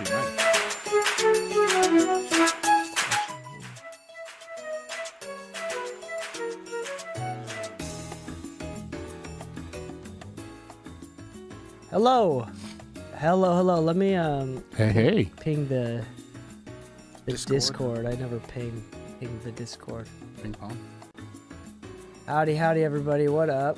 be nice. Hello. Let me Hey. ping the Discord? Discord. I never ping the Discord. Ping pong. Howdy, everybody. What up?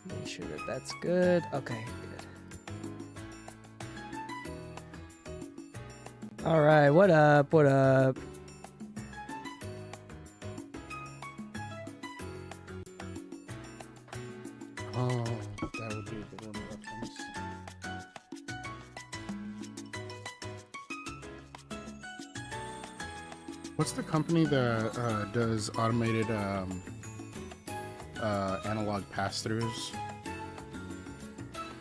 Make sure that's good. Okay, good. All right. What up? Oh, that would be the one reference. What's the company that does automated analog pass-throughs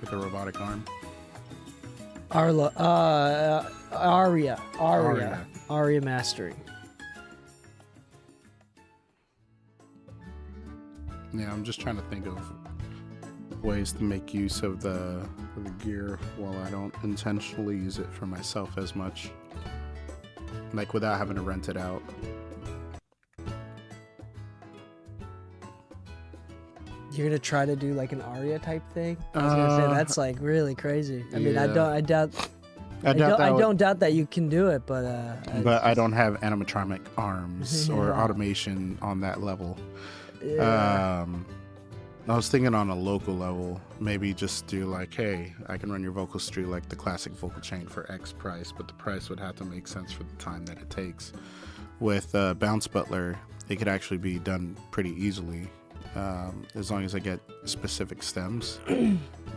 with a robotic arm? Aria Mastering. Yeah, I'm just trying to think of ways to make use of the gear while I don't intentionally use it for myself as much. Like without having to rent it out. You're gonna try to do like an Aria type thing? I was gonna say that's like really crazy. I mean, I don't doubt that you can do it, but I don't have animatronic arms or automation on that level. Yeah. I was thinking on a local level, maybe just do like, hey, I can run your vocal tree like the classic vocal chain for X price, but the price would have to make sense for the time that it takes. With Bounce Butler, it could actually be done pretty easily, as long as I get specific stems.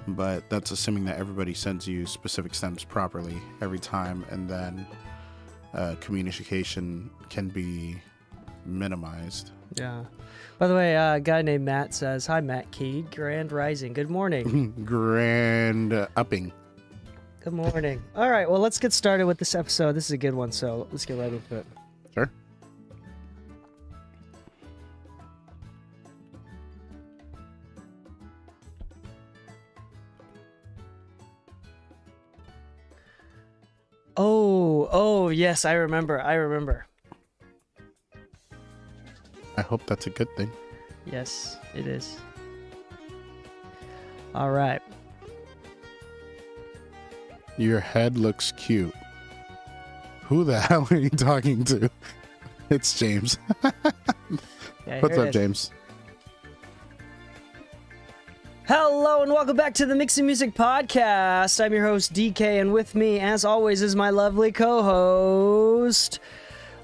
But that's assuming that everybody sends you specific stems properly every time, and then communication can be minimized. Yeah. By the way, a guy named Matt says, "Hi, Matt Key, Grand Rising. Good morning." Grand upping. Good morning. All right, well, let's get started with this episode. This is a good one, so let's get right into it. Sure. Oh, yes, I remember. I hope that's a good thing. Yes, it is. All right. Your head looks cute. Who the hell are you talking to? It's James. Yeah, What's here up, it is. James? Hello and welcome back to the Mixing Music Podcast. I'm your host, DK, and with me, as always, is my lovely co-host,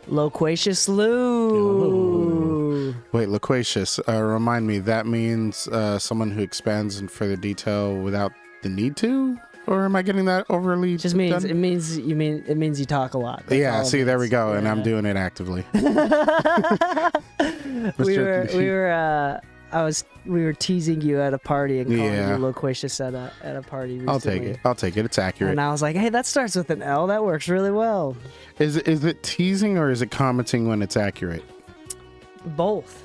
Loquacious Lou. Wait, loquacious. Remind me, that means someone who expands in further detail without the need to? Or am I getting that overly Just means done? it means you talk a lot. That's Yeah, all it see, there we means. go, and Yeah. I'm doing it actively. We were teasing you at a party and calling Yeah. you loquacious at a party recently. I'll take it. It's accurate. And I was like, hey, that starts with an L. That works really well. Is it teasing or is it commenting when it's accurate? Both.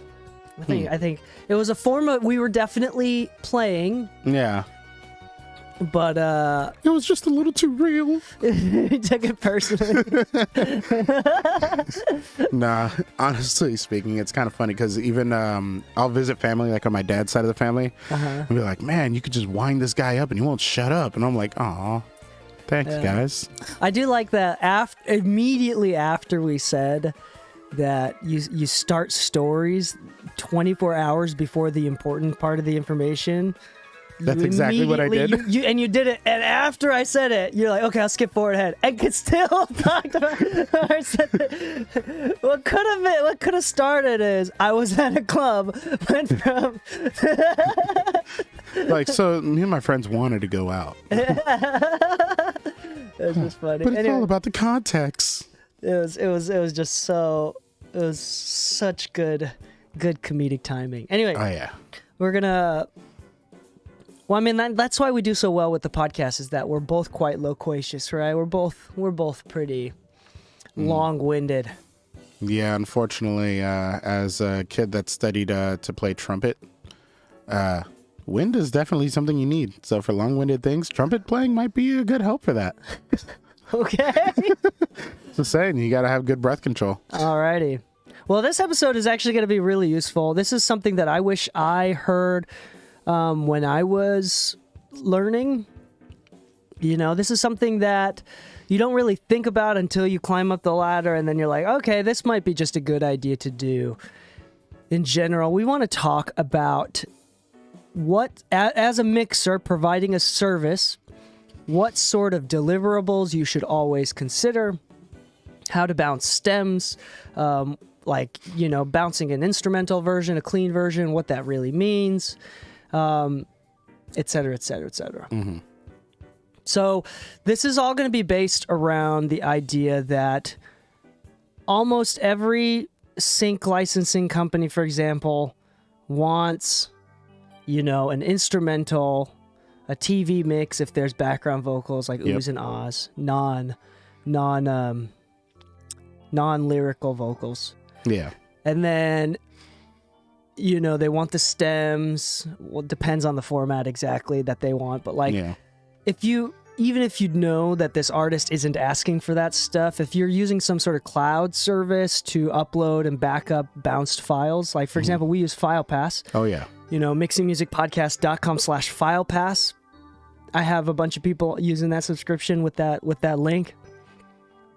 I think it was a form of, we were definitely playing, Yeah. but It was just a little too real. we took it personally. Nah, honestly speaking, it's kind of funny because even I'll visit family, like on my dad's side of the family, and be like, man, you could just wind this guy up and he won't shut up. And I'm like, aw, thanks, guys. I do like that immediately after we said that you start stories 24 hours before the important part of the information. That's exactly what I did. You did it, and after I said it, you're like, okay, I'll skip forward ahead, and could still talk about. What could have started is I was at a club, went from. Like, so me and my friends wanted to go out, It was just funny. but it's Anyway, all about the context. it was just so. It was such good comedic timing. Anyway, Oh yeah. we're gonna. Well, I mean, that's why we do so well with the podcast, is that we're both quite loquacious, right? We're both pretty long-winded. Yeah, unfortunately, as a kid that studied to play trumpet, wind is definitely something you need. So for long-winded things, trumpet playing might be a good help for that. Okay. Just saying, you got to have good breath control. Alrighty. Well, this episode is actually going to be really useful. This is something that I wish I heard when I was learning. You know, this is something that you don't really think about until you climb up the ladder, and then you're like, okay, this might be just a good idea to do. In general, we want to talk about what, as a mixer providing a service, what sort of deliverables you should always consider, how to bounce stems, like, you know, bouncing an instrumental version, a clean version, what that really means, et cetera, et cetera, et cetera. Mm-hmm. So this is all going to be based around the idea that almost every sync licensing company, for example, wants, you know, an instrumental, a TV mix if there's background vocals like oohs and ahs, non-lyrical vocals. Yeah. And then, you know, they want the stems. Well, it depends on the format exactly that they want, but like, even if you know that this artist isn't asking for that stuff, if you're using some sort of cloud service to upload and back up bounced files, like for example, we use FilePass. Oh yeah. You know, mixingmusicpodcast.com/FilePass. I have a bunch of people using that subscription with that link.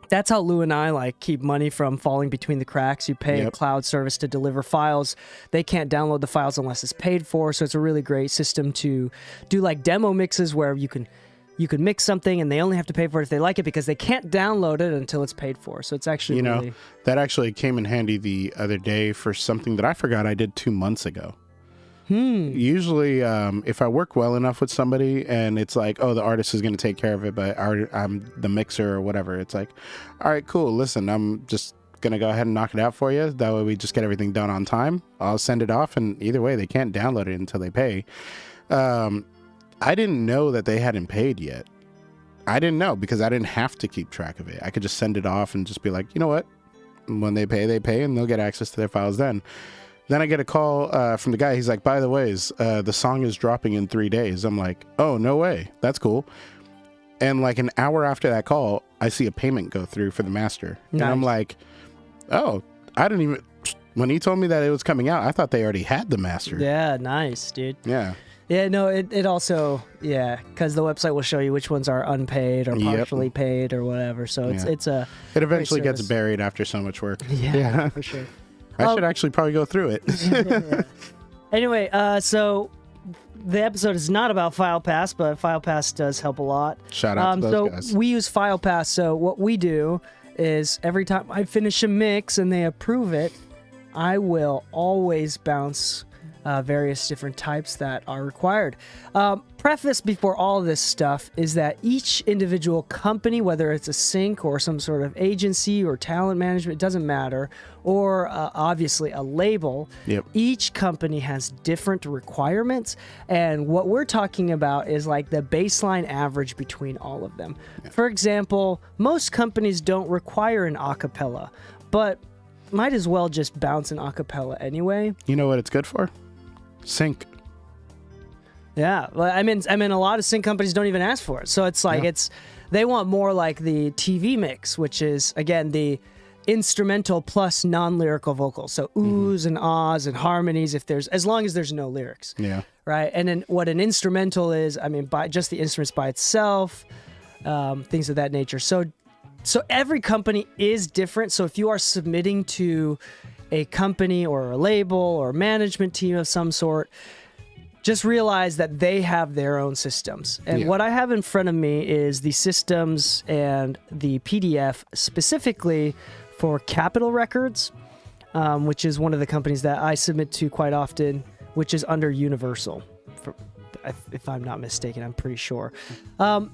That's how Lou and I like keep money from falling between the cracks. You pay a cloud service to deliver files. They can't download the files unless it's paid for. So it's a really great system to do like demo mixes where you can mix something and they only have to pay for it if they like it because they can't download it until it's paid for. So it's actually really... that actually came in handy the other day for something that I forgot I did 2 months ago. Usually, if I work well enough with somebody and it's like, oh, the artist is going to take care of it, but I'm the mixer or whatever, it's like, all right, cool. Listen, I'm just going to go ahead and knock it out for you. That way we just get everything done on time. I'll send it off. And either way, they can't download it until they pay. I didn't know that they hadn't paid yet. I didn't know because I didn't have to keep track of it. I could just send it off and just be like, you know what? When they pay, and they'll get access to their files then. Then I get a call from the guy. He's like, by the way, the song is dropping in 3 days. I'm like, oh, no way. That's cool. And like an hour after that call, I see a payment go through for the master. Nice. And I'm like, oh, I didn't even... When he told me that it was coming out, I thought they already had the master. Yeah, nice, dude. Yeah. Yeah, no, it also, because the website will show you which ones are unpaid or partially paid or whatever. So it's a... It eventually gets buried after so much work. Yeah. For sure. I should actually probably go through it. Yeah. Anyway, so the episode is not about FilePass, but FilePass does help a lot. Shout out to those guys. We use FilePass, so what we do is every time I finish a mix and they approve it, I will always bounce various different types that are required. Preface before all of this stuff is that each individual company, whether it's a sync or some sort of agency or talent management, it doesn't matter, or obviously a label, each company has different requirements, and what we're talking about is like the baseline average between all of them. For example, most companies don't require an acapella, but might as well just bounce an acapella anyway. You know what it's good for? Sync. Yeah, well, I mean, a lot of sync companies don't even ask for it. So it's like they want more like the TV mix, which is again the instrumental plus non-lyrical vocals. So oohs and ahs and harmonies, as long as there's no lyrics. Yeah. Right. And then what an instrumental is, I mean, by just the instruments by itself, things of that nature. So every company is different. So if you are submitting to a company or a label or management team of some sort, just realize that they have their own systems. And what I have in front of me is the systems and the PDF specifically for Capitol Records, which is one of the companies that I submit to quite often, which is under Universal, if I'm not mistaken. I'm pretty sure.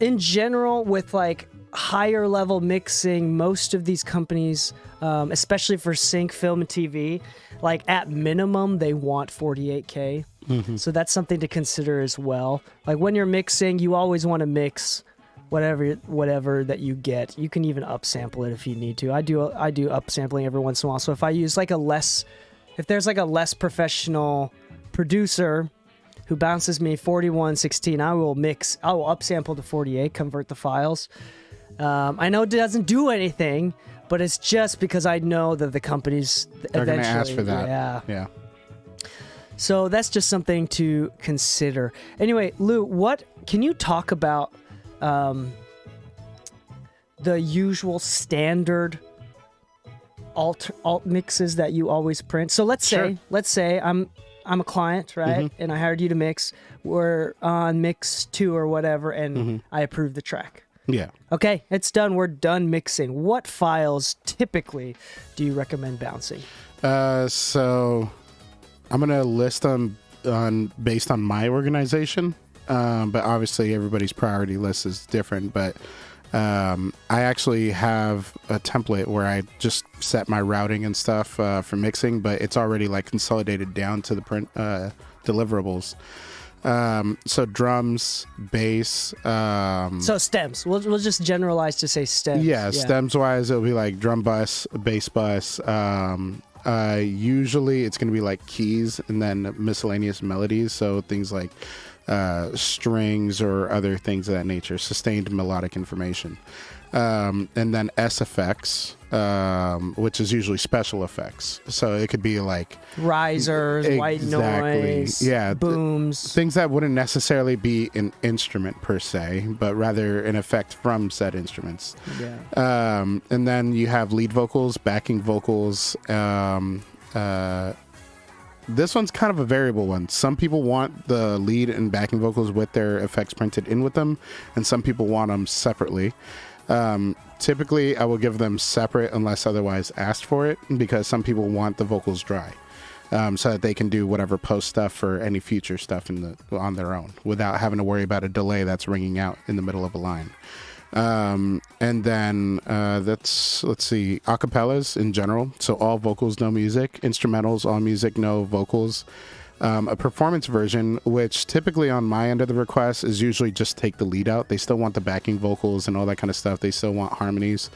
In general, with like higher level mixing, most of these companies, especially for sync, film, and TV, like at minimum, they want 48K. So that's something to consider as well. Like when you're mixing, you always want to mix whatever that you get. You can even upsample it if you need to. I do upsampling every once in a while. So if I use if there's like a less professional producer who bounces me 4116, I will upsample to 48, convert the files. I know it doesn't do anything, but it's just because I know that the companies They're eventually going to ask for that. Yeah. So that's just something to consider. Anyway, Lou, can you talk about the usual standard alt mixes that you always print? So let's say I'm a client, right? And I hired you to mix. We're on mix 2 or whatever, and I approve the track. Yeah. Okay, it's done. We're done mixing. What files typically do you recommend bouncing? So I'm gonna list them based on my organization, but obviously everybody's priority list is different. But I actually have a template where I just set my routing and stuff for mixing, but it's already like consolidated down to the print deliverables. So drums, bass. So stems. We'll just generalize to say stems. Yeah, stems wise, it'll be like drum bus, bass bus. Usually it's going to be like keys and then miscellaneous melodies. So things like strings or other things of that nature, sustained melodic information. And then SFX, which is usually special effects. So it could be like risers, white noise, booms, things that wouldn't necessarily be an instrument per se, but rather an effect from said instruments. Yeah. And then you have lead vocals, backing vocals. This one's kind of a variable one. Some people want the lead and backing vocals with their effects printed in with them, and some people want them separately. Typically, I will give them separate unless otherwise asked for it, because some people want the vocals dry, so that they can do whatever post stuff or any future stuff on their own without having to worry about a delay that's ringing out in the middle of a line. And then let's see, acapellas in general. So all vocals, no music. Instrumentals, all music, no vocals. A performance version, which typically on my end of the request is usually just take the lead out. They still want the backing vocals and all that kind of stuff. They still want harmonies.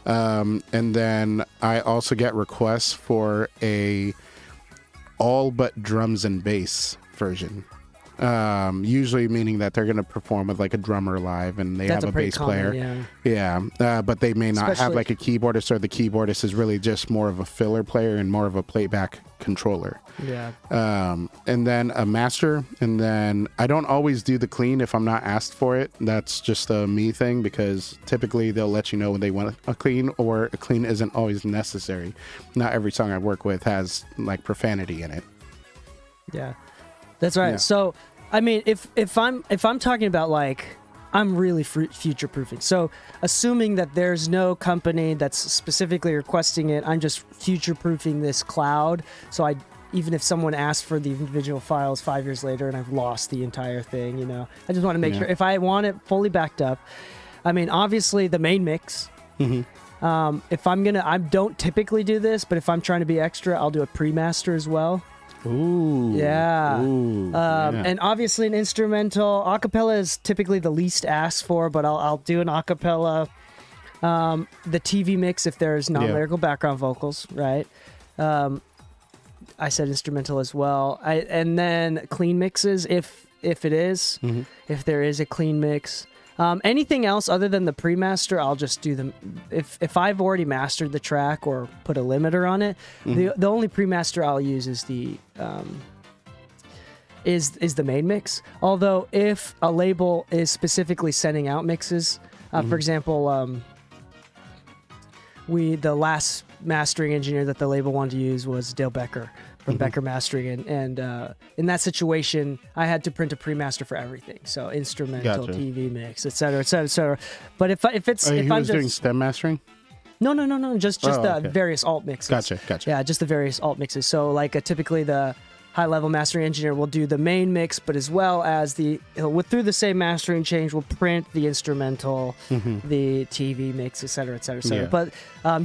And then I also get requests for a all but drums and bass version. Usually meaning that they're going to perform with like a drummer live and they have a bass player. But they may not have like a keyboardist, or the keyboardist is really just more of a filler player and more of a playback controller. And then a master, and then I don't always do the clean if I'm not asked for it. That's just a me thing, because typically they'll let you know when they want a clean, or a clean isn't always necessary. Not every song I work with has like profanity in it. Yeah. That's right. Yeah. So, I mean, if I'm talking about like, I'm really future proofing. So, assuming that there's no company that's specifically requesting it, I'm just future proofing this cloud. So even if someone asks for the individual files 5 years later and I've lost the entire thing, I just want to make sure if I want it fully backed up. I mean, obviously the main mix. If I don't typically do this, but if I'm trying to be extra, I'll do a pre-master as well. Ooh. Yeah. Ooh, And obviously an instrumental. Acapella is typically the least asked for, but I'll do an acapella. The TV mix if there's non-lyrical background vocals, right? I said instrumental as well. And then clean mixes if it is, if there is a clean mix. Anything else other than the pre-master, I'll just do them. If I've already mastered the track or put a limiter on it, the only pre-master I'll use is the main mix. Although if a label is specifically sending out mixes, for example, the last mastering engineer that the label wanted to use was Dale Becker from Becker Mastering, and in that situation, I had to print a pre-master for everything. So instrumental, TV mix, etc., etc., etc. But if I'm just doing stem mastering. No, just the various alt mixes. Gotcha. Yeah, just the various alt mixes. So like typically the high-level mastering engineer will do the main mix, but as well as through the same mastering change, will print the instrumental, the TV mix, etc., etc., etc. But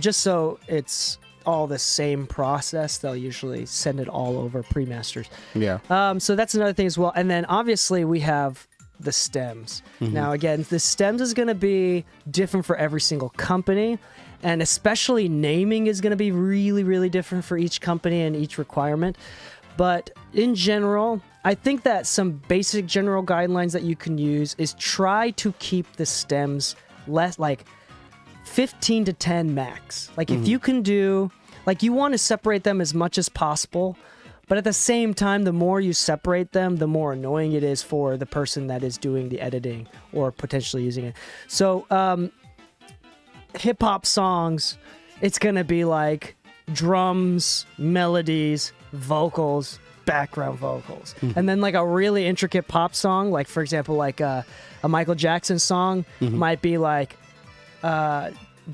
just so it's all the same process, they'll usually send it all over pre-masters. Yeah. So that's another thing as well. And then obviously we have the stems. Now, again, the stems is going to be different for every single company, and especially naming is going to be really, really different for each company and each requirement. But in general, I think that some basic general guidelines that you can use is try to keep the stems less, like 15 to 10 max. Like if you can do, like you want to separate them as much as possible, but at the same time, the more you separate them, the more annoying it is for the person that is doing the editing or potentially using it. So hip hop songs, it's going to be like drums, melodies, vocals, background vocals. And then like a really intricate pop song, like for example, like a Michael Jackson song might be like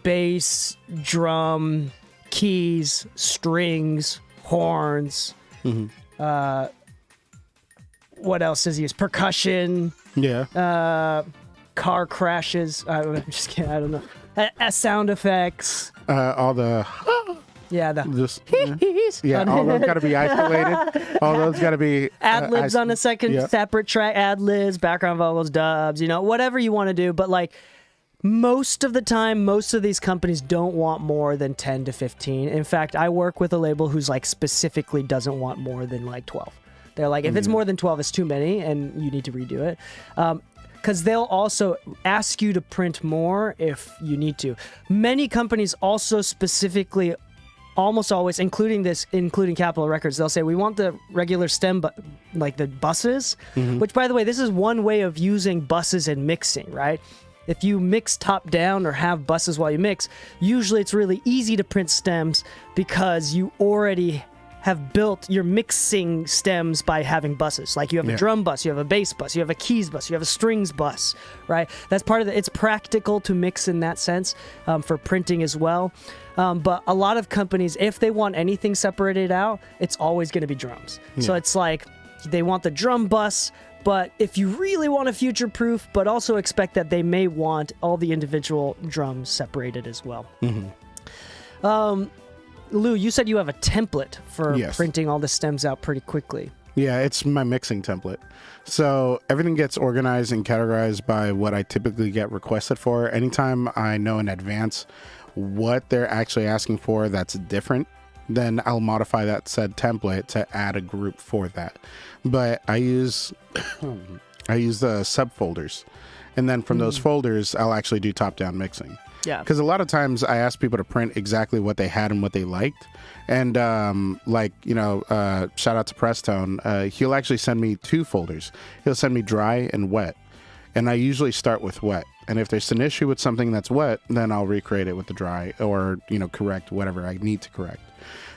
bass, drum, keys, strings, horns. What else does he use? Percussion. Yeah. Car crashes. I'm just kidding. I don't know. Sound effects. All the Yeah, the just yeah, all those got to be isolated. All those got to be ad libs on a second separate track. Ad libs, background vocals, dubs. You know, whatever you want to do. But like most of the time, most of these companies don't want more than 10 to 15. In fact, I work with a label who's like specifically doesn't want more than like 12. They're like, if it's more than 12, it's too many, and you need to redo it. Because they'll also ask you to print more if you need to. Many companies also specifically, almost always, including Capitol Records, they'll say, we want the regular stem, but like the buses, which, by the way, this is one way of using buses and mixing, right? If you mix top down or have buses while you mix, usually it's really easy to print stems because you already have built your mixing stems by having buses. Like you have a drum bus, you have a bass bus, you have a keys bus, you have a strings bus, right? That's part of it's practical to mix in that sense for printing as well. But a lot of companies, if they want anything separated out, it's always going to be drums. So it's like they want the drum bus, but if you really want a future-proof, but also expect that they may want all the individual drums separated as well. Lou, you said you have a template for printing all the stems out pretty quickly. Yeah, it's my mixing template. So everything gets organized and categorized by what I typically get requested for. Anytime I know in advance what they're actually asking for that's different, then I'll modify that said template to add a group for that. But I use the subfolders, and then from those folders, I'll actually do top-down mixing. Yeah. Because a lot of times I ask people to print exactly what they had and what they liked. And shout out to Prestone. He'll actually send me 2 folders. He'll send me dry and wet. And I usually start with wet. And if there's an issue with something that's wet, then I'll recreate it with the dry or, correct whatever I need to correct.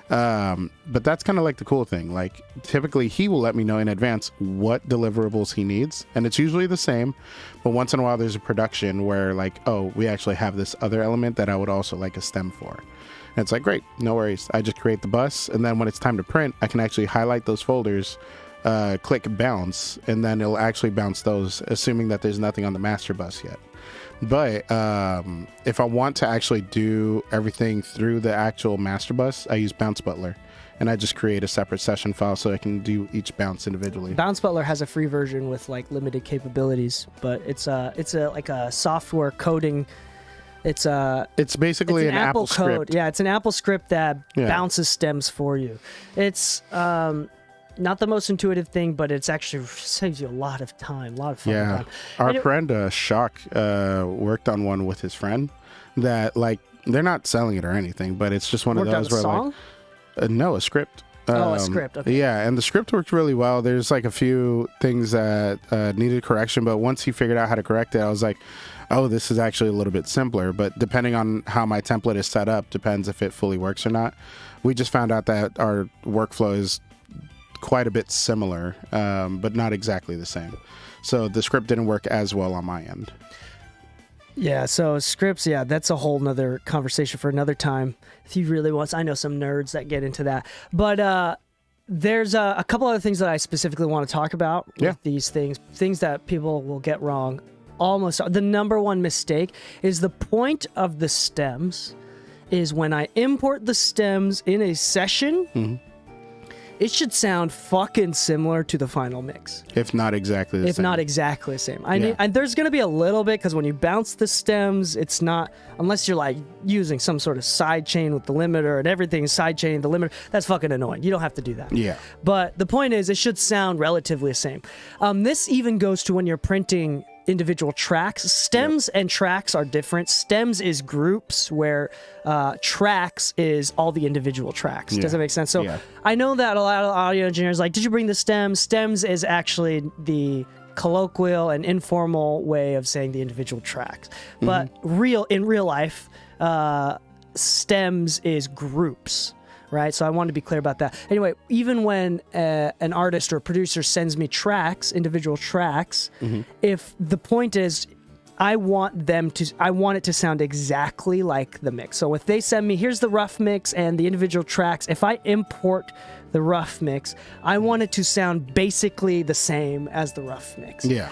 But that's kind of like the cool thing. Like typically he will let me know in advance what deliverables he needs, and it's usually the same, but once in a while there's a production where like, oh, we actually have this other element that I would also like a stem for. And it's like, great, no worries. I just create the bus, and then when it's time to print, I can actually highlight those folders, click bounce, and then it'll actually bounce those, assuming that there's nothing on the master bus yet. But if I want to actually do everything through the actual master bus, I use Bounce Butler, and I just create a separate session file so I can do each bounce individually. Bounce Butler has a free version with like limited capabilities, but it's like a software coding. It's basically an Apple code. script. Yeah, it's an Apple script that bounces stems for you. It's not the most intuitive thing, but it's actually saves you a lot of time, a lot of fun. Yeah, our friend Shock worked on one with his friend that like they're not selling it or anything, but it's just one of those where song? Like no, a script. A script. Okay. Yeah, and the script worked really well. There's like a few things that needed correction, but once he figured out how to correct it, I was like, oh, this is actually a little bit simpler. But depending on how my template is set up, depends if it fully works or not. We just found out that our workflow is quite a bit similar, but not exactly the same. So the script didn't work as well on my end. Yeah, so scripts, that's a whole nother conversation for another time. If you really want, I know some nerds that get into that. But there's a couple other things that I specifically want to talk about with these things that people will get wrong. Almost the number one mistake is the point of the stems is when I import the stems in a session, it should sound fucking similar to the final mix. If not exactly the If same. not exactly the same. Yeah. And there's going to be a little bit, because when you bounce the stems, it's not, unless you're like using some sort of side chain with the limiter and everything side chaining the limiter, that's fucking annoying. You don't have to do that. Yeah. But the point is, it should sound relatively the same. This even goes to when you're printing individual tracks. Stems and tracks are different. Stems is groups, where tracks is all the individual tracks. Does that make sense? So I know that a lot of audio engineers like, did you bring the stems? Stems is actually the colloquial and informal way of saying the individual tracks. But in real life, stems is groups. Right, so I wanted to be clear about that. Anyway, even when an artist or producer sends me tracks, individual tracks, if the point is, I want it to sound exactly like the mix. So if they send me, here's the rough mix and the individual tracks, if I import the rough mix, I want it to sound basically the same as the rough mix. Yeah.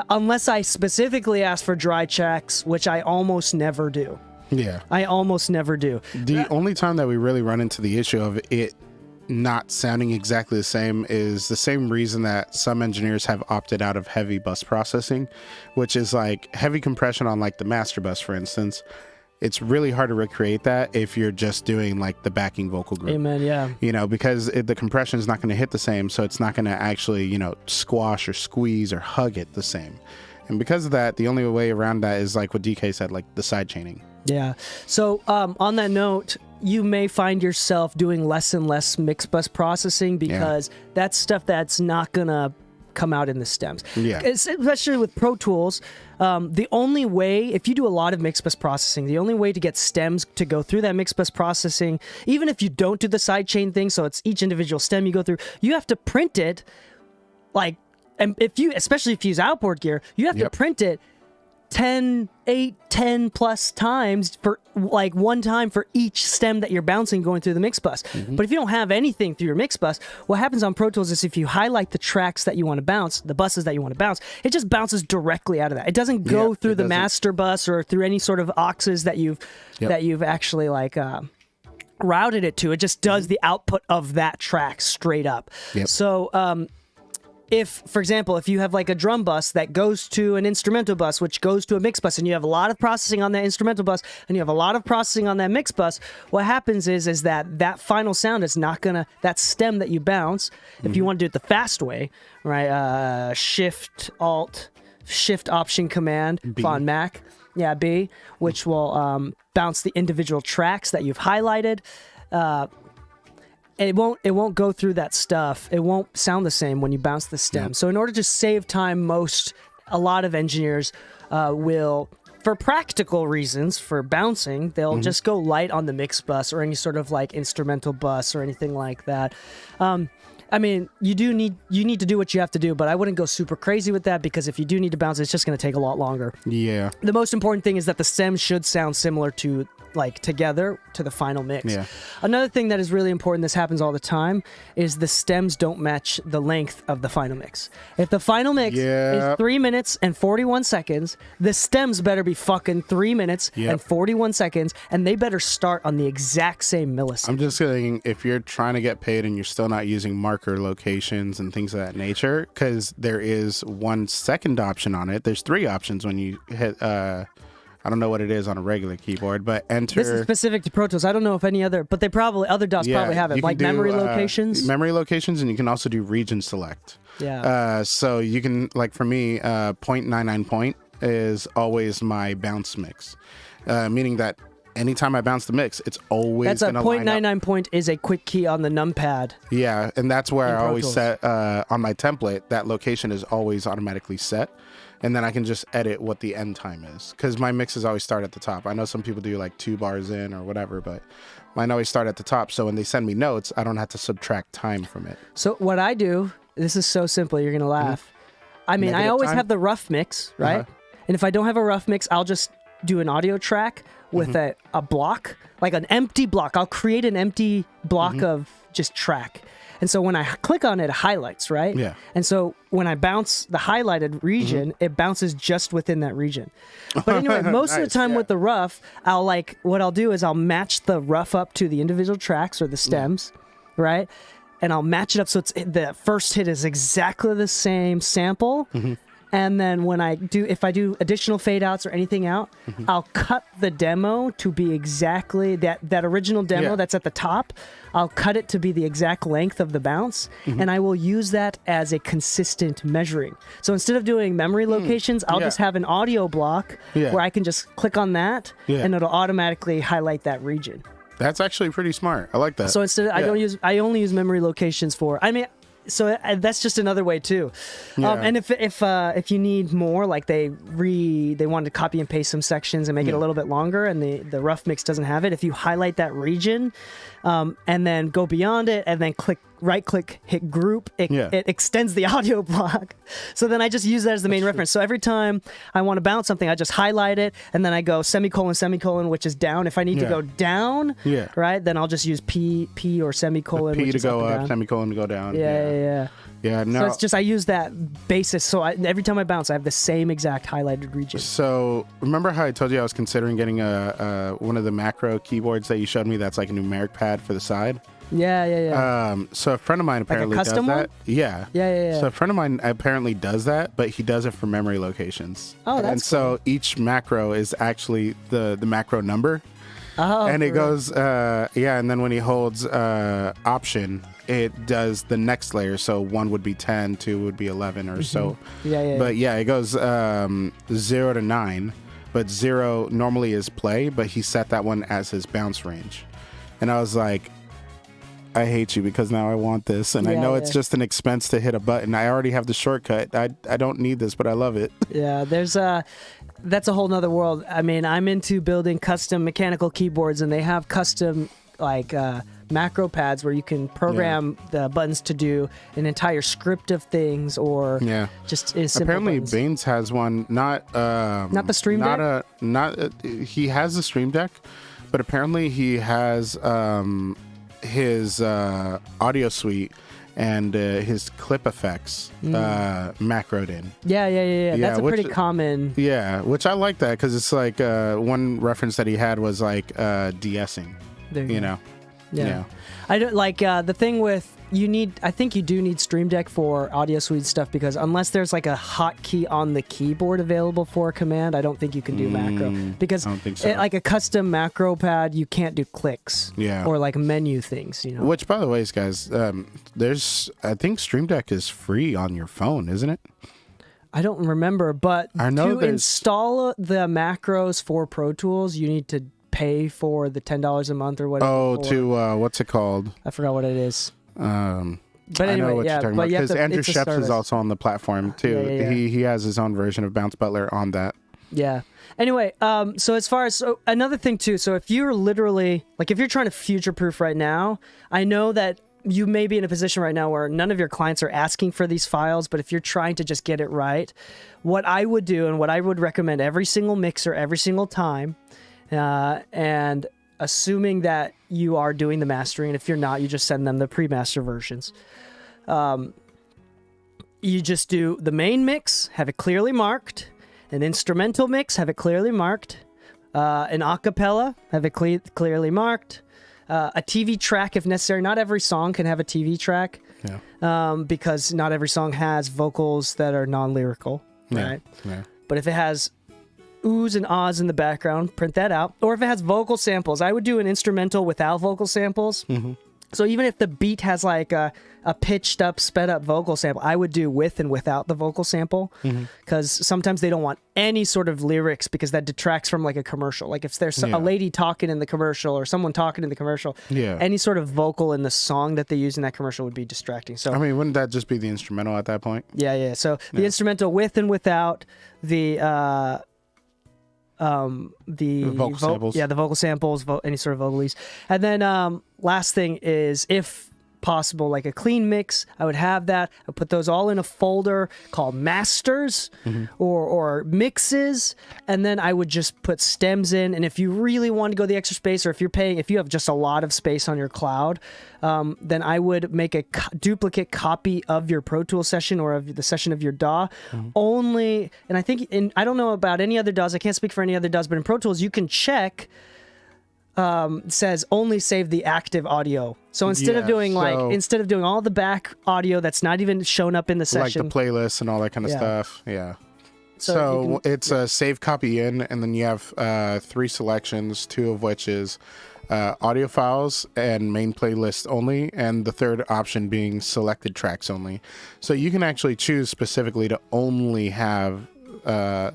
Unless I specifically ask for dry tracks, which I almost never do. Yeah. I almost never do. The only time that we really run into the issue of it not sounding exactly the same is the same reason that some engineers have opted out of heavy bus processing, which is like heavy compression on like the master bus, for instance. It's really hard to recreate that if you're just doing like the backing vocal group. Amen, yeah. You know, because the compression is not going to hit the same, so it's not going to actually, you know, squash or squeeze or hug it the same. And because of that, the only way around that is like what DK said, like the side chaining. Yeah. So on that note, you may find yourself doing less and less mix bus processing, because that's stuff that's not going to come out in the stems. Yeah. Especially with Pro Tools, the only way, if you do a lot of mix bus processing, the only way to get stems to go through that mix bus processing, even if you don't do the sidechain thing, so it's each individual stem you go through, you have to print it like, and especially if you use outboard gear, you have to print it 10 plus times for like one time for each stem that you're bouncing going through the mix bus. But if you don't have anything through your mix bus, what happens on Pro Tools is if you highlight the tracks that you want to bounce, the buses that you want to bounce, it just bounces directly out of that. It doesn't go through the master bus or through any sort of auxes that you've actually like routed it to. It just does the output of that track straight up. So if, for example, if you have like a drum bus that goes to an instrumental bus, which goes to a mix bus, and you have a lot of processing on that instrumental bus, and you have a lot of processing on that mix bus, what happens is that final sound is not gonna, that stem that you bounce, if you want to do it the fast way, right? Shift Option Command on Mac, B, which will bounce the individual tracks that you've highlighted. It won't go through that stuff. It won't sound the same when you bounce the stem. So in order to save time, a lot of engineers will, for practical reasons, for bouncing, they'll just go light on the mix bus or any sort of like instrumental bus or anything like that. I mean, you need to do what you have to do, but I wouldn't go super crazy with that, because if you do need to bounce, it's just going to take a lot longer. Yeah. The most important thing is that the stems should sound similar to, like, together to the final mix. Yeah. Another thing that is really important, this happens all the time, is the stems don't match the length of the final mix. If the final mix is 3 minutes and 41 seconds, the stems better be fucking 3 minutes and 41 seconds, and they better start on the exact same millisecond. I'm just saying, if you're trying to get paid and you're still not using marker locations and things of that nature, because there is one second option on it. There's 3 options when you hit I don't know what it is on a regular keyboard, but enter. This is specific to Pro Tools. I don't know if any other, but other DAWs probably have it, like memory locations. Memory locations, and you can also do region select. Yeah. So you can, like for me, 0.99 point is always my bounce mix, meaning that anytime I bounce the mix, it's always that's a going to line up. 0.99 point is a quick key on the numpad. Yeah, and that's where I always set on my template. That location is always automatically set. And then I can just edit what the end time is, because my mixes always start at the top. I know some people do like 2 bars in or whatever, but mine always start at the top. So when they send me notes, I don't have to subtract time from it. So what I do, this is so simple, you're going to laugh. I mean, I always have the rough mix, right? And if I don't have a rough mix, I'll just do an audio track with a block, like an empty block. I'll create an empty block of just track. And so when I click on it, it highlights, right? Yeah. And so when I bounce the highlighted region, it bounces just within that region. But anyway, most of the time with the rough, what I'll do is I'll match the rough up to the individual tracks or the stems, right? and I'll match it up so it's the first hit is exactly the same sample. And then if I do additional fade outs or anything out, I'll cut the demo to be exactly that original demo that's at the top. I'll cut it to be the exact length of the bounce, and I will use that as a consistent measuring. So instead of doing memory locations, I'll just have an audio block where I can just click on that, and it'll automatically highlight that region. That's actually pretty smart. I like that. So instead, I only use memory locations for. So that's just another way too. And if you need more, like they wanted to copy and paste some sections and make it a little bit longer, and the rough mix doesn't have it. If you highlight that region, and then go beyond it, and then right click, hit group, it extends the audio block. So then I just use that as the main reference. So every time I want to bounce something, I just highlight it, and then I go semicolon, semicolon, which is down. If I need to go down, right, then I'll just use P or semicolon. P to go up, semicolon to go down. Yeah. No. So it's just I use that basis. So every time I bounce, I have the same exact highlighted region. So remember how I told you I was considering getting one of the macro keyboards that you showed me that's like a numeric pad for the side? Yeah. So a friend of mine apparently does that. One? Yeah. So a friend of mine apparently does that, but he does it for memory locations. Oh, that's And so each macro is actually the macro number. Oh, and it goes, and then when he holds option, it does the next layer. So 1 would be 10, 2 would be 11 or so. But it goes 0 to 9, but 0 normally is play, but he set that one as his bounce range. And I was like, I hate you because now I want this. And I know it's just an expense to hit a button. I already have the shortcut. I don't need this, but I love it. Yeah, that's a whole nother world. I mean, I'm into building custom mechanical keyboards, and they have custom macro pads where you can program the buttons to do an entire script of things, or just simple apparently buttons. Baines has one, not the Stream Deck. He has the Stream Deck, but apparently he has his audio suite and his clip effects macroed in. Yeah. That's a pretty common. Yeah, which I like that because it's like one reference that he had was like de-essing. You know. Yeah. I don't like the thing with I think you do need Stream Deck for audio suite stuff, because unless there's like a hotkey on the keyboard available for a command, I don't think you can do macro, because I don't think so. Like a custom macro pad, you can't do clicks or like menu things, you know. Which, by the way, guys, I think Stream Deck is free on your phone, isn't it? I don't remember, but I know to install the macros for Pro Tools, you need to pay for the $10 a month or whatever. What's it called? I forgot what it is. But anyway, I know what you're talking about, because Andrew it's a Sheps is service. also on the platform too. Yeah. He has his own version of Bounce Butler on that. Yeah. Anyway, so as far as another thing too, so if you're literally if you're trying to future-proof right now, I know that you may be in a position right now where none of your clients are asking for these files, but if you're trying to just get it right, what I would do and what I would recommend every single mixer every single time, and assuming that you are doing the mastering, and if you're not, you just send them the pre-master versions. You just do the main mix, have it clearly marked, an instrumental mix, have it clearly marked, an acapella, have it clearly marked, a TV track if necessary. Not every song can have a TV track, because not every song has vocals that are non-lyrical, right? Yeah. But if it has oohs and ahs in the background, print that out. Or if it has vocal samples, I would do an instrumental without vocal samples. So even if the beat has like a pitched up, sped up vocal sample, I would do with and without the vocal sample, because sometimes they don't want any sort of lyrics, because that detracts from like a commercial. Like if there's a lady talking in the commercial or someone talking in the commercial, any sort of vocal in the song that they use in that commercial would be distracting. So I mean, wouldn't that just be the instrumental at that point? Yeah. So the instrumental with and without the vocal samples. Yeah, the vocal samples, any sort of vocalese. And then last thing is, if possible, like a clean mix, I would have that. I would put those all in a folder called masters or mixes, and then I would just put stems in. And if you really want to go the extra space, or if you have just a lot of space on your cloud, then I would make a duplicate copy of your Pro Tools session or of the session of your DAW. Only, and I think I don't know about any other DAWs, I can't speak for any other DAWs, but in Pro Tools you can check says only save the active audio. So instead of Yeah, doing so- instead of doing all the back audio that's not even shown up in the Like session, the playlist and all that kind of Yeah. stuff. Yeah. So So, you can- it's a save copy in, and then you have 3 selections, 2 of which is audio files and main playlist only, and the third option being selected tracks only. So you can actually choose specifically to only have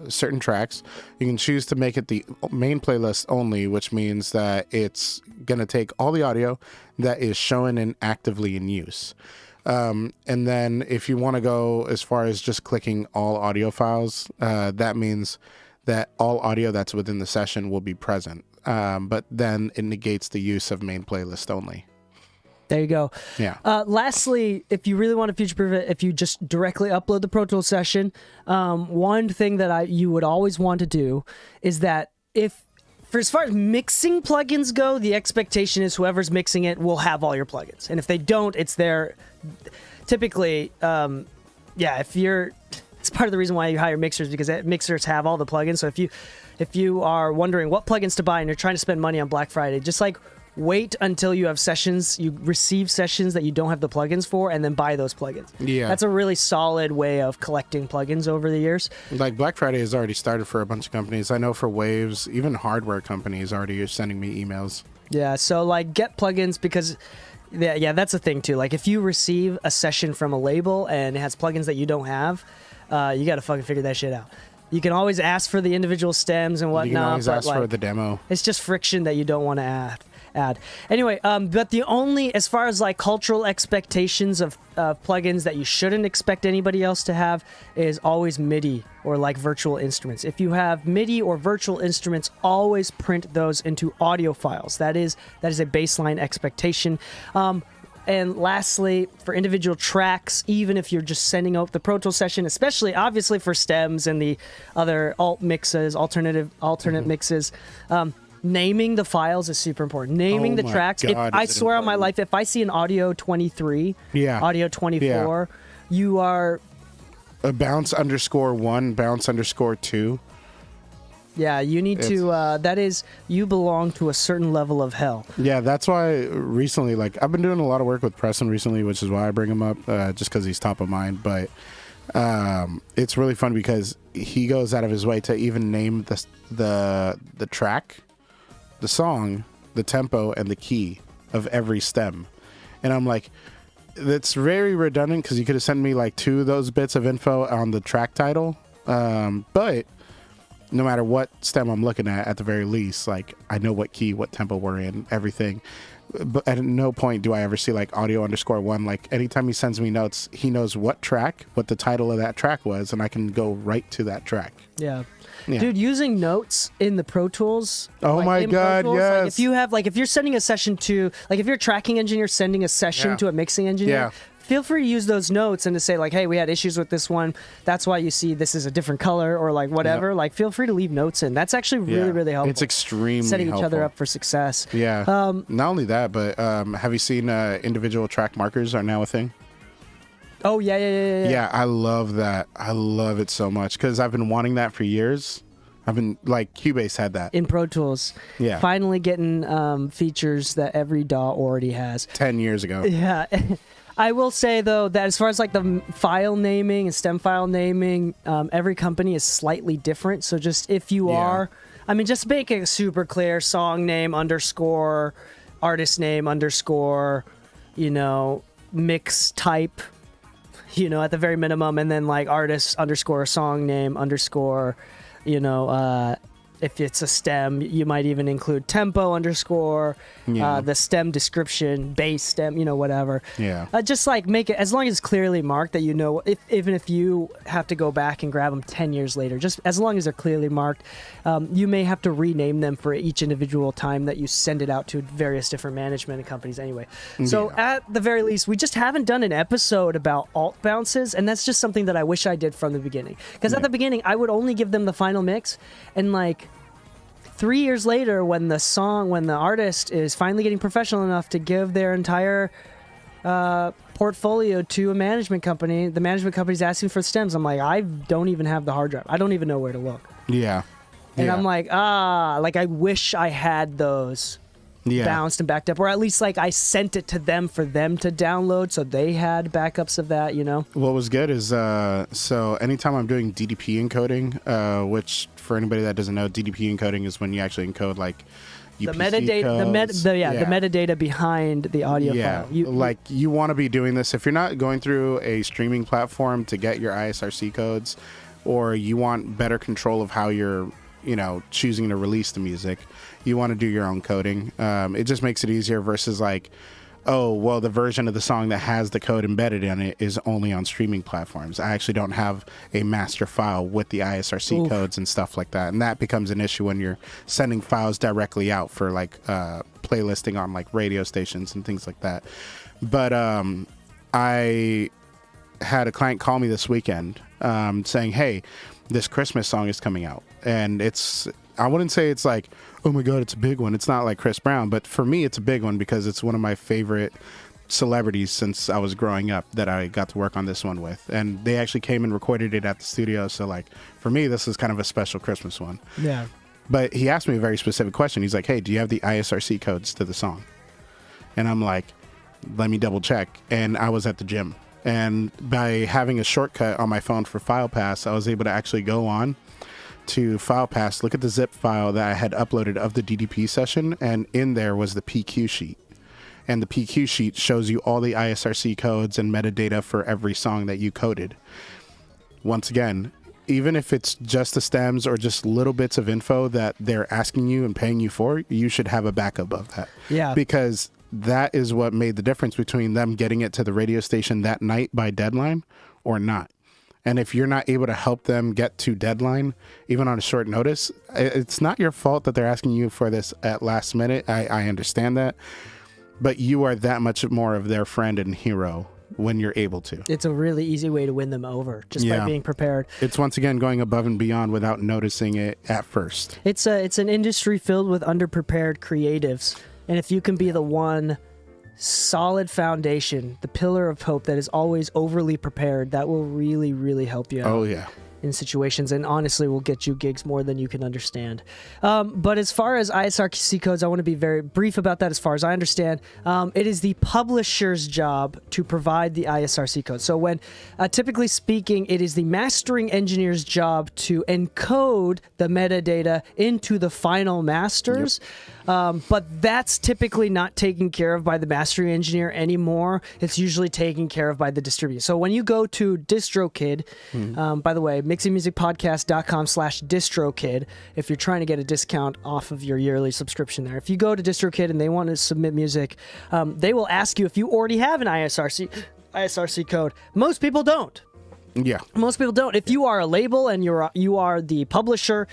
certain tracks. You can choose to make it the main playlist only, which means that it's going to take all the audio that is shown and actively in use. And then if you want to go as far as just clicking all audio files, that means that all audio that's within the session will be present. But then it negates the use of main playlist only. there you go. Yeah. Lastly, if you really want to future-proof it, if you just directly upload the Pro Tools session, one thing that you would always want to do is that for as far as mixing plugins go, the expectation is whoever's mixing it will have all your plugins, and if they don't, it's their typically, if you're. It's part of the reason why you hire mixers, because mixers have all the plugins. So if you are wondering what plugins to buy and you're trying to spend money on Black Friday, just like wait until you have sessions, you receive sessions that you don't have the plugins for, and then buy those plugins. Yeah. That's a really solid way of collecting plugins over the years. Like Black Friday has already started for a bunch of companies. I know for Waves, even hardware companies already are sending me emails. Yeah, so like get plugins, because yeah, that's a thing too. Like if you receive a session from a label and it has plugins that you don't have, you got to fucking figure that shit out. You can always ask for the individual stems and whatnot. You can always but ask for the demo. It's just friction that you don't want to add. Anyway, but the only, as far as like cultural expectations of plugins that you shouldn't expect anybody else to have, is always MIDI or like virtual instruments. If you have MIDI or virtual instruments, always print those into audio files. That is a baseline expectation. And lastly, for individual tracks, even if you're just sending out the Pro Tools session, especially obviously for stems and the other alternate mixes, naming the files is super important. Naming the my tracks. God, I is it swear on my important. life, if I see an audio 23, Yeah. audio 24, you are, A bounce _1, bounce _2. yeah, you need to, that is, you belong to a certain level of hell. Yeah, that's why recently, like, I've been doing a lot of work with Preston recently, which is why I bring him up, just because he's top of mind. But it's really fun because he goes out of his way to even name the track, the song, the tempo, and the key of every stem. And I'm like, that's very redundant because you could have sent me like 2 of those bits of info on the track title. But no matter what stem I'm looking at the very least, like I know what key, what tempo we're in, everything. But at no point do I ever see like audio _1. Like anytime he sends me notes, he knows what track, what the title of that track was, and I can go right to that track. Yeah. Yeah. Dude, using notes in the Pro Tools. Oh my in Pro God, Tools, yes. Like if you have, like, if you're sending a session to, like, if you're a tracking engineer sending a session Yeah. to a mixing engineer, Yeah. feel free to use those notes and to say, like, hey, we had issues with this one. That's why you see this is a different color, or like whatever. Yep. Like, feel free to leave notes in. That's actually really, Yeah. really helpful. It's extremely setting each other helpful. up for success. Yeah. Not only that, but have you seen individual track markers are now a thing? Oh, yeah. Yeah, I love that. I love it so much because I've been wanting that for years. I've been like Cubase had that. In Pro Tools. Yeah. Finally getting features that every DAW already has. 10 years ago. Yeah. I will say, though, that as far as like the file naming and stem file naming, every company is slightly different. So just if you Yeah. are, I mean, just make it super clear: song name _ artist name _ mix type, at the very minimum, and then like artist _ song name _ if it's a stem, you might even include tempo _ Yeah. the stem description, bass stem, whatever. Yeah. Just like make it, as long as it's clearly marked, that even if you have to go back and grab them 10 years later, just as long as they're clearly marked, you may have to rename them for each individual time that you send it out to various different management companies anyway. So Yeah. at the very least, we just haven't done an episode about alt bounces, and that's just something that I wish I did from the beginning. Because at the beginning, I would only give them the final mix, and like 3 years later, when the artist is finally getting professional enough to give their entire portfolio to a management company, the management company's asking for stems. I'm like, I don't even have the hard drive. I don't even know where to look. Yeah. And Yeah. I'm like, I wish I had those Yeah. bounced and backed up, or at least like I sent it to them for them to download, so they had backups of that. What was good is so anytime I'm doing DDP encoding, which for anybody that doesn't know, DDP encoding is when you actually encode like The UPC metadata, codes. the metadata behind the audio file. You want to be doing this if you're not going through a streaming platform to get your ISRC codes, or you want better control of how you're choosing to release the music. You want to do your own coding. It just makes it easier versus like, oh, well, the version of the song that has the code embedded in it is only on streaming platforms. I actually don't have a master file with the ISRC codes and stuff like that. And that becomes an issue when you're sending files directly out for like playlisting on like radio stations and things like that. But I had a client call me this weekend saying, hey, this Christmas song is coming out. And I wouldn't say it's like, oh my God, it's a big one. It's not like Chris Brown, but for me, it's a big one because it's one of my favorite celebrities since I was growing up that I got to work on this one with. And they actually came and recorded it at the studio. So like for me, this is kind of a special Christmas one. Yeah. But he asked me a very specific question. He's like, hey, do you have the ISRC codes to the song? And I'm like, let me double check. And I was at the gym. And by having a shortcut on my phone for FilePass, I was able to actually go on to FilePass, look at the zip file that I had uploaded of the DDP session, and in there was the PQ sheet. And the PQ sheet shows you all the ISRC codes and metadata for every song that you coded. Once again, even if it's just the stems or just little bits of info that they're asking you and paying you for, you should have a backup of that. Yeah. Because that is what made the difference between them getting it to the radio station that night by deadline or not. And if you're not able to help them get to deadline, even on a short notice, it's not your fault that they're asking you for this at last minute. I understand that. But you are that much more of their friend and hero when you're able to. It's a really easy way to win them over, just by being prepared. It's once again going above and beyond without noticing it at first. It's an industry filled with underprepared creatives. And if you can be the one solid foundation, the pillar of hope that is always overly prepared, that will really, really help you out. Oh, yeah. In situations, and honestly will get you gigs more than you can understand. But as far as ISRC codes, I want to be very brief about that. As far as I understand, it is the publisher's job to provide the ISRC code. So when, typically speaking, it is the mastering engineer's job to encode the metadata into the final masters. But that's typically not taken care of by the mastering engineer anymore. It's usually taken care of by the distributor. So when you go to DistroKid, by the way, mixingmusicpodcast.com/DistroKid, if you're trying to get a discount off of your yearly subscription there. If you go to DistroKid and they want to submit music, they will ask you if you already have an ISRC code. Most people don't. Yeah. Most people don't. If you are a label and you are the publisher,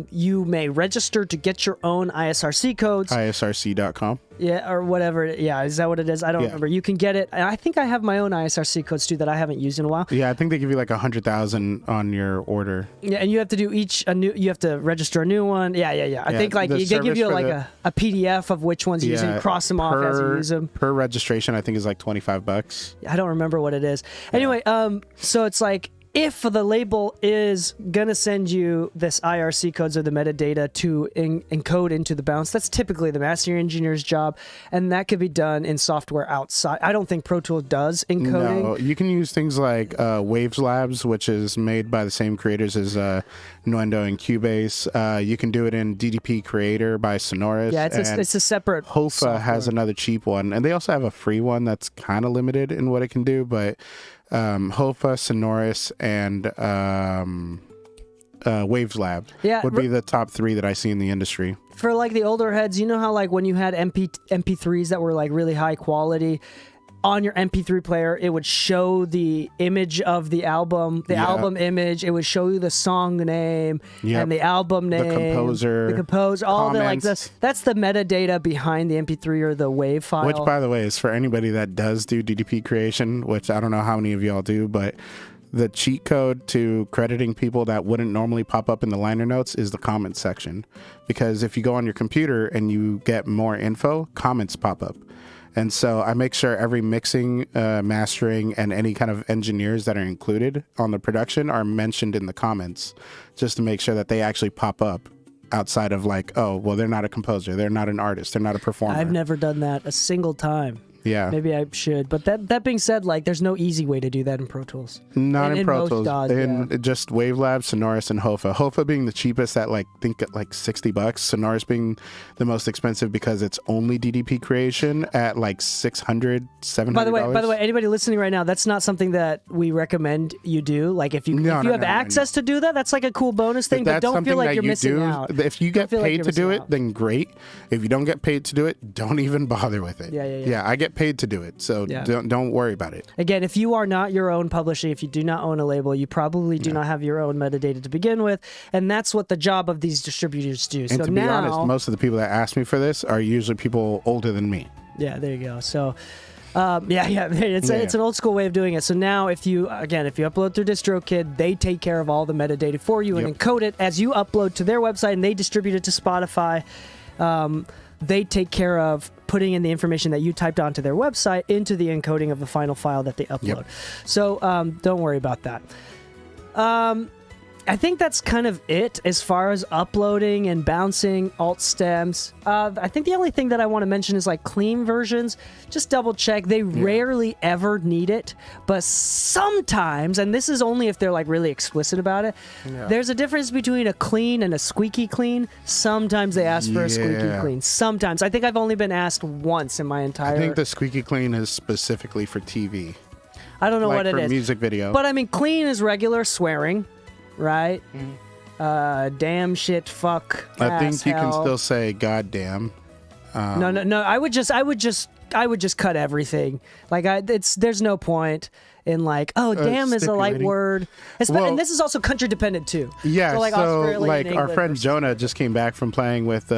you may register to get your own ISRC codes. ISRC.com. Yeah, or whatever. Yeah, is that what it is? I don't remember. You can get it. And I think I have my own ISRC codes too that I haven't used in a while. Yeah, I think they give you like 100,000 on your order. Yeah, and you have to do you have to register a new one. Yeah. I think like they give you like a PDF of which ones you use and you cross them off as you use them. Per registration, I think is like $25. I don't remember what it is. Anyway, so it's like, if the label is going to send you this IRC codes or the metadata to encode into the bounce, that's typically the master engineer's job, and that could be done in software outside. I don't think Pro Tools does encoding. No, you can use things like Waves Labs, which is made by the same creators as Nuendo and Cubase. You can do it in DDP Creator by Sonorous. Yeah, it's a separate Hofa software. has another cheap one, and they also have a free one that's kind of limited in what it can do, but Hofa, Sonorous, and Waves Lab would be the top three that I see in the industry. For like the older heads, you know how like when you had MP3s that were like really high quality, on your MP3 player, it would show the image of the album, album image. It would show you the song name and the album name, the composer, all the like this. That's the metadata behind the MP3 or the WAV file. Which, by the way, is for anybody that does do DDP creation, which I don't know how many of y'all do, but the cheat code to crediting people that wouldn't normally pop up in the liner notes is the comments section. Because if you go on your computer and you get more info, comments pop up. And so I make sure every mixing, mastering, and any kind of engineers that are included on the production are mentioned in the comments, just to make sure that they actually pop up outside of like, oh, well, they're not a composer, they're not an artist, they're not a performer. I've never done that a single time. Yeah. Maybe I should. But that being said, like, there's no easy way to do that in Pro Tools. Not in Pro most Tools. DAWs, In just Wavelab, Sonorous, and Hofa. Hofa being the cheapest at like, think at like $60. Sonorous being the most expensive because it's only DDP creation at like $600, $700. By the way, anybody listening right now, that's not something that we recommend you do. Like, if you have access to do that, that's like a cool bonus thing. But don't feel like you're missing out. If you get paid to do it, then great. If you don't get paid to do it, don't even bother with it. Yeah, I get paid to do it, so don't worry about it. Again, if you are not your own publishing, if you do not own a label, you probably do not have your own metadata to begin with, and that's what the job of these distributors do. And so to be honest, most of the people that ask me for this are usually people older than me. Yeah, there you go. So it's an old school way of doing it. So now if you upload through DistroKid, they take care of all the metadata for you and encode it as you upload to their website, and they distribute it to Spotify. They take care of putting in the information that you typed onto their website into the encoding of the final file that they upload. So don't worry about that. I think that's kind of it as far as uploading and bouncing alt stems. I think the only thing that I want to mention is like clean versions. Just double check. They rarely ever need it, but sometimes, and this is only if they're like really explicit about it, there's a difference between a clean and a squeaky clean. Sometimes they ask for a squeaky clean. Sometimes. I think I've only been asked once in my entire... I think the squeaky clean is specifically for TV. I don't know what it is. For music video. But I mean, clean is regular swearing. Right? Damn, shit, fuck. I think you can still say goddamn. No. I would just cut everything. Like there's no point in like, damn is a light word. And this is also country dependent too. Yeah. So like our friend or Jonah just came back from playing with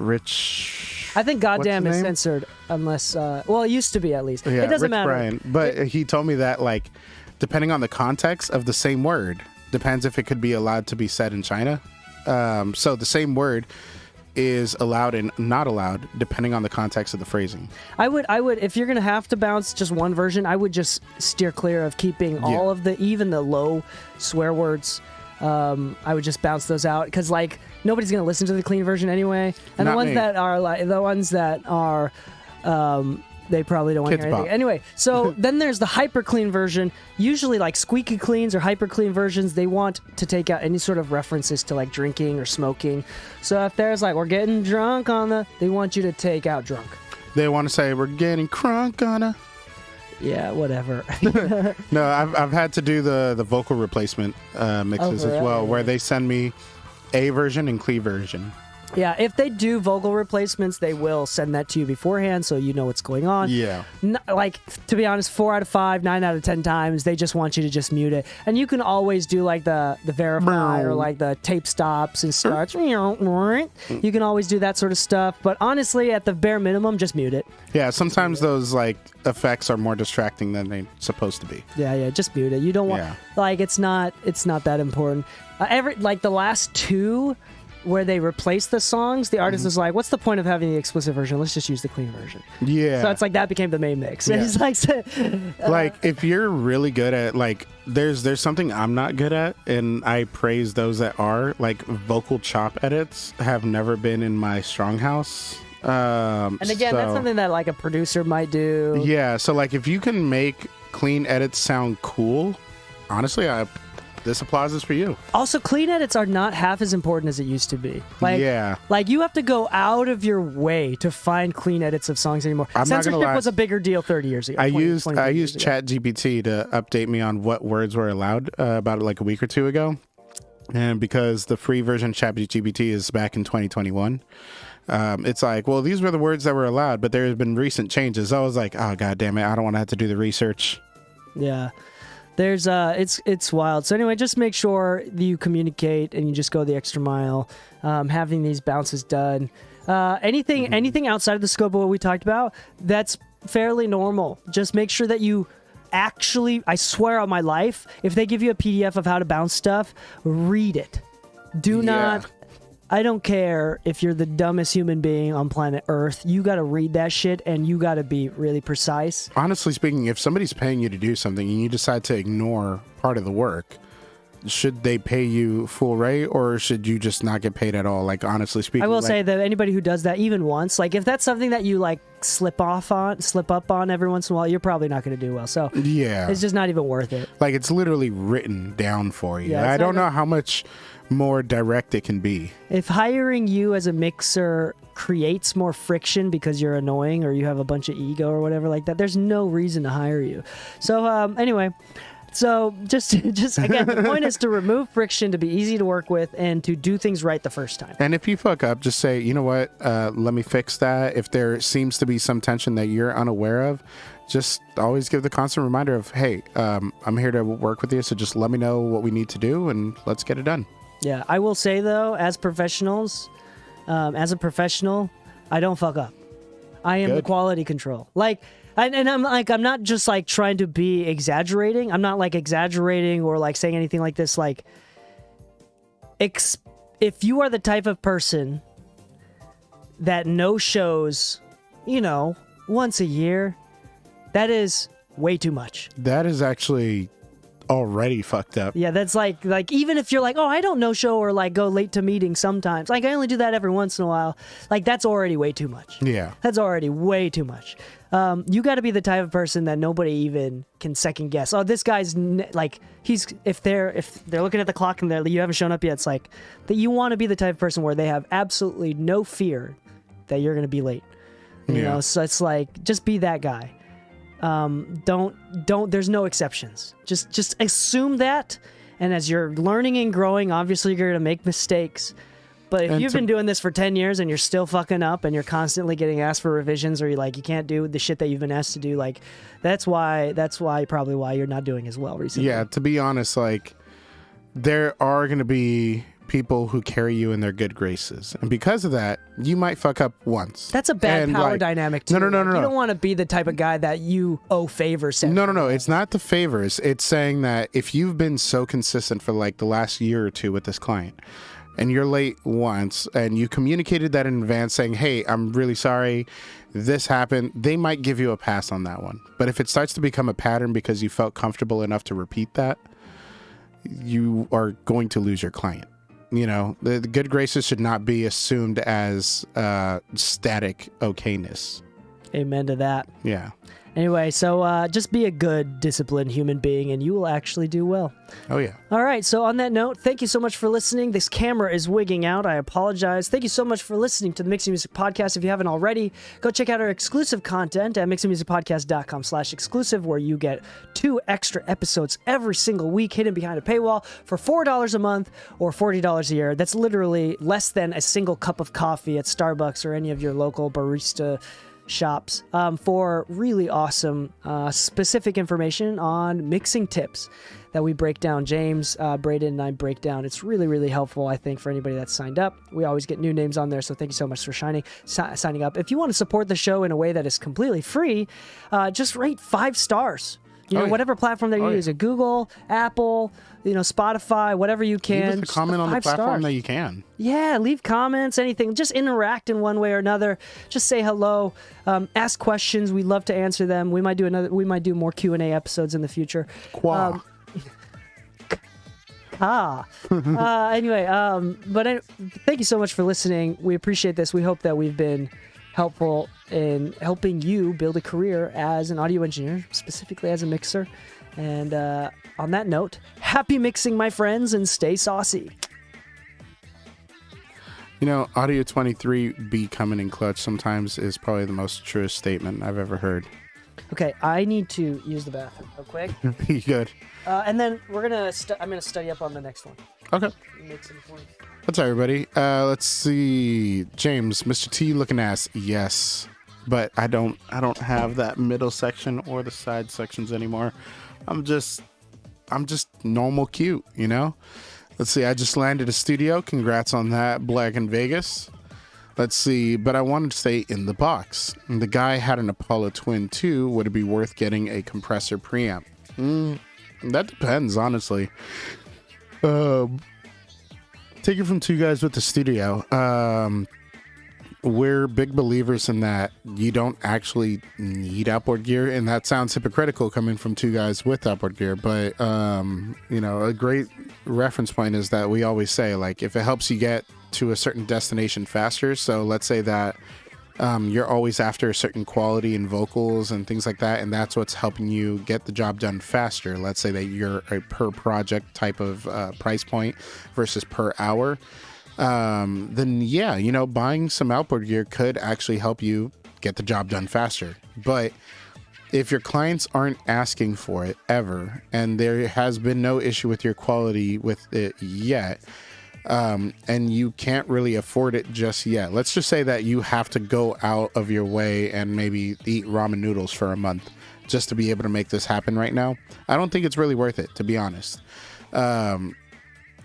Rich. I think goddamn is censored unless it used to be at least. Yeah, it doesn't Rich matter. Brian. But he told me that like depending on the context of the same word. Depends if it could be allowed to be said in China. So the same word is allowed and not allowed depending on the context of the phrasing. I would if you're gonna have to bounce just one version, I would just steer clear of keeping all of even the low swear words. I would just bounce those out because like nobody's gonna listen to the clean version anyway, and the ones that are they probably don't want to hear anything. Anyway, so then there's the hyper clean version. Usually like squeaky cleans or hyper clean versions, they want to take out any sort of references to like drinking or smoking. So if there's like, we're getting drunk they want you to take out drunk. They want to say, we're getting crunk on a... Yeah, whatever. No, I've had to do the vocal replacement mixes as well, where they send me A version and Clee version. Yeah, if they do vocal replacements, they will send that to you beforehand so you know what's going on. Yeah. Like, to be honest, 4 out of 5, 9 out of 10 times, they just want you to just mute it. And you can always do like the verify or like the tape stops and starts. You can always do that sort of stuff. But honestly, at the bare minimum, just mute it. Yeah, sometimes those like effects are more distracting than they're supposed to be. Yeah, just mute it. You don't want like it's not that important. Like the last 2 where they replaced the songs, the artist was like, what's the point of having the explicit version? Let's just use the clean version. Yeah. So it's like that became the main mix. Yeah. It's like, like if you're really good at like, there's something I'm not good at, and I praise those that are. Like vocal chop edits have never been in my strong house. And again, that's something that like a producer might do. Yeah. So like if you can make clean edits sound cool, honestly, this applause is for you. Also, clean edits are not half as important as it used to be. Like you have to go out of your way to find clean edits of songs anymore. Censorship was a bigger deal 30 years ago. I used ChatGPT to update me on what words were allowed about like a week or 2 ago, and because the free version of ChatGPT is back in 2021. It's like, well, these were the words that were allowed, but there have been recent changes. I was like, oh god damn it, I don't want to have to do the research. Yeah. There's it's wild. So anyway, just make sure that you communicate and you just go the extra mile, having these bounces done. Anything outside of the scope of what we talked about, that's fairly normal. Just make sure that you actually, I swear on my life, if they give you a PDF of how to bounce stuff, read it. Do not. I don't care if you're the dumbest human being on planet Earth. You got to read that shit, and you got to be really precise. Honestly speaking, if somebody's paying you to do something and you decide to ignore part of the work, should they pay you full rate, or should you just not get paid at all? Like, honestly speaking, I will like, say that anybody who does that even once, like if that's something that you like slip up on every once in a while, you're probably not going to do well. So yeah, it's just not even worth it. like it's literally written down for you. Yeah, I don't know how much more direct it can be. If hiring you as a mixer creates more friction because you're annoying or you have a bunch of ego or whatever like that, there's no reason to hire you. So anyway, so just again, the point is to remove friction, to be easy to work with, and to do things right the first time. And if you fuck up, just say, you know what, let me fix that. If there seems to be some tension that you're unaware of, just always give the constant reminder of, hey, I'm here to work with you, so just let me know what we need to do and let's get it done. Yeah, I will say though, as professionals, as a professional, I don't fuck up. I am the quality control. Like, and I'm not just like trying to be exaggerating. I'm not like exaggerating or like saying anything like this. Like, if you are the type of person that no shows, once a year, that is way too much. That is actually already fucked up. Yeah, that's like even if you're like, oh, I don't no show or like go late to meetings sometimes. Like I only do that every once in a while. Like that's already way too much. Yeah. That's already way too much. You got to be the type of person that nobody even can second guess. Oh, this guy's like if they're looking at the clock and you haven't shown up yet, it's like that you want to be the type of person where they have absolutely no fear that you're going to be late. You know, so it's like just be that guy. Don't there's no exceptions. Just assume that, and as you're learning and growing, obviously you're going to make mistakes. But if you've been doing this for 10 years and you're still fucking up and you're constantly getting asked for revisions or you can't do the shit that you've been asked to do, like that's probably why you're not doing as well recently. Yeah, to be honest, like there are going to be people who carry you in their good graces, and because of that, you might fuck up once. That's a bad power dynamic too. No. You don't want to be the type of guy that you owe favors. No. It's not the favors. It's saying that if you've been so consistent for like the last year or two with this client, and you're late once, and you communicated that in advance, saying, "Hey, I'm really sorry, this happened," they might give you a pass on that one. But if it starts to become a pattern because you felt comfortable enough to repeat that, you are going to lose your client. The good graces should not be assumed as static okayness. Amen to that. Yeah. Anyway, so just be a good, disciplined human being, and you will actually do well. Oh, yeah. All right, so on that note, thank you so much for listening. This camera is wigging out. I apologize. Thank you so much for listening to the Mixing Music Podcast. If you haven't already, go check out our exclusive content at mixingmusicpodcast.com/exclusive, where you get 2 extra episodes every single week hidden behind a paywall for $4 a month or $40 a year. That's literally less than a single cup of coffee at Starbucks or any of your local barista shops for really awesome specific information on mixing tips that we break down. James, Braden, and I break down. It's really, really helpful, I think, for anybody that's signed up. We always get new names on there, so thank you so much for signing up. If you want to support the show in a way that is completely free, just rate 5 stars. Whatever platform that you use, Google, Apple, Spotify, whatever you can. Leave a comment on the platform that you can. Yeah, leave comments, anything. Just interact in one way or another. Just say hello. Ask questions. We love to answer them. We might do more Q&A episodes in the future. Anyway, but thank you so much for listening. We appreciate this. We hope that we've been helpful in helping you build a career as an audio engineer, specifically as a mixer. And on that note, happy mixing, my friends, and stay saucy. Audio 23 be coming in clutch sometimes is probably the most truest statement I've ever heard. Okay, I need to use the bathroom real quick. You good? And then I'm gonna study up on the next one. Okay. Make some points. What's up, everybody? Let's see. James, Mr. T looking ass. Yes, but I don't have that middle section or the side sections anymore. I'm just normal cute, Let's see. I just landed a studio. Congrats on that, Black in Vegas. Let's see. But I wanted to stay in the box. And the guy had an Apollo Twin 2. Would it be worth getting a compressor preamp? That depends, honestly. Take it from 2 guys with the studio. we're big believers in that you don't actually need outboard gear, and that sounds hypocritical coming from two guys with outboard gear, but a great reference point is that we always say, like, if it helps you get to a certain destination faster, so let's say that you're always after a certain quality in vocals and things like that, and that's what's helping you get the job done faster. Let's say that you're a per project type of price point versus per hour. Then yeah, buying some outboard gear could actually help you get the job done faster. But if your clients aren't asking for it ever, and there has been no issue with your quality with it yet, and you can't really afford it just yet, let's just say that you have to go out of your way and maybe eat ramen noodles for a month just to be able to make this happen right now, I don't think it's really worth it, to be honest.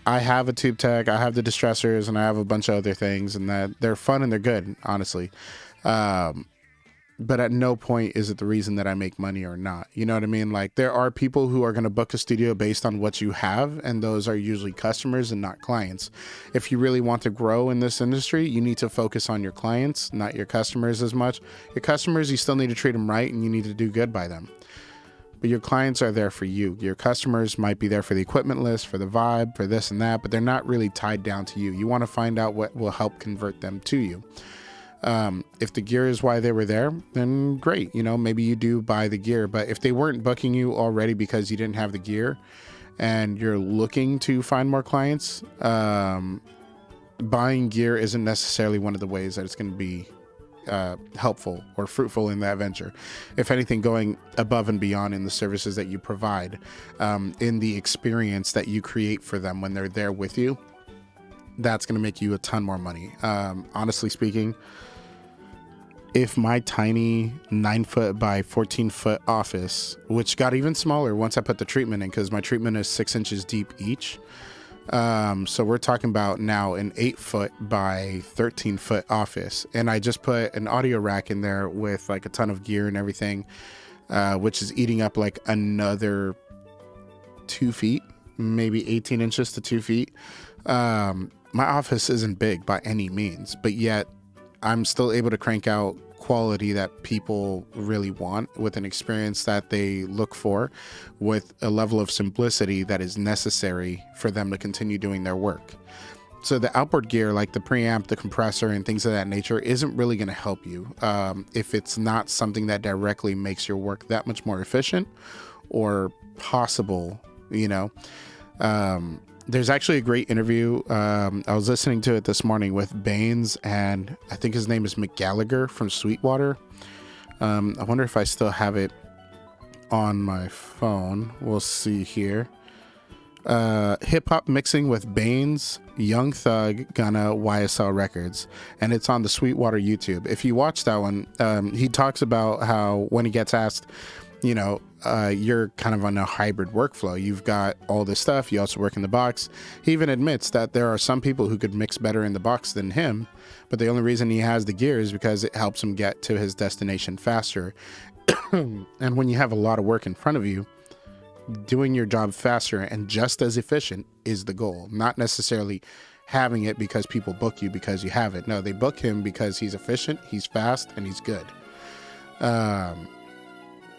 I have a tube tech, I have the distressors, and I have a bunch of other things, and that they're fun and they're good, honestly. But at no point is it the reason that I make money or not. You know what I mean? Like, there are people who are going to book a studio based on what you have, and those are usually customers and not clients. If you really want to grow in this industry, you need to focus on your clients, not your customers as much. Your customers, you still need to treat them right, and you need to do good by them. But your clients are there for you. Your customers might be there for the equipment list, for the vibe, for this and that, but they're not really tied down to you. You want to find out what will help convert them to you. If the gear is why they were there, then great. Maybe you do buy the gear, but if they weren't booking you already because you didn't have the gear and you're looking to find more clients, buying gear isn't necessarily one of the ways that it's going to be helpful or fruitful in that venture. If anything, going above and beyond in the services that you provide, in the experience that you create for them when they're there with you, that's going to make you a ton more money. Honestly speaking, if my tiny 9-foot by 14-foot office, which got even smaller once I put the treatment in, because my treatment is 6 inches deep each, so we're talking about now an 8-foot by 13-foot office, and I just put an audio rack in there with like a ton of gear and everything, which is eating up like another 2 feet, maybe 18 inches to 2 feet. My office isn't big by any means, but yet I'm still able to crank out quality that people really want, with an experience that they look for, with a level of simplicity that is necessary for them to continue doing their work. So the outboard gear, like the preamp, the compressor, and things of that nature, isn't really going to help you if it's not something that directly makes your work that much more efficient or possible. There's actually a great interview. I was listening to it this morning with Baines, and I think his name is McGallagher from Sweetwater. I wonder if I still have it on my phone. We'll see here. Hip hop mixing with Baines, Young Thug, Gunna, YSL Records, and it's on the Sweetwater YouTube. If you watch that one, he talks about how when he gets asked, you're kind of on a hybrid workflow. You've got all this stuff. You also work in the box. He even admits that there are some people who could mix better in the box than him, but the only reason he has the gear is because it helps him get to his destination faster. And when you have a lot of work in front of you, doing your job faster and just as efficient is the goal, not necessarily having it because people book you because you have it. No, they book him because he's efficient, he's fast, and he's good.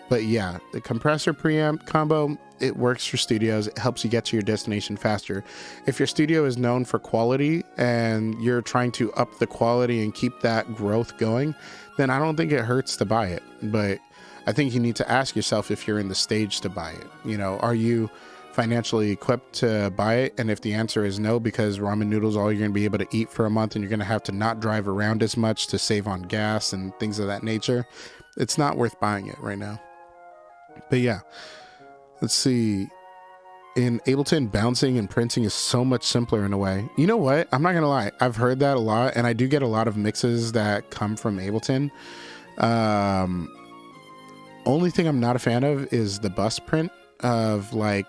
But yeah, the compressor preamp combo, it works for studios. It helps you get to your destination faster. If your studio is known for quality and you're trying to up the quality and keep that growth going, then I don't think it hurts to buy it. But I think you need to ask yourself if you're in the stage to buy it. Are you financially equipped to buy it? And if the answer is no, because ramen noodles all you're going to be able to eat for a month, and you're going to have to not drive around as much to save on gas and things of that nature, it's not worth buying it right now. But yeah, let's see. In Ableton, bouncing and printing is so much simpler in a way. You know what? I'm not going to lie. I've heard that a lot, and I do get a lot of mixes that come from Ableton. Only thing I'm not a fan of is the bus print of I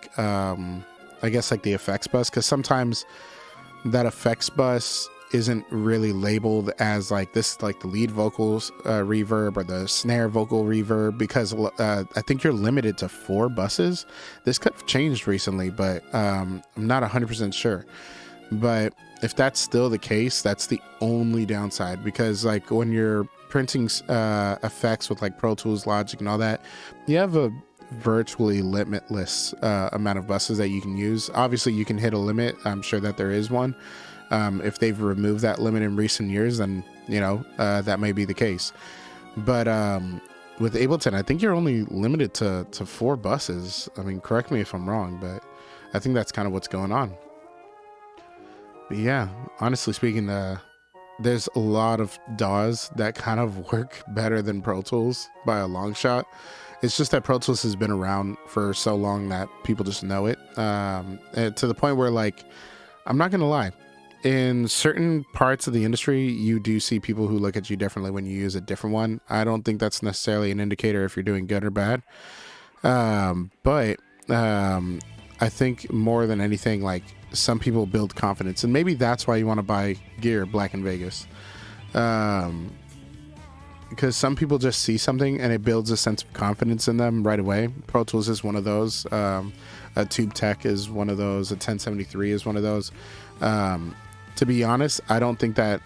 guess like the effects bus, because sometimes that effects bus isn't really labeled as like this, like the lead vocals reverb or the snare vocal reverb, because I think you're limited to 4 buses. This could have changed recently, but I'm not 100% sure. But if that's still the case, that's the only downside, because like when you're printing effects with like Pro Tools, Logic, and all that, you have a virtually limitless amount of buses that you can use. Obviously, you can hit a limit. I'm sure that there is one. If they've removed that limit in recent years, then that may be the case. But with Ableton, I think you're only limited to 4 buses. I mean, correct me if I'm wrong, but I think that's kind of what's going on. But yeah, honestly speaking, there's a lot of DAWs that kind of work better than Pro Tools by a long shot. It's just that Pro Tools has been around for so long that people just know it. To the point where, like, I'm not going to lie, in certain parts of the industry, you do see people who look at you differently when you use a different one. I don't think that's necessarily an indicator if you're doing good or bad. But I think more than anything, like, some people build confidence, and maybe that's why you want to buy gear Black in Vegas. Because some people just see something and it builds a sense of confidence in them right away. Pro Tools is one of those. A Tube Tech is one of those. A 1073 is one of those. To be honest, I don't think that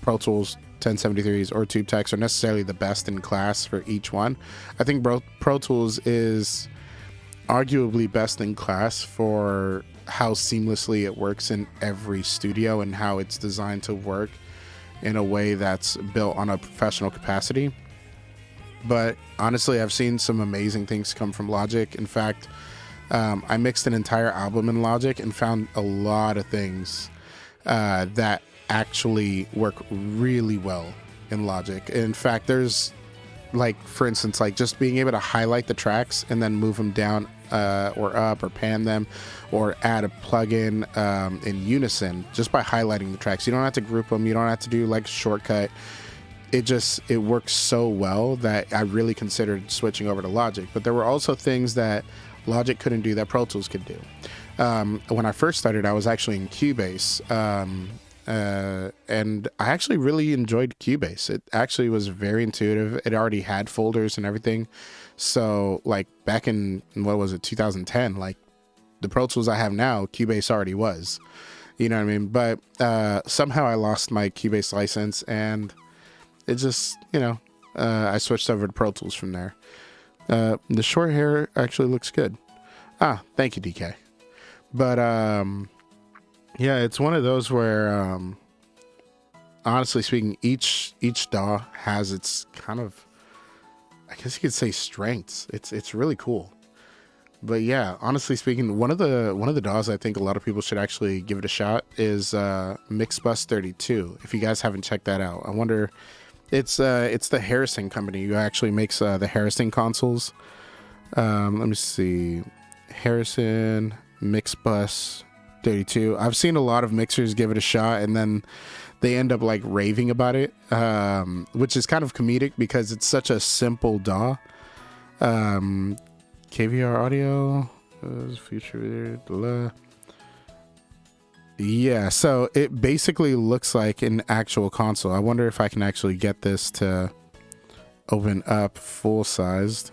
Pro Tools 1073s or Tube Techs are necessarily the best in class for each one. I think Pro Tools is arguably best in class for how seamlessly it works in every studio and how it's designed to work in a way that's built on a professional capacity. But honestly, I've seen some amazing things come from Logic. In fact, I mixed an entire album in Logic and found a lot of things that actually work really well in Logic. In fact, there's, like, for instance, like just being able to highlight the tracks and then move them down or up or pan them, or add a plugin in unison just by highlighting the tracks. You don't have to group them. You don't have to do like a shortcut. It works so well that I really considered switching over to Logic. But there were also things that Logic couldn't do that Pro Tools could do. When I first started, I was actually in Cubase. And I actually really enjoyed Cubase. It actually was very intuitive. It already had folders and everything. So like back in, 2010, like the Pro Tools I have now, Cubase already was, you know what I mean? But somehow I lost my Cubase license, and it just, I switched over to Pro Tools from there. The short hair actually looks good. Thank you, DK. But yeah, it's one of those where, honestly speaking, each DAW has its kind of, I guess you could say, strengths. It's really cool. But yeah, honestly speaking, one of the DAWs I think a lot of people should actually give it a shot is Mixbus 32. If you guys haven't checked that out, I wonder. It's the Harrison company who actually makes the Harrison consoles. Let me see, Harrison Mixbus 32. I've seen a lot of mixers give it a shot and then they end up like raving about it, which is kind of comedic because it's such a simple DAW. KVR audio, feature. Yeah, so it basically looks like an actual console. I wonder if I can actually get this to open up full sized.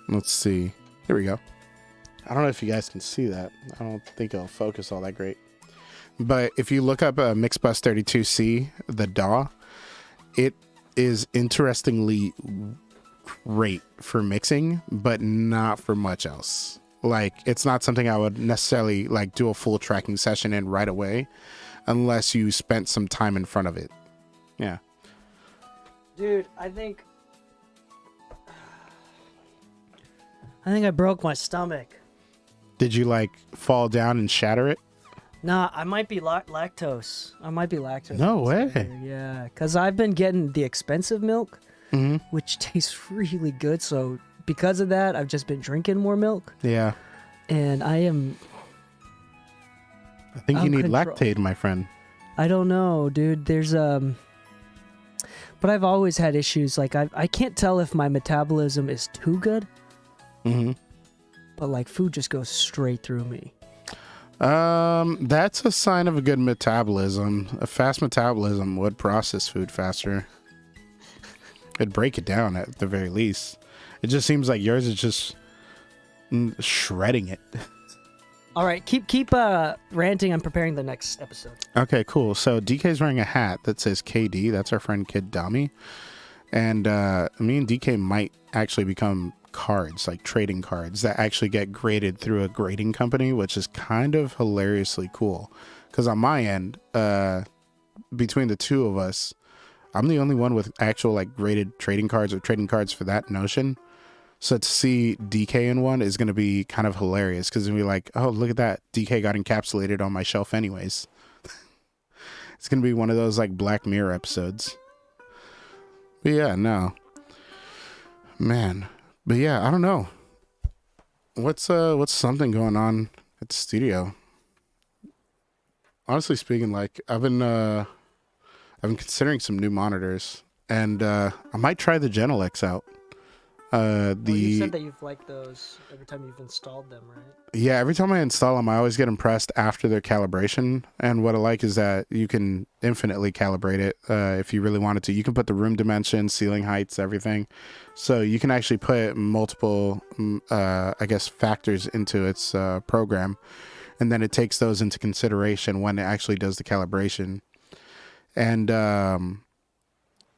Let's see. Here we go. I don't know if you guys can see that. I don't think it'll focus all that great. But if you look up a Mixbus 32C, the DAW, it is interestingly great for mixing, but not for much else. Like, it's not something I would necessarily like do a full tracking session in right away unless you spent some time in front of it. Yeah. Dude, I think I broke my stomach. Did you like fall down and shatter it? Nah, I might be lactose. I might be lactose. No way. Yeah, because I've been getting the expensive milk, which tastes really good. So because of that, I've just been drinking more milk. Yeah. And I think you need Lactaid, my friend. I don't know, dude. There's but I've always had issues. Like I can't tell if my metabolism is too good. But like food just goes straight through me. That's a sign of a good metabolism. A fast metabolism would process food faster. It'd break it down at the very least. It just seems like yours is just shredding it. All right, keep ranting. I'm preparing the next episode. Okay, cool. So DK's wearing a hat that says KD. That's our friend Kid Dami. And me and DK might actually become cards, like trading cards that actually get graded through a grading company, which is kind of hilariously cool. Because on my end, between the two of us, I'm the only one with actual like graded trading cards or trading cards for that notion. So to see DK in one is going to be kind of hilarious because we'll be like, oh, look at that. DK got encapsulated on my shelf anyways. It's going to be one of those like Black Mirror episodes. But yeah, no. Man. But yeah, I don't know. What's something going on at the studio? Honestly speaking, like I've been considering some new monitors, and I might try the Genelex out. You said that you've liked those every time you've installed them, right? Yeah, every time I install them, I always get impressed after their calibration. And what I like is that you can infinitely calibrate it if you really wanted to. You can put the room dimensions, ceiling heights, everything. So you can actually put multiple, factors into its program. And then it takes those into consideration when it actually does the calibration. And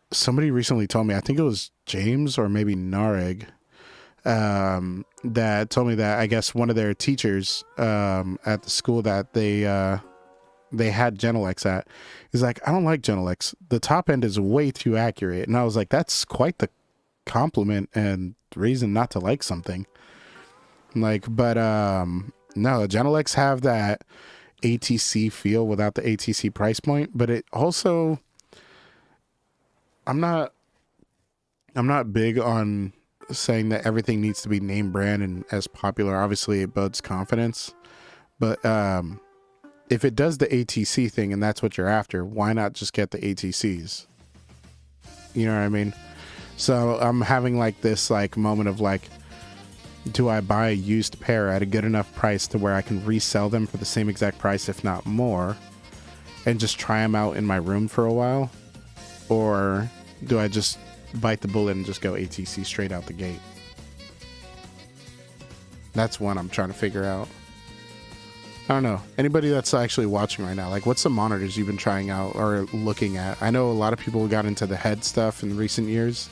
somebody recently told me, I think it was James or maybe Nareg, that told me that I guess one of their teachers at the school that they had Genelex at is like, I don't like Genelex. The top end is way too accurate. And I was like, that's quite the compliment and reason not to like something. Like, but no, Genelex have that ATC feel without the ATC price point, but it also, I'm not big on saying that everything needs to be name brand and as popular. Obviously it bodes confidence, but if it does the ATC thing and that's what you're after, why not just get the ATCs? You know what I mean? So I'm having like this like moment of like, do I buy a used pair at a good enough price to where I can resell them for the same exact price, if not more, and just try them out in my room for a while? Or do I just bite the bullet and just go ATC straight out the gate? That's one I'm trying to figure out. I don't know. Anybody that's actually watching right now, like what's the monitors you've been trying out or looking at? I know a lot of people got into the head stuff in recent years.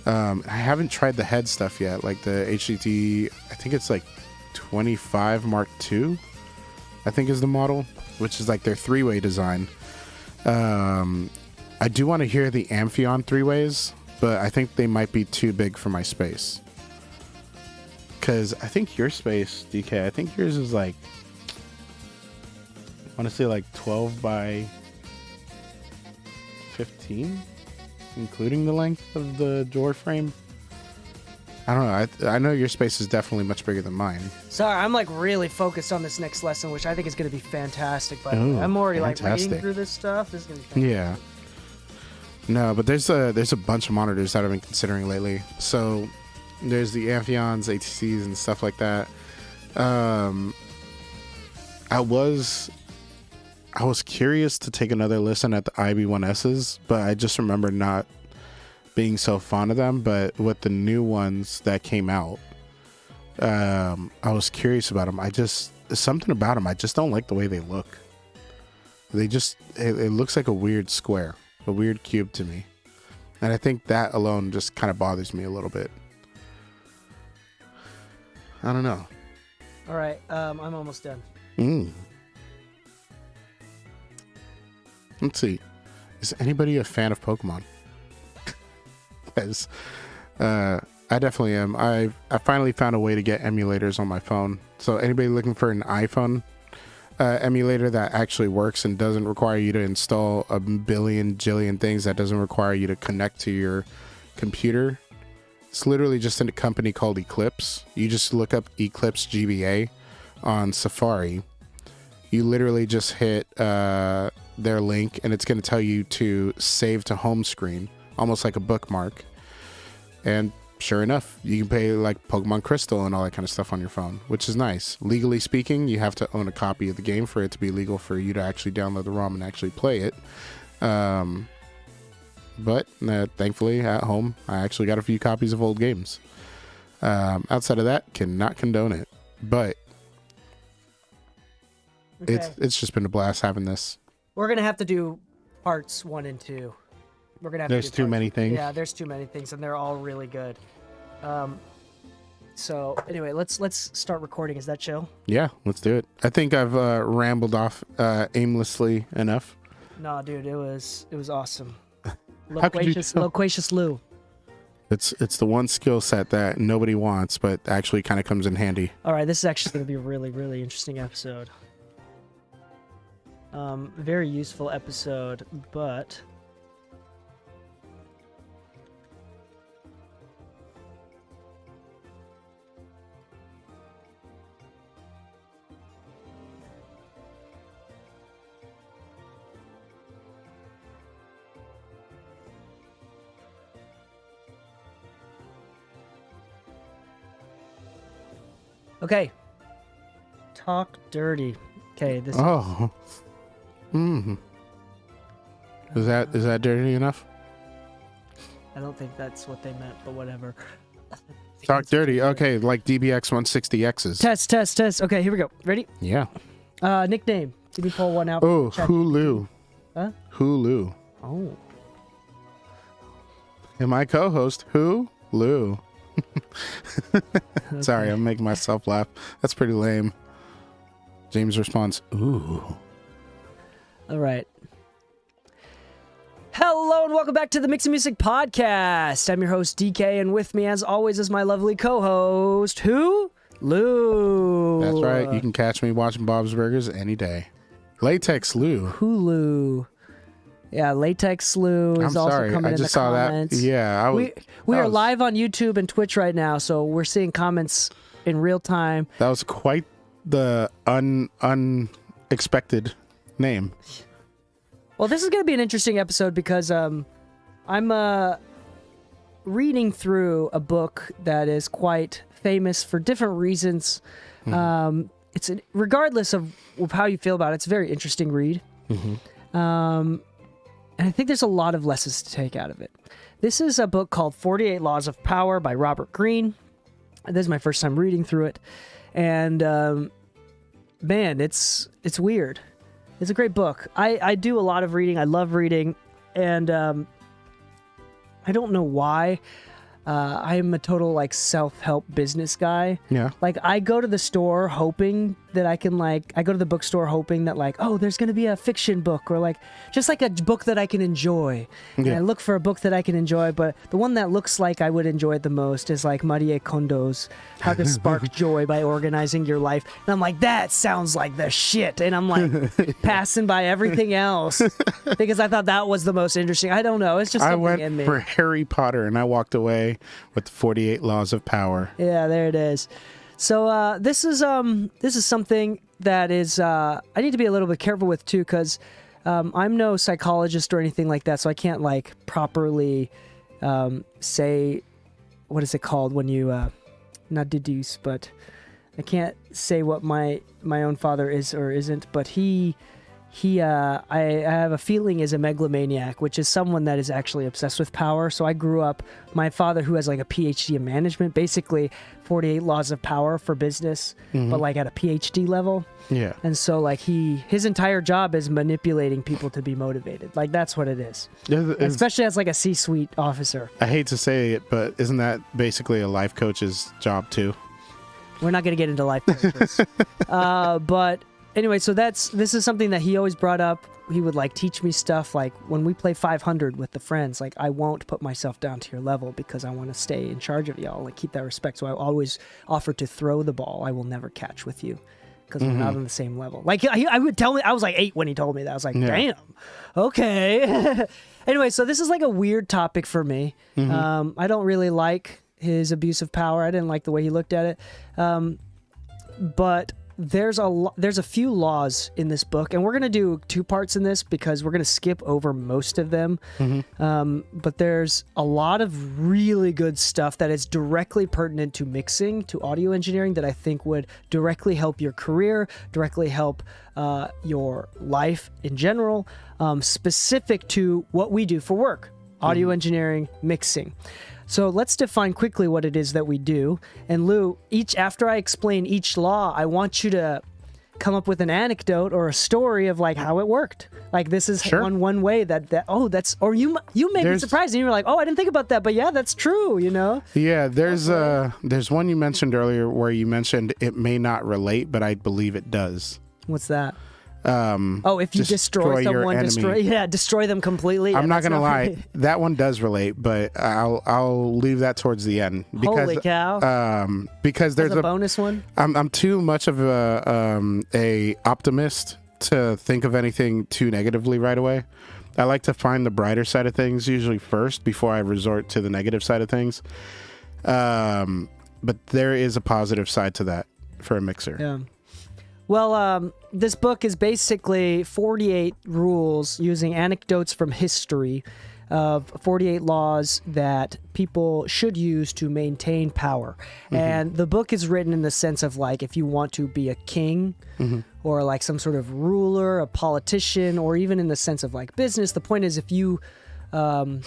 I haven't tried the head stuff yet, like the HDT, I think it's like 25 Mark II, I think is the model, which is like their three-way design. I do want to hear the Amphion three-ways, but I think they might be too big for my space. Because I think your space, DK, I think yours is like, I want to say like 12 by 15? Including the length of the door frame. I don't know. I know your space is definitely much bigger than mine. Sorry, I'm like really focused on this next lesson, which I think is going to be fantastic. But Ooh, I'm already fantastic. like reading through this stuff. This is going to be fantastic. Yeah. No, but there's a bunch of monitors that I've been considering lately. So there's the Amphions, ATCs, and stuff like that. I was curious to take another listen at the IB1Ss, but I just remember not being so fond of them. But with the new ones that came out, I was curious about them. Something about them, I just don't like the way they look. It looks like a weird square, a weird cube to me. And I think that alone just kind of bothers me a little bit. I don't know. All right, I'm almost done. Let's see. Is anybody a fan of Pokemon? Because I definitely am. I finally found a way to get emulators on my phone. So anybody looking for an iPhone emulator that actually works and doesn't require you to install a billion jillion things, that doesn't require you to connect to your computer, it's literally just a company called Eclipse. You just look up Eclipse GBA on Safari. You literally just hit their link and it's going to tell you to save to home screen, almost like a bookmark. And sure enough, you can pay like Pokemon Crystal and all that kind of stuff on your phone, which is nice. Legally speaking, you have to own a copy of the game for it to be legal for you to actually download the ROM and actually play it. But thankfully at home, I actually got a few copies of old games. Outside of that, cannot condone it. But It's just been a blast having this. We're gonna have to do parts 1 and 2. We're gonna have There's to do too many things. Yeah, there's too many things, and they're all really good. So anyway, let's start recording. Is that chill? Yeah, let's do it. I think I've rambled off aimlessly enough. No, dude, it was awesome. How could you tell? Loquacious Lou. It's the one skill set that nobody wants, but actually kind of comes in handy. All right, this is actually going to be a really, really interesting episode. Very useful episode, but okay. Talk dirty. Okay, this Oh. Is that dirty enough? I don't think that's what they meant, but whatever. Talk dirty. Okay, like DBX 160Xs. Test. Okay, here we go. Ready? Yeah. Nickname. Did we pull one out? Oh, Check. Hulu. Huh? Hulu. Oh. And my co-host, Hulu. Sorry, I'm making myself laugh. That's pretty lame. James responds, ooh. All right. Hello and welcome back to the Mix and Music Podcast. I'm your host, DK, and with me, as always, is my lovely co-host, Lou. That's right. You can catch me watching Bob's Burgers any day. Latex Lou. Hulu. Yeah, Latex Lou is I'm also sorry. coming I in just the saw comments. that. Yeah. We are live on YouTube and Twitch right now, so we're seeing comments in real time. That was quite the unexpected name. Well, this is going to be an interesting episode because I'm reading through a book that is quite famous for different reasons. Regardless of how you feel about it, it's a very interesting read. And I think there's a lot of lessons to take out of it. This is a book called 48 Laws of Power by Robert Greene. This is my first time reading through it. And man, it's weird. It's a great book. I do a lot of reading. I love reading. And I don't know why. I'm a total like self-help business guy. Yeah. Like I go to the store hoping that I can I go to the bookstore hoping that oh, there's going to be a fiction book or just like a book that I can enjoy. Yeah. And I look for a book that I can enjoy, but the one that looks like I would enjoy it the most is like Marie Kondo's How to Spark Joy by Organizing Your Life. And I'm like, that sounds like the shit. And I'm like passing by everything else because I thought that was the most interesting. I don't know. It's just something in me. I went for Harry Potter and I walked away with the 48 Laws of Power. Yeah, there it is. So this is something that is I need to be a little bit careful with too, because I'm no psychologist or anything like that, so I can't properly say what is it called when you not deduce, but I can't say what my own father is or isn't, but I have a feeling is a megalomaniac, which is someone that is actually obsessed with power. So I grew up, my father who has a PhD in management, basically 48 laws of power for business, but at a PhD level. Yeah. And so his entire job is manipulating people to be motivated. That's what it is. Especially as a C-suite officer. I hate to say it, but isn't that basically a life coach's job too? We're not going to get into life coaches. But anyway, so this is something that he always brought up. He would teach me stuff when we play 500 with the friends, I won't put myself down to your level because I want to stay in charge of y'all, keep that respect. So I always offer to throw the ball. I will never catch with you because we're not on the same level. I would tell me, I was 8 when he told me that. I was damn, okay. Anyway, so this is a weird topic for me. I don't really like his abuse of power. I didn't like the way he looked at it. But there's a few laws in this book, and we're going to do 2 parts in this because we're going to skip over most of them. But there's a lot of really good stuff that is directly pertinent to mixing, to audio engineering, that I think would directly help your career, directly help your life in general, specific to what we do for work, audio engineering, mixing. So let's define quickly what it is that we do. And Lou, after I explain each law, I want you to come up with an anecdote or a story of like how it worked. Like this is Sure. one way that or you may be surprised and you're like, oh, I didn't think about that, but yeah, that's true, you know? Yeah, there's one you mentioned earlier where you mentioned it may not relate, but I believe it does. What's that? If you destroy your someone, enemy. destroy them completely. I'm Yeah, not that's gonna lie, really- that one does relate, but I'll leave that towards the end because Holy cow. because there's a bonus one. I'm too much of a optimist to think of anything too negatively right away. I like to find the brighter side of things usually first before I resort to the negative side of things. But there is a positive side to that for a mixer. Yeah. Well, this book is basically 48 rules using anecdotes from history of 48 laws that people should use to maintain power. And the book is written in the sense of like if you want to be a king or like some sort of ruler, a politician, or even in the sense of like business. The point is if you and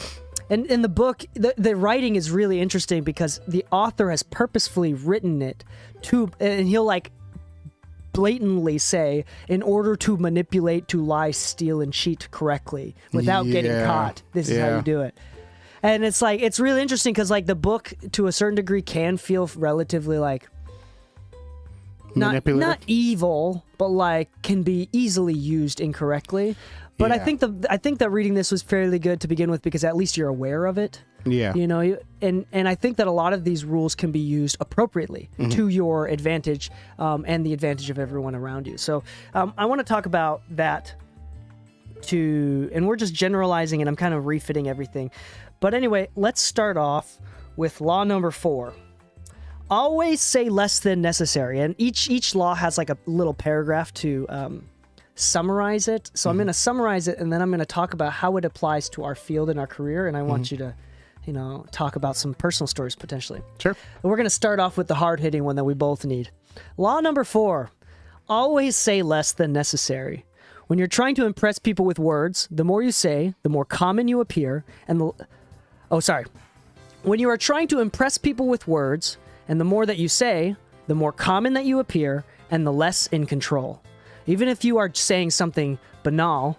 in the book, the writing is really interesting because the author has purposefully written it and he'll like blatantly say, in order to manipulate, to lie, steal, and cheat correctly without getting caught. This is how you do it. And it's like, it's really interesting because like the book to a certain degree can feel relatively like Manipulative? not evil, but like can be easily used incorrectly. But I think that reading this was fairly good to begin with because at least you're aware of it. Yeah. You know, and I think that a lot of these rules can be used appropriately to your advantage and the advantage of everyone around you. So I want to talk about that and we're just generalizing and I'm kind of refitting everything. But anyway, let's start off with law number 4. Always say less than necessary. And each law has like a little paragraph to summarize it. So I'm going to summarize it and then I'm going to talk about how it applies to our field and our career. And I want you to talk about some personal stories potentially. Sure. And we're going to start off with the hard-hitting one that we both need. Law number 4, always say less than necessary. When you're trying to impress people with words, the more you say, the more common you appear, When you are trying to impress people with words, and the more that you say, the more common that you appear, and the less in control. Even if you are saying something banal,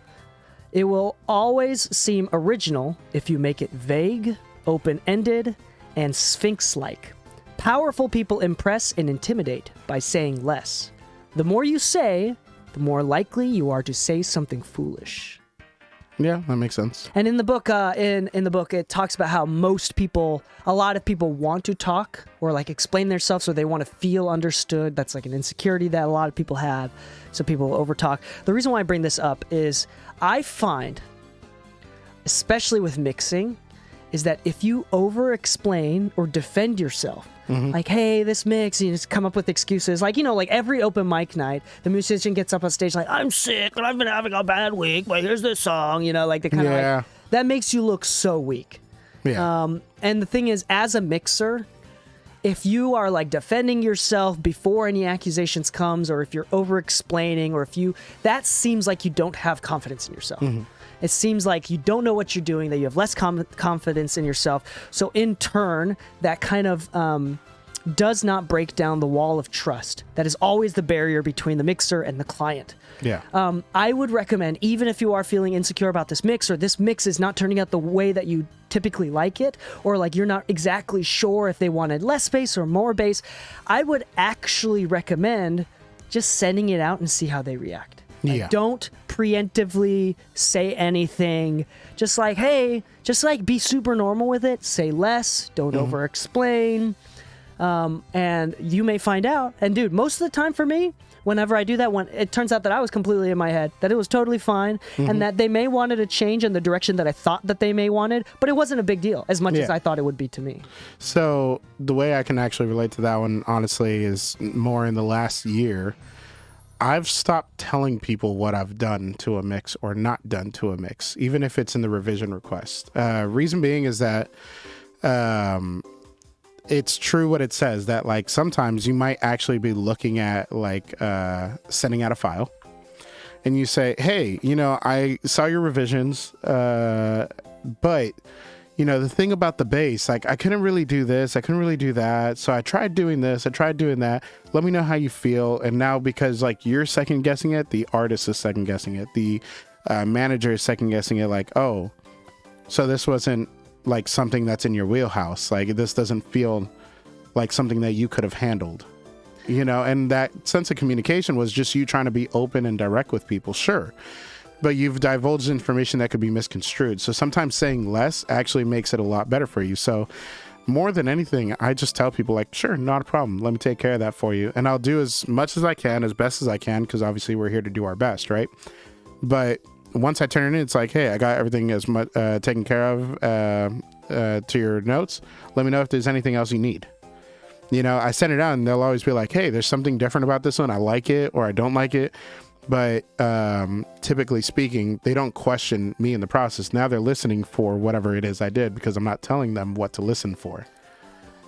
it will always seem original if you make it vague, open-ended, and sphinx-like. Powerful people impress and intimidate by saying less. The more you say, the more likely you are to say something foolish. Yeah, that makes sense. And in the book, in the book, it talks about how a lot of people want to talk or like explain themselves, or they want to feel understood. That's like an insecurity that a lot of people have. So people overtalk. The reason why I bring this up is I find, especially with mixing, is that if you over-explain or defend yourself, like, hey, this mix, you just come up with excuses. Like, like every open mic night, the musician gets up on stage like, I'm sick and I've been having a bad week, but here's this song, like the kind of like, that makes you look so weak. Yeah. And the thing is, as a mixer, if you are like defending yourself before any accusations comes, or if you're over-explaining, or that seems like you don't have confidence in yourself. It seems like you don't know what you're doing, that you have less confidence in yourself. So in turn, that kind of does not break down the wall of trust. That is always the barrier between the mixer and the client. Yeah. I would recommend, even if you are feeling insecure about this mix, or this mix is not turning out the way that you typically like it, or like you're not exactly sure if they wanted less bass or more bass, I would actually recommend just sending it out and see how they react. Like, don't preemptively say anything. Just like, hey, be super normal with it. Say less. Don't over-explain. And you may find out. And dude, most of the time for me, whenever I do that, it turns out that I was completely in my head, that it was totally fine, and that they may wanted a change in the direction that I thought that they may wanted, but it wasn't a big deal as much as I thought it would be to me. So the way I can actually relate to that one, honestly, is more in the last year. I've stopped telling people what I've done to a mix or not done to a mix, even if it's in the revision request. Reason being is that it's true what it says, that like sometimes you might actually be looking at like sending out a file and you say, hey, I saw your revisions, but the thing about the bass, like I couldn't really do this, I couldn't really do that. So I tried doing this, I tried doing that. Let me know how you feel. And now because like you're second guessing it, the artist is second guessing it. The manager is second guessing it, like, oh, so this wasn't like something that's in your wheelhouse. Like this doesn't feel like something that you could have handled. And that sense of communication was just you trying to be open and direct with people, sure. But you've divulged information that could be misconstrued. So sometimes saying less actually makes it a lot better for you. So more than anything, I just tell people like, sure, not a problem. Let me take care of that for you. And I'll do as much as I can, as best as I can, because obviously we're here to do our best, right? But once I turn it in, it's like, hey, I got everything as much taken care of to your notes. Let me know if there's anything else you need. I send it out and they'll always be like, hey, there's something different about this one. I like it or I don't like it. But typically speaking, they don't question me in the process. Now they're listening for whatever it is I did because I'm not telling them what to listen for.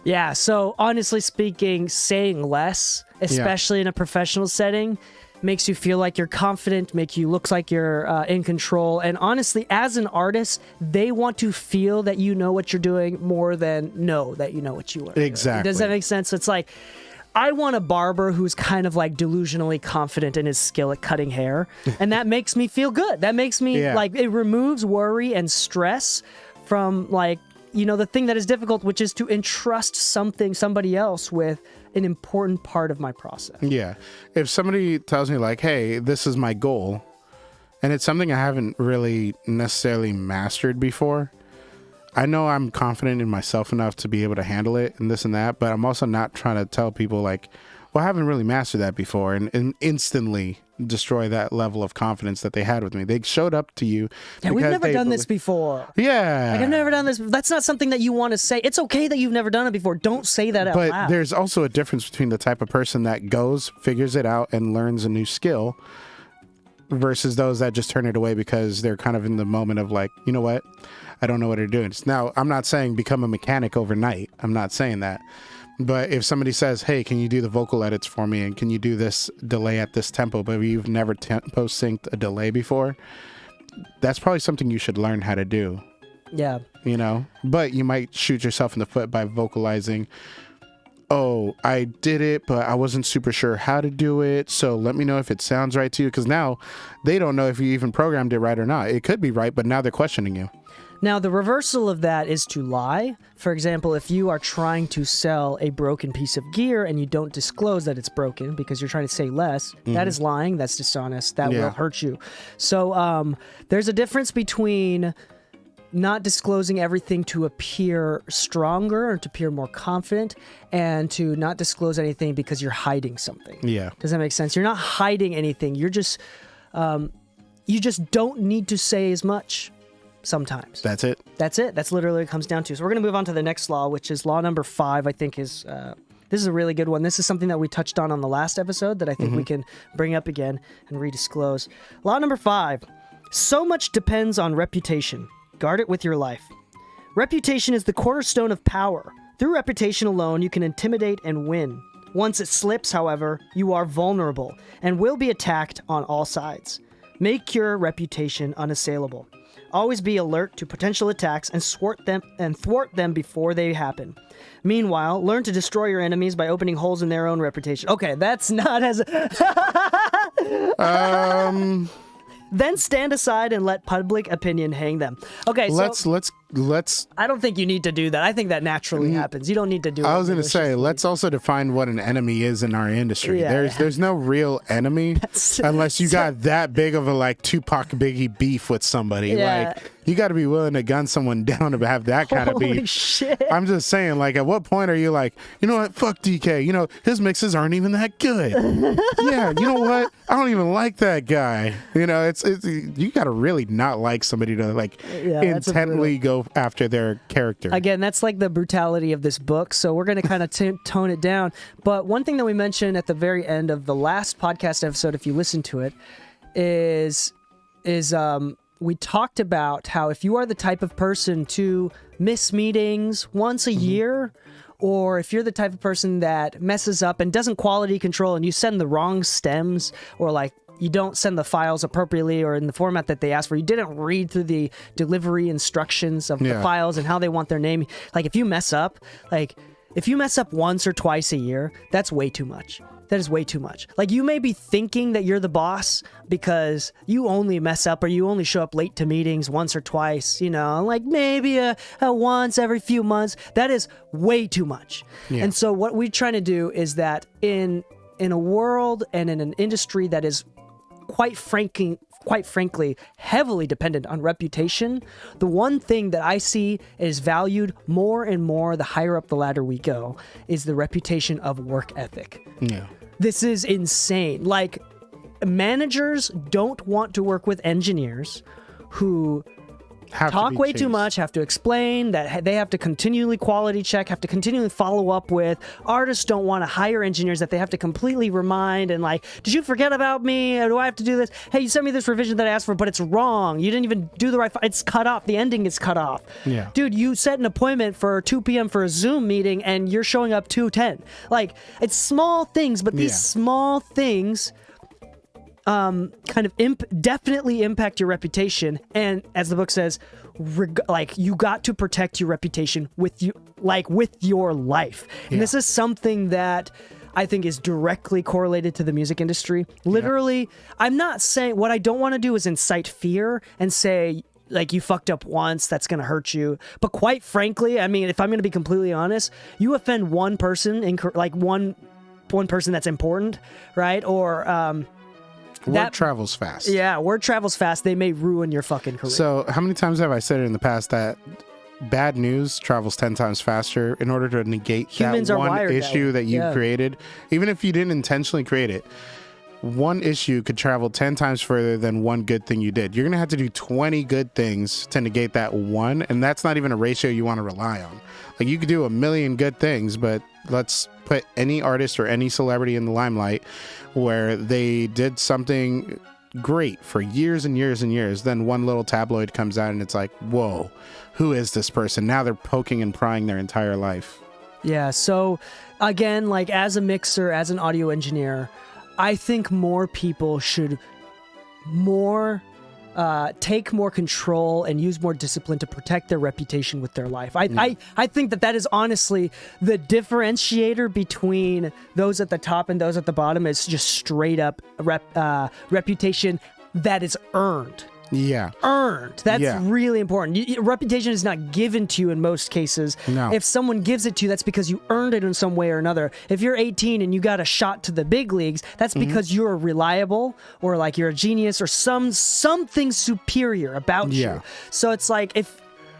Yeah. So honestly speaking, saying less, especially in a professional setting, makes you feel like you're confident, make you look like you're in control. And honestly, as an artist, they want to feel that you know what you're doing more than know that you know what you are Exactly. doing. Does that make sense? It's like, I want a barber who's kind of like delusionally confident in his skill at cutting hair. And that makes me feel good. That makes me like, it removes worry and stress from like, the thing that is difficult, which is to entrust somebody else with an important part of my process. Yeah. If somebody tells me like, hey, this is my goal, and it's something I haven't really necessarily mastered before, I know I'm confident in myself enough to be able to handle it and this and that, but I'm also not trying to tell people like, well, I haven't really mastered that before and instantly destroy that level of confidence that they had with me. They showed up to you. Yeah, we've never done this before. Yeah. Like, I've never done this. That's not something that you want to say. It's okay that you've never done it before. Don't say that out loud. But there's also a difference between the type of person that goes, figures it out, and learns a new skill versus those that just turn it away because they're kind of in the moment of like, you know what? I don't know what they're doing. Now, I'm not saying become a mechanic overnight. I'm not saying that. But if somebody says, hey, can you do the vocal edits for me? And can you do this delay at this tempo? But you've never tempo synced a delay before. That's probably something you should learn how to do. Yeah. But you might shoot yourself in the foot by vocalizing, oh, I did it, but I wasn't super sure how to do it. So let me know if it sounds right to you. Because now they don't know if you even programmed it right or not. It could be right, but now they're questioning you. Now, the reversal of that is to lie. For example, if you are trying to sell a broken piece of gear and you don't disclose that it's broken because you're trying to say less, that is lying, that's dishonest, that will hurt you. So there's a difference between not disclosing everything to appear stronger or to appear more confident and to not disclose anything because you're hiding something. Yeah. Does that make sense? You're not hiding anything. You're just, you just don't need to say as much. Sometimes. That's it. That's literally what it comes down to. So we're going to move on to the next law, which is law number 5, I think is, this is a really good one. This is something that we touched on the last episode that I think we can bring up again and redisclose. Law number 5, so much depends on reputation. Guard it with your life. Reputation is the cornerstone of power. Through reputation alone, you can intimidate and win. Once it slips, however, you are vulnerable and will be attacked on all sides. Make your reputation unassailable. Always be alert to potential attacks and thwart them before they happen. Meanwhile, learn to destroy your enemies by opening holes in their own reputation. Okay, that's not as... Then stand aside and let public opinion hang them. Okay, so... Let's... I don't think you need to do that. I think that naturally happens. You don't need to do it. I was going to say, let's also define what an enemy is in our industry. Yeah, there's no real enemy unless you got that big of a like Tupac Biggie beef with somebody. Yeah. Like you got to be willing to gun someone down to have that kind of beef. Holy shit. I'm just saying, like, at what point are you like, you know what, fuck DK, his mixes aren't even that good. Yeah, you know what, I don't even like that guy. It's you got to really not like somebody to like intently go after their character. Again, that's like the brutality of this book, so we're going to kind of tone it down. But one thing that we mentioned at the very end of the last podcast episode, if you listen to it, is we talked about how if you are the type of person to miss meetings once a year, or if you're the type of person that messes up and doesn't quality control and you send the wrong stems or like you don't send the files appropriately or in the format that they ask for. You didn't read through the delivery instructions of the files and how they want their name. Like if you mess up once or twice a year, that's way too much. That is way too much. Like you may be thinking that you're the boss because you only mess up or you only show up late to meetings once or twice, like maybe a once every few months. That is way too much. Yeah. And so what we're trying to do is that in a world and in an industry that is quite frankly, heavily dependent on reputation, the one thing that I see is valued more and more the higher up the ladder we go is the reputation of work ethic. Yeah. This is insane. Like, managers don't want to work with engineers who talk way too much, have to explain, that they have to continually quality check, have to continually follow up with. Artists don't want to hire engineers that they have to completely remind and like, did you forget about me? Or do I have to do this? Hey, you sent me this revision that I asked for, but it's wrong. You didn't even do the right, it's cut off. The ending is cut off. Yeah. Dude, you set an appointment for 2 p.m. for a Zoom meeting and you're showing up 2:10. Like, it's small things, but these small things kind of definitely impact your reputation. And as the book says, you got to protect your reputation with your life. And this is something that I think is directly correlated to the music industry. Literally, I'm not saying, what I don't want to do is incite fear and say, like, you fucked up once, that's going to hurt you. But quite frankly, I mean, if I'm going to be completely honest, you offend one person, one person that's important, right? Or, word travels fast. Yeah, word travels fast. They may ruin your fucking career. So how many times have I said it in the past that bad news travels 10 times faster in order to negate Humans that one issue that you created? Even if you didn't intentionally create it, one issue could travel 10 times further than one good thing you did. You're going to have to do 20 good things to negate that one, and that's not even a ratio you want to rely on. Like, you could do 1,000,000 good things, but let's put any artist or any celebrity in the limelight where they did something great for years and years and years. Then one little tabloid comes out and it's like, whoa, who is this person? Now they're poking and prying their entire life. Yeah. So again, like, as a mixer, as an audio engineer, I think more people should take more control and use more discipline to protect their reputation with their life. I think that is honestly the differentiator between those at the top and those at the bottom is just straight up reputation that is earned. Yeah. Earned. That's really important. Reputation is not given to you in most cases. No. If someone gives it to you, that's because you earned it in some way or another. If you're 18 and you got a shot to the big leagues, that's because you're reliable or like you're a genius or something superior about you. So it's like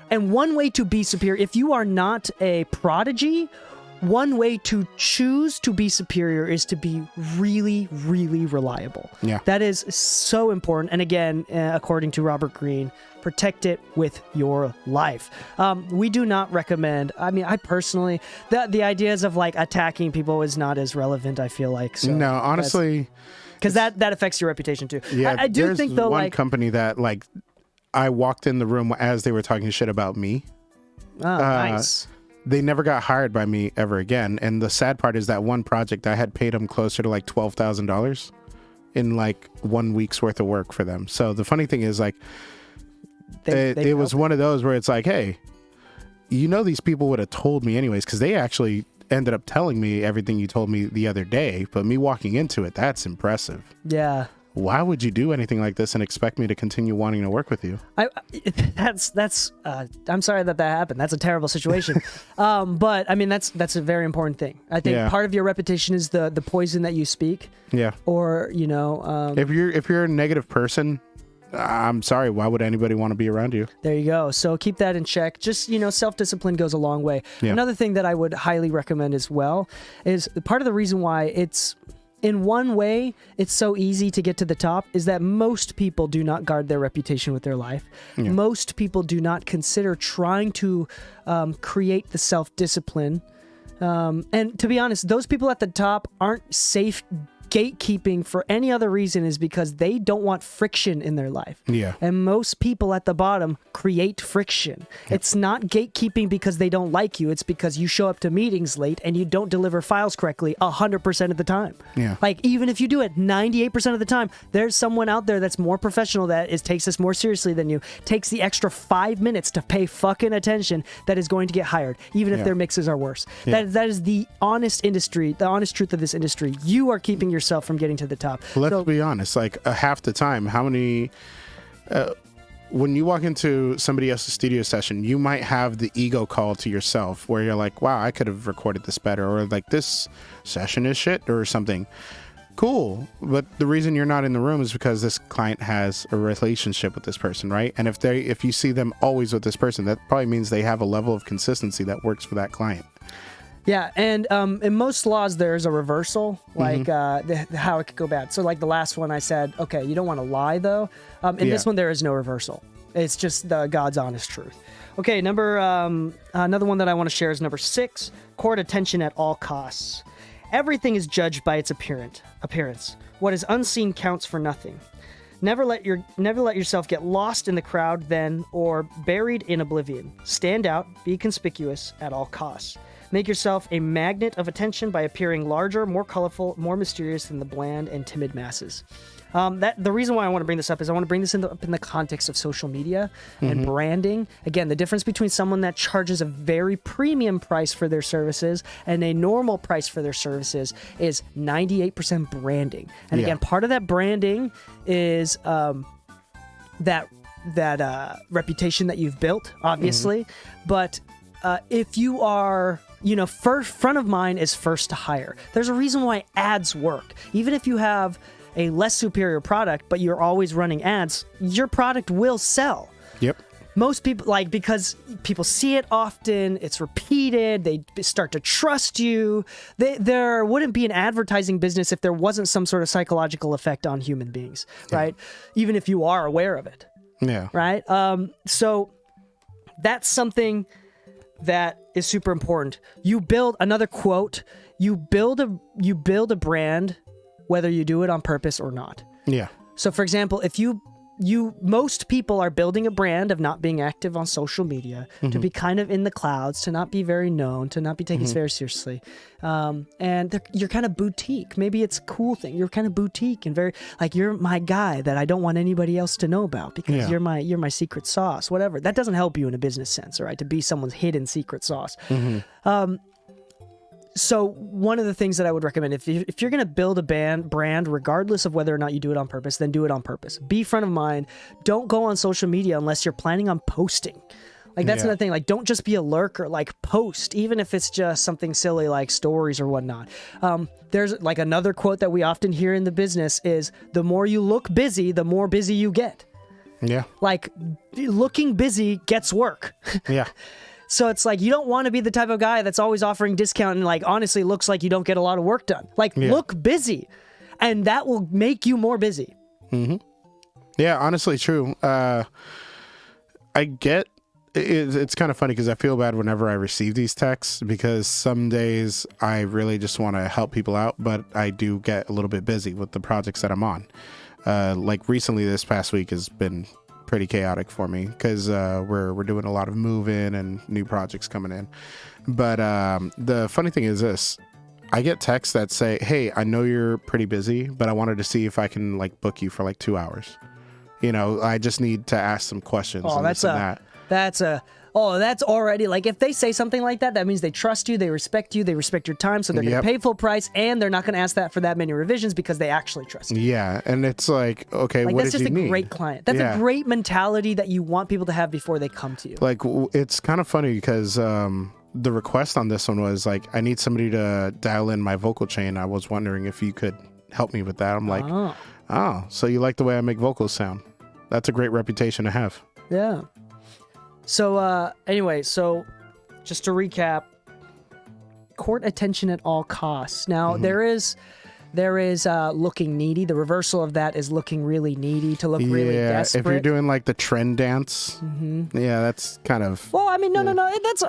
and one way to be superior, if you are not a prodigy, one way to choose to be superior is to be really, really reliable. Yeah. That is so important. And again, according to Robert Greene, protect it with your life. We do not recommend, I mean, I personally, the ideas of like attacking people is not as relevant, I feel like. So no, honestly. Because that affects your reputation too. Yeah, I do think though, one company that like, I walked in the room as they were talking shit about me. Oh, nice. They never got hired by me ever again. And the sad part is that one project, I had paid them closer to like $12,000 in like 1 week's worth of work for them. So the funny thing is like, it was one of those where it's like, hey, these people would have told me anyways, because they actually ended up telling me everything you told me the other day. But me walking into it, that's impressive. Yeah. Why would you do anything like this and expect me to continue wanting to work with you? I'm sorry that happened. That's a terrible situation. But I mean, that's a very important thing. I think part of your reputation is the poison that you speak. Yeah. Or, if you're a negative person, I'm sorry, why would anybody want to be around you? There you go. So keep that in check. Just, self-discipline goes a long way. Yeah. Another thing that I would highly recommend as well is part of the reason why it's, in one way, it's so easy to get to the top is that most people do not guard their reputation with their life. Yeah. Most people do not consider trying to create the self-discipline. And to be honest, those people at the top aren't safe gatekeeping for any other reason is because they don't want friction in their life. Yeah. And most people at the bottom create friction. It's not gatekeeping because they don't like you. It's because you show up to meetings late and you don't deliver files correctly 100% of the time. Yeah. Like, even if you do it 98% of the time, there's someone out there that's more professional, that takes this more seriously than you, takes the extra 5 minutes to pay fucking attention, that is going to get hired, even if their mixes are worse. Yeah. That is the honest industry, the honest truth of this industry. You are keeping yourself from getting to the top. Let's be honest, like half the time, how many when you walk into somebody else's studio session, you might have the ego call to yourself where you're like, wow, I could have recorded this better, or like this session is shit or something. Cool. But the reason you're not in the room is because this client has a relationship with this person, right? And if you see them always with this person, that probably means they have a level of consistency that works for that client. Yeah, and in most laws, there's a reversal, like how it could go bad. So like the last one I said, okay, you don't want to lie, though. In this one, there is no reversal. It's just the God's honest truth. Okay, another one that I want to share is number 6, court attention at all costs. Everything is judged by its appearance. What is unseen counts for nothing. Never let yourself get lost in the crowd then, or buried in oblivion. Stand out, be conspicuous at all costs. Make yourself a magnet of attention by appearing larger, more colorful, more mysterious than the bland and timid masses. The reason why I want to bring this up is I want to bring this up in the context of social media and branding. Again, the difference between someone that charges a very premium price for their services and a normal price for their services is 98% branding. And again, part of that branding is that reputation that you've built, obviously. But if you are, front of mind is first to hire. There's a reason why ads work. Even if you have a less superior product, but you're always running ads, your product will sell. Yep. Most people, because people see it often, it's repeated, they start to trust you. There wouldn't be an advertising business if there wasn't some sort of psychological effect on human beings, right? Even if you are aware of it. Yeah. Right? So that's something that is super important. You build another quote, you build a brand, whether you do it on purpose or not. Yeah. So for example, if most people are building a brand of not being active on social media, to be kind of in the clouds, to not be very known, to not be taken very seriously. And you're kind of boutique. Maybe it's a cool thing. You're kind of boutique and very, you're my guy that I don't want anybody else to know about because you're my secret sauce, whatever. That doesn't help you in a business sense, right? To be someone's hidden secret sauce. So one of the things that I would recommend, if you're going to build a brand, regardless of whether or not you do it on purpose, then do it on purpose. Be front of mind. Don't go on social media unless you're planning on posting. That's another thing. Don't just be a lurker. Post, even if it's just something silly like stories or whatnot. There's another quote that we often hear in the business is, the more you look busy, the more busy you get. Yeah. Looking busy gets work. Yeah. So it's you don't want to be the type of guy that's always offering discount and honestly looks like you don't get a lot of work done. Look busy, and that will make you more busy. Yeah, honestly, true. I get it's kind of funny because I feel bad whenever I receive these texts because some days I really just want to help people out, but I do get a little bit busy with the projects that I'm on. Recently, this past week has been pretty chaotic for me because we're doing a lot of move-in and new projects coming in. But the funny thing is this: I get texts that say, "Hey, I know you're pretty busy, but I wanted to see if I can book you for 2 hours. I just need to ask some questions." Oh, and that. That's already if they say something like that, that means they trust you, they respect your time, so they're going to pay full price, and they're not going to ask that for that many revisions because they actually trust you. Yeah, and it's okay, what did you need? That's just a great client. That's a great mentality that you want people to have before they come to you. It's kind of funny because the request on this one was I need somebody to dial in my vocal chain. I was wondering if you could help me with that. I'm like, oh, so you like the way I make vocals sound? That's a great reputation to have. Yeah. So anyway, just to recap, court attention at all costs. Now there is There is looking needy. The reversal of that is looking really needy, to look really desperate. If you're doing like the trend dance, yeah, that's kind of... Well, I mean, no.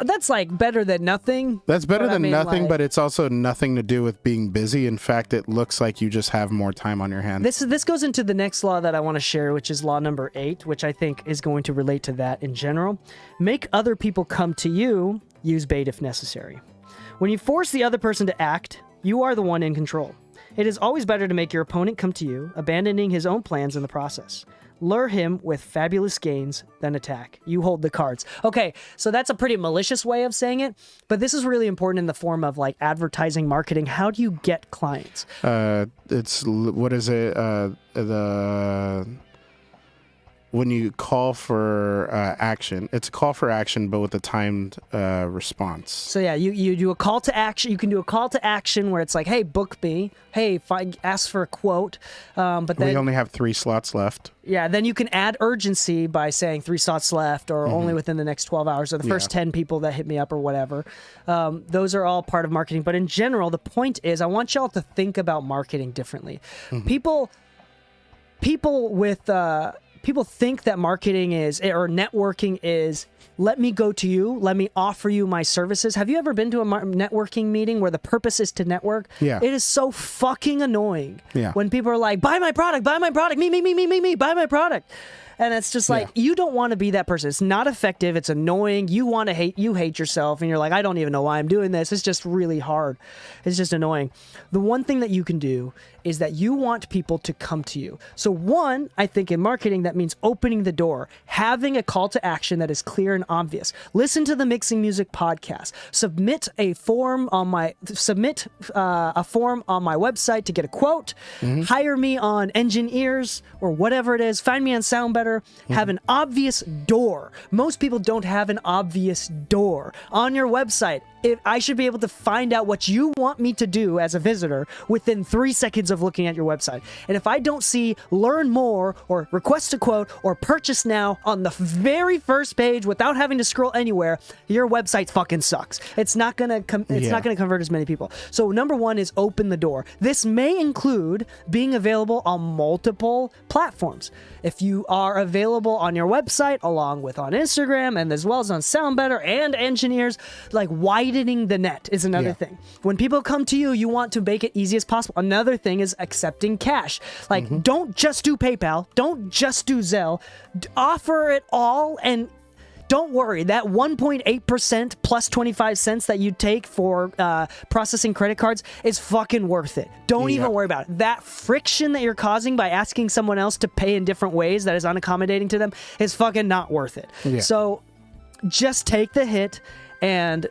That's like better than nothing. That's better But I than mean, nothing, like- but it's also nothing to do with being busy. In fact, it looks like you just have more time on your hands. This goes into the next law that I want to share, which is law number 8, which I think is going to relate to that in general. Make other people come to you. Use bait if necessary. When you force the other person to act, you are the one in control. It is always better to make your opponent come to you, abandoning his own plans in the process. Lure him with fabulous gains, then attack. You hold the cards. Okay, so that's a pretty malicious way of saying it, but this is really important in the form of like advertising, marketing. How do you get clients? What is it? When you call for action, it's a call for action, but with a timed response. So yeah, you do a call to action. You can do a call to action where it's like, hey, book me. Hey, ask for a quote. But then We only have 3 slots left. yeah, then you can add urgency by saying 3 slots left, or only within the next 12 hours, or the first 10 people that hit me up, or whatever. Those are all part of marketing. But in general, the point is, I want y'all to think about marketing differently. People think that marketing is, or networking is, let me go to you, let me offer you my services. Have you ever been to a networking meeting where the purpose is to network? Yeah. It is so fucking annoying. Yeah. When people are like, buy my product, me, buy my product. And it's just like, you don't want to be that person. It's not effective. It's annoying. You hate yourself. And you're like, I don't even know why I'm doing this. It's just really hard. It's just annoying. The one thing that you can do is that you want people to come to you. So one, I think in marketing, that means opening the door, having a call to action that is clear and obvious. Listen to the Mixing Music podcast. Submit a form on my website to get a quote. Hire me on Engineers or whatever it is. Find me on SoundBetter. Have an obvious door. Most people don't have an obvious door on your website. If I should be able to find out what you want me to do as a visitor within 3 seconds of looking at your website. And if I don't see learn more or request a quote or purchase now on the very first page without having to scroll anywhere, your website fucking sucks. It's not gonna not gonna convert as many people. So number 1 is open the door. This may include being available on multiple platforms. If you are available on your website along with on Instagram and as well as on SoundBetter and Engineers, like widening the net is another thing. When people come to you, you want to make it easy as possible. Another thing is accepting cash. Like, don't just do PayPal. Don't just do Zelle. Offer it all, and don't worry, that 1.8% plus 25 cents that you take for processing credit cards is fucking worth it. Don't even worry about it. That friction that you're causing by asking someone else to pay in different ways that is unaccommodating to them is fucking not worth it. Yeah. So just take the hit and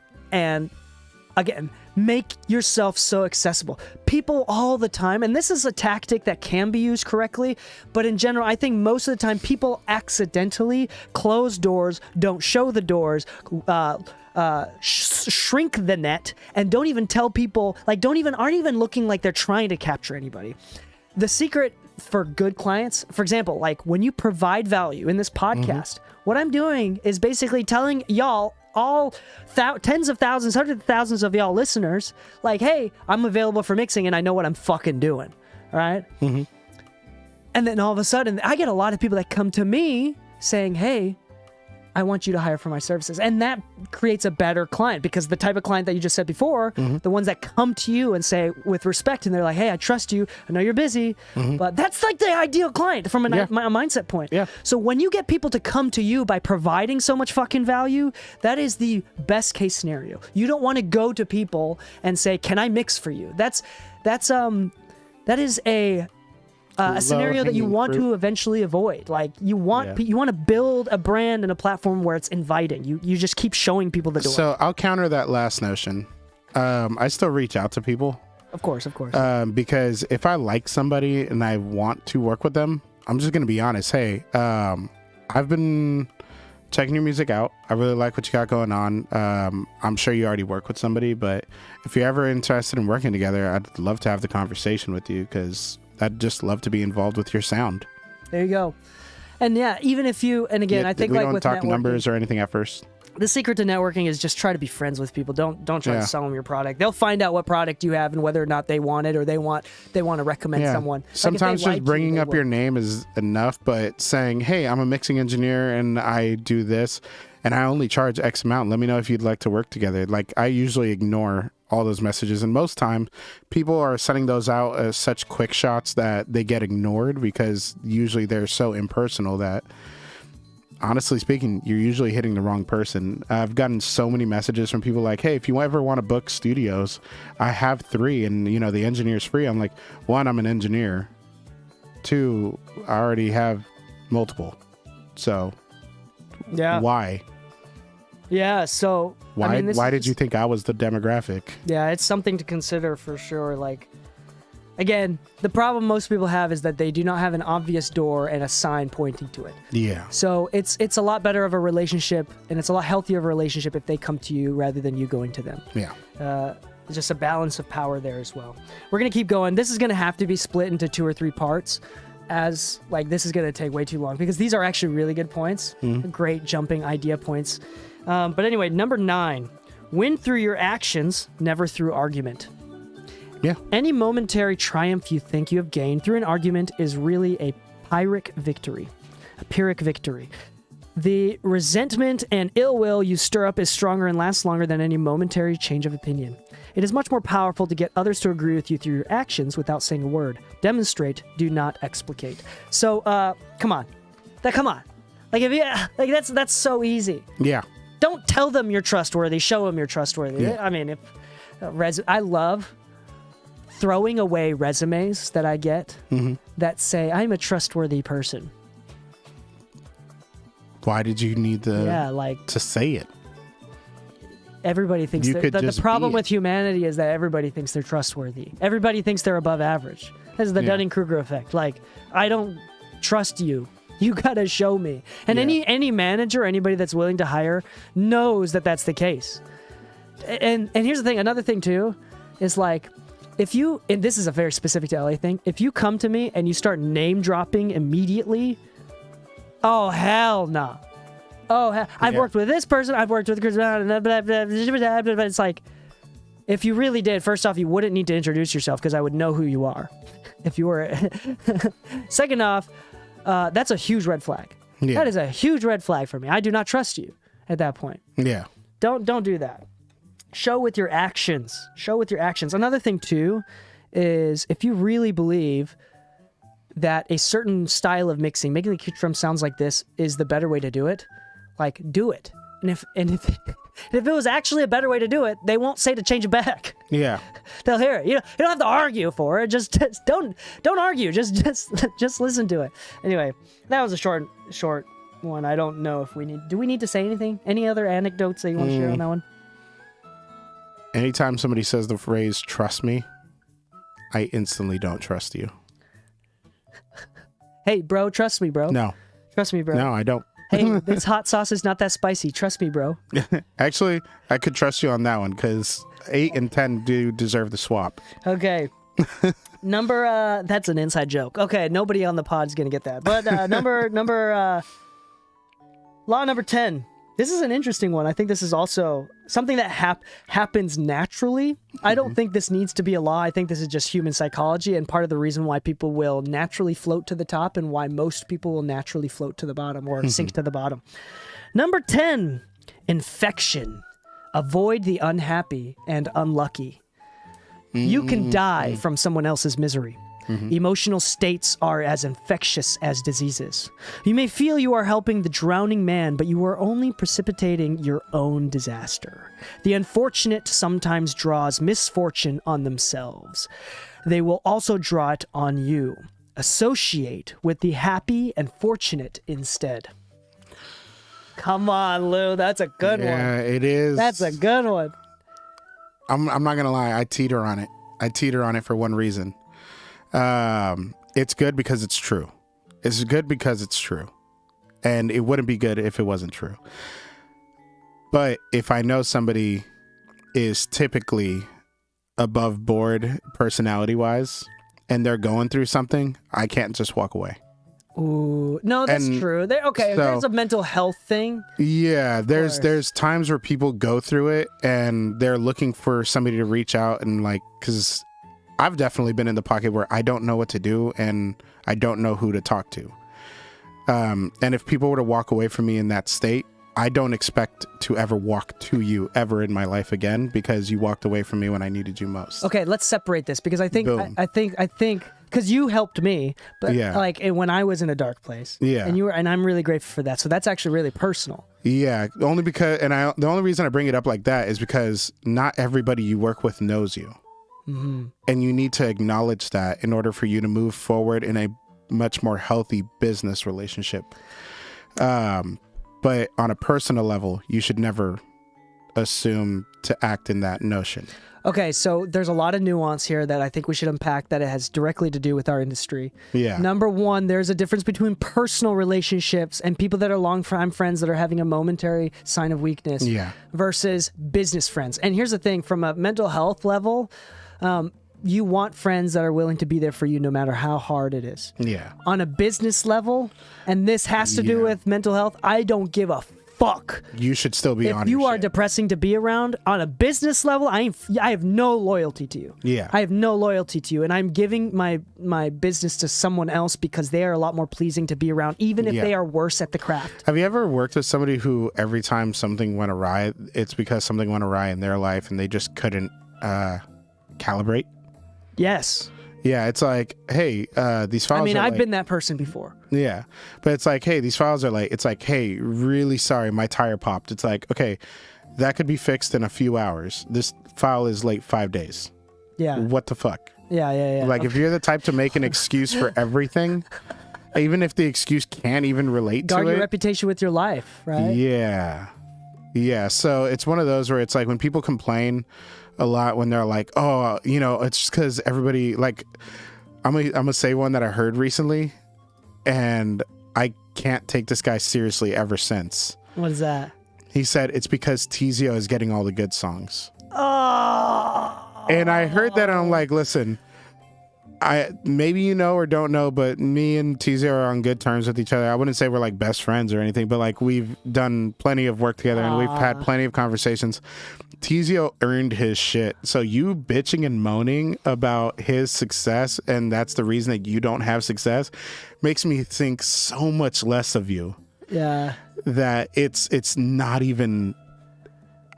again, make yourself so accessible. People all the time, and this is a tactic that can be used correctly, but in general, I think most of the time people accidentally close doors, don't show the doors, shrink the net, and don't even tell people, like aren't even looking like they're trying to capture anybody. The secret for good clients, for example, like when you provide value in this podcast, what I'm doing is basically telling y'all, all tens of thousands, hundreds of thousands of y'all listeners, like, hey, I'm available for mixing and I know what I'm fucking doing. All right. And then all of a sudden, I get a lot of people that come to me saying, hey, I want you to hire for my services. And that creates a better client, because the type of client that you just said before, the ones that come to you and say with respect, and they're like, hey, I trust you. I know you're busy, but that's like the ideal client from a mindset point. Yeah. So when you get people to come to you by providing so much fucking value, that is the best case scenario. You don't want to go to people and say, can I mix for you? That is a scenario that you want to eventually avoid. Like you want to build a brand and a platform where it's inviting. You just keep showing people the door. So I'll counter that last notion. I still reach out to people. Of course. Because if I like somebody and I want to work with them, I'm just going to be honest. Hey, I've been checking your music out. I really like what you got going on. I'm sure you already work with somebody, but if you're ever interested in working together, I'd love to have the conversation with you, because I'd just love to be involved with your sound. There you go. And yeah, even if you, and again, I think we like don't with talk networking, numbers or anything at first. the secret to networking is just try to be friends with people. Don't try Yeah. to sell them your product. They'll find out what product you have and whether or not they want it, or they want to recommend someone. Like, if they Sometimes like just bringing they up will. your name is enough, but saying, hey, I'm a mixing engineer and I do this and I only charge X amount. Let me know if you'd like to work together. Like, I usually ignore all those messages, and most time people are sending those out as such quick shots that they get ignored because usually they're so impersonal that, honestly speaking, you're usually hitting the wrong person. I've gotten so many messages from people like, hey, if you ever want to book studios, I have 3 and, you know, the engineer's free. I'm like, 1, I'm an engineer. 2, I already have multiple. So Yeah. why? Yeah. So Why, I mean, this why is did you think I was the demographic? Yeah, it's something to consider for sure. Like, again, the problem most people have is that they do not have an obvious door and a sign pointing to it. Yeah. So it's a lot better of a relationship, and it's a lot healthier of a relationship if they come to you rather than you going to them. Yeah. There's just a balance of power there as well. We're gonna keep going. This is gonna have to be split into 2 or 3 parts, as like this is gonna take way too long because these are actually really good points, great jumping idea points. But anyway, number 9, win through your actions, never through argument. Yeah. Any momentary triumph you think you have gained through an argument is really a Pyrrhic victory. A Pyrrhic victory. The resentment and ill will you stir up is stronger and lasts longer than any momentary change of opinion. It is much more powerful to get others to agree with you through your actions without saying a word. Demonstrate, do not explicate. So, come on. Come on. Like, if you, like that's so easy. Yeah. Don't tell them you're trustworthy. Show them you're trustworthy. Yeah. I mean, if I love throwing away resumes that I get that say I'm a trustworthy person. Why did you need to say it? Everybody thinks You that could the just problem be it. with humanity is that everybody thinks they're trustworthy. Everybody thinks they're above average. This is the Yeah. Dunning-Kruger effect. Like, I don't trust you. You gotta show me. And Yeah. any manager, anybody that's willing to hire, knows that that's the case. And here's the thing. Another thing too is like, if you, and this is a very specific to LA thing, if you come to me and you start name dropping immediately, oh hell no. Oh, I've Yeah. worked with this person. I've worked with Chris. But it's like, if you really did, first off, you wouldn't need to introduce yourself because I would know who you are. If you were. Second off, that's a huge red flag. Yeah. That is a huge red flag for me. I do not trust you at that point. Yeah. Don't do that. Show with your actions. Show with your actions. Another thing too is if you really believe that a certain style of mixing, making the kick drum sounds like this, is the better way to do it, like, do it. And if if it was actually a better way to do it, they won't say to change it back. Yeah. They'll hear it. You don't have to argue for it. Just don't argue. Just listen to it. Anyway, that was a short one. I don't know if do we need to say anything? Any other anecdotes that you want to share on that one? Anytime somebody says the phrase "trust me," I instantly don't trust you. Hey, bro, trust me, bro. No. Trust me, bro. No, I don't. Hey, this hot sauce is not that spicy. Trust me, bro. Actually, I could trust you on that one because 8 and 10 do deserve the swap. Okay. That's an inside joke. Okay, nobody on the pod's gonna get that. But law number 10. This is an interesting one. I think this is also something that happens naturally. I don't think this needs to be a law. I think this is just human psychology and part of the reason why people will naturally float to the top and why most people will naturally float to the bottom or sink to the bottom. Number 10, infection. Avoid the unhappy and unlucky. You can die from someone else's misery. Emotional states are as infectious as diseases. You may feel you are helping the drowning man, but you are only precipitating your own disaster. The unfortunate sometimes draws misfortune on themselves. They will also draw it on you. Associate with the happy and fortunate instead. Come on, Lou. That's a good one. Yeah, it is. That's a good one. I'm not gonna lie. I teeter on it. I teeter on it for one reason. It's good because it's true. It's good because it's true, and it wouldn't be good if it wasn't true. But if I know somebody is typically above board personality wise, and they're going through something, I can't just walk away. Ooh, no, that's And true. Okay, so- there's a mental health thing. Yeah, course. there's times where people go through it and they're looking for somebody to reach out and like, because I've definitely been in the pocket where I don't know what to do and I don't know who to talk to. And if people were to walk away from me in that state, I don't expect to ever walk to you ever in my life again because you walked away from me when I needed you most. Okay, let's separate this because I think Boom. I think because you helped me, but Yeah. like when I was in a dark place. Yeah. And I'm really grateful for that. So that's actually really personal. Yeah, only because, the only reason I bring it up like that is because not everybody you work with knows you. And you need to acknowledge that in order for you to move forward in a much more healthy business relationship. But on a personal level, you should never assume to act in that notion. Okay, so there's a lot of nuance here that I think we should unpack that it has directly to do with our industry. Yeah. Number one, there's a difference between personal relationships and people that are long-time friends that are having a momentary sign of weakness Yeah. versus business friends. And here's the thing, from a mental health level, you want friends that are willing to be there for you no matter how hard it is. Yeah. On a business level, and this has to do Yeah. with mental health, I don't give a fuck. You should still be on If you your are shit. depressing to be around on a business level, I have no loyalty to you. Yeah. I have no loyalty to you, and I'm giving my business to someone else because they are a lot more pleasing to be around, even if Yeah. they are worse at the craft. Have you ever worked with somebody who every time something went awry, it's because something went awry in their life and they just couldn't calibrate? Yes. Yeah, it's like, hey, these files I mean, are I've late. been that person before. Yeah, but it's like, hey, these files are late. It's like, hey, really sorry, my tire popped. It's like, okay, that could be fixed in a few hours. This file is late 5 days. Yeah. What the fuck? Yeah. Like, if you're the type to make an excuse for everything, even if the excuse can't even relate Guard to your it. reputation with your life, right? Yeah. Yeah. So it's one of those where it's like when people complain a lot when they're like, oh, you know, it's just because everybody, like, I'm gonna say one that I heard recently, and I can't take this guy seriously ever since. What is that? He said it's because Tizio is getting all the good songs. Oh. And I heard that and I'm like, listen, maybe you know or don't know, but me and Tizio are on good terms with each other. I wouldn't say we're like best friends or anything, but like we've done plenty of work together and we've had plenty of conversations. Tizio earned his shit. So you bitching and moaning about his success and that's the reason that you don't have success makes me think so much less of you. Yeah. That it's not even.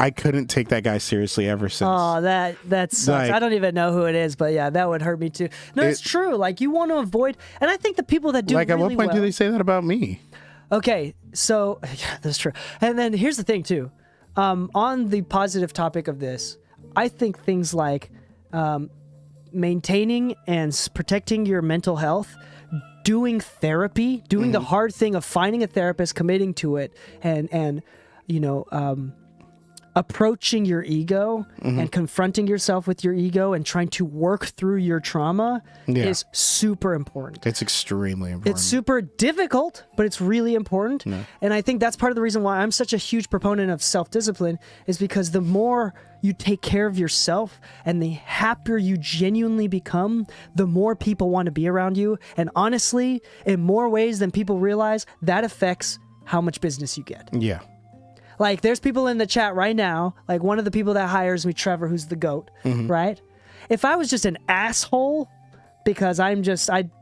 I couldn't take that guy seriously ever since. Oh, that sucks. Like- I don't even know who it is, but yeah, that would hurt me too. No, it's true. Like you want to avoid, and I think the people that do like, really at what point well, do they say that about me? Okay, so yeah, that's true. And then here's the thing too. On the positive topic of this, I think things like maintaining and protecting your mental health, doing therapy, doing the hard thing of finding a therapist, committing to it, and you know, approaching your ego and confronting yourself with your ego and trying to work through your trauma Yeah. is super important. It's extremely important. It's super difficult, but it's really important. And I think that's part of the reason why I'm such a huge proponent of self-discipline is because the more you take care of yourself and the happier you genuinely become, the more people want to be around you. And honestly, in more ways than people realize, that affects how much business you get. Yeah. Like, there's people in the chat right now, like one of the people that hires me, Trevor, who's the GOAT, right? If I was just an asshole because I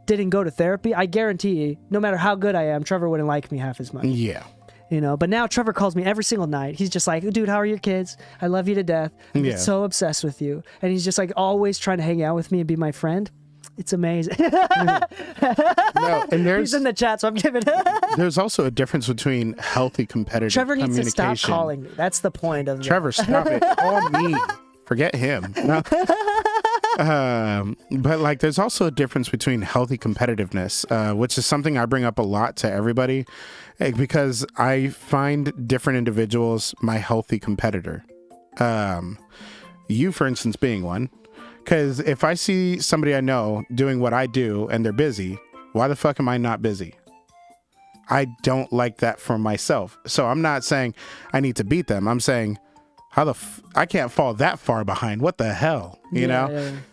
didn't go to therapy, I guarantee you, no matter how good I am, Trevor wouldn't like me half as much. Yeah. You know, but now Trevor calls me every single night. He's just like, dude, how are your kids? I love you to death. I'm Yeah. so obsessed with you. And he's just like always trying to hang out with me and be my friend. It's amazing. No, and He's in the chat, so I'm giving there's also a difference between healthy competitive Trevor needs to communication. stop calling me. That's the point of Trevor, stop it. Call me. Forget him. No. But like, there's also a difference between healthy competitiveness, which is something I bring up a lot to everybody, because I find different individuals my healthy competitor. You, for instance, being one. Because if I see somebody I know doing what I do and they're busy, why the fuck am I not busy? I don't like that for myself. So I'm not saying I need to beat them. I'm saying, I can't fall that far behind. What the hell, you know?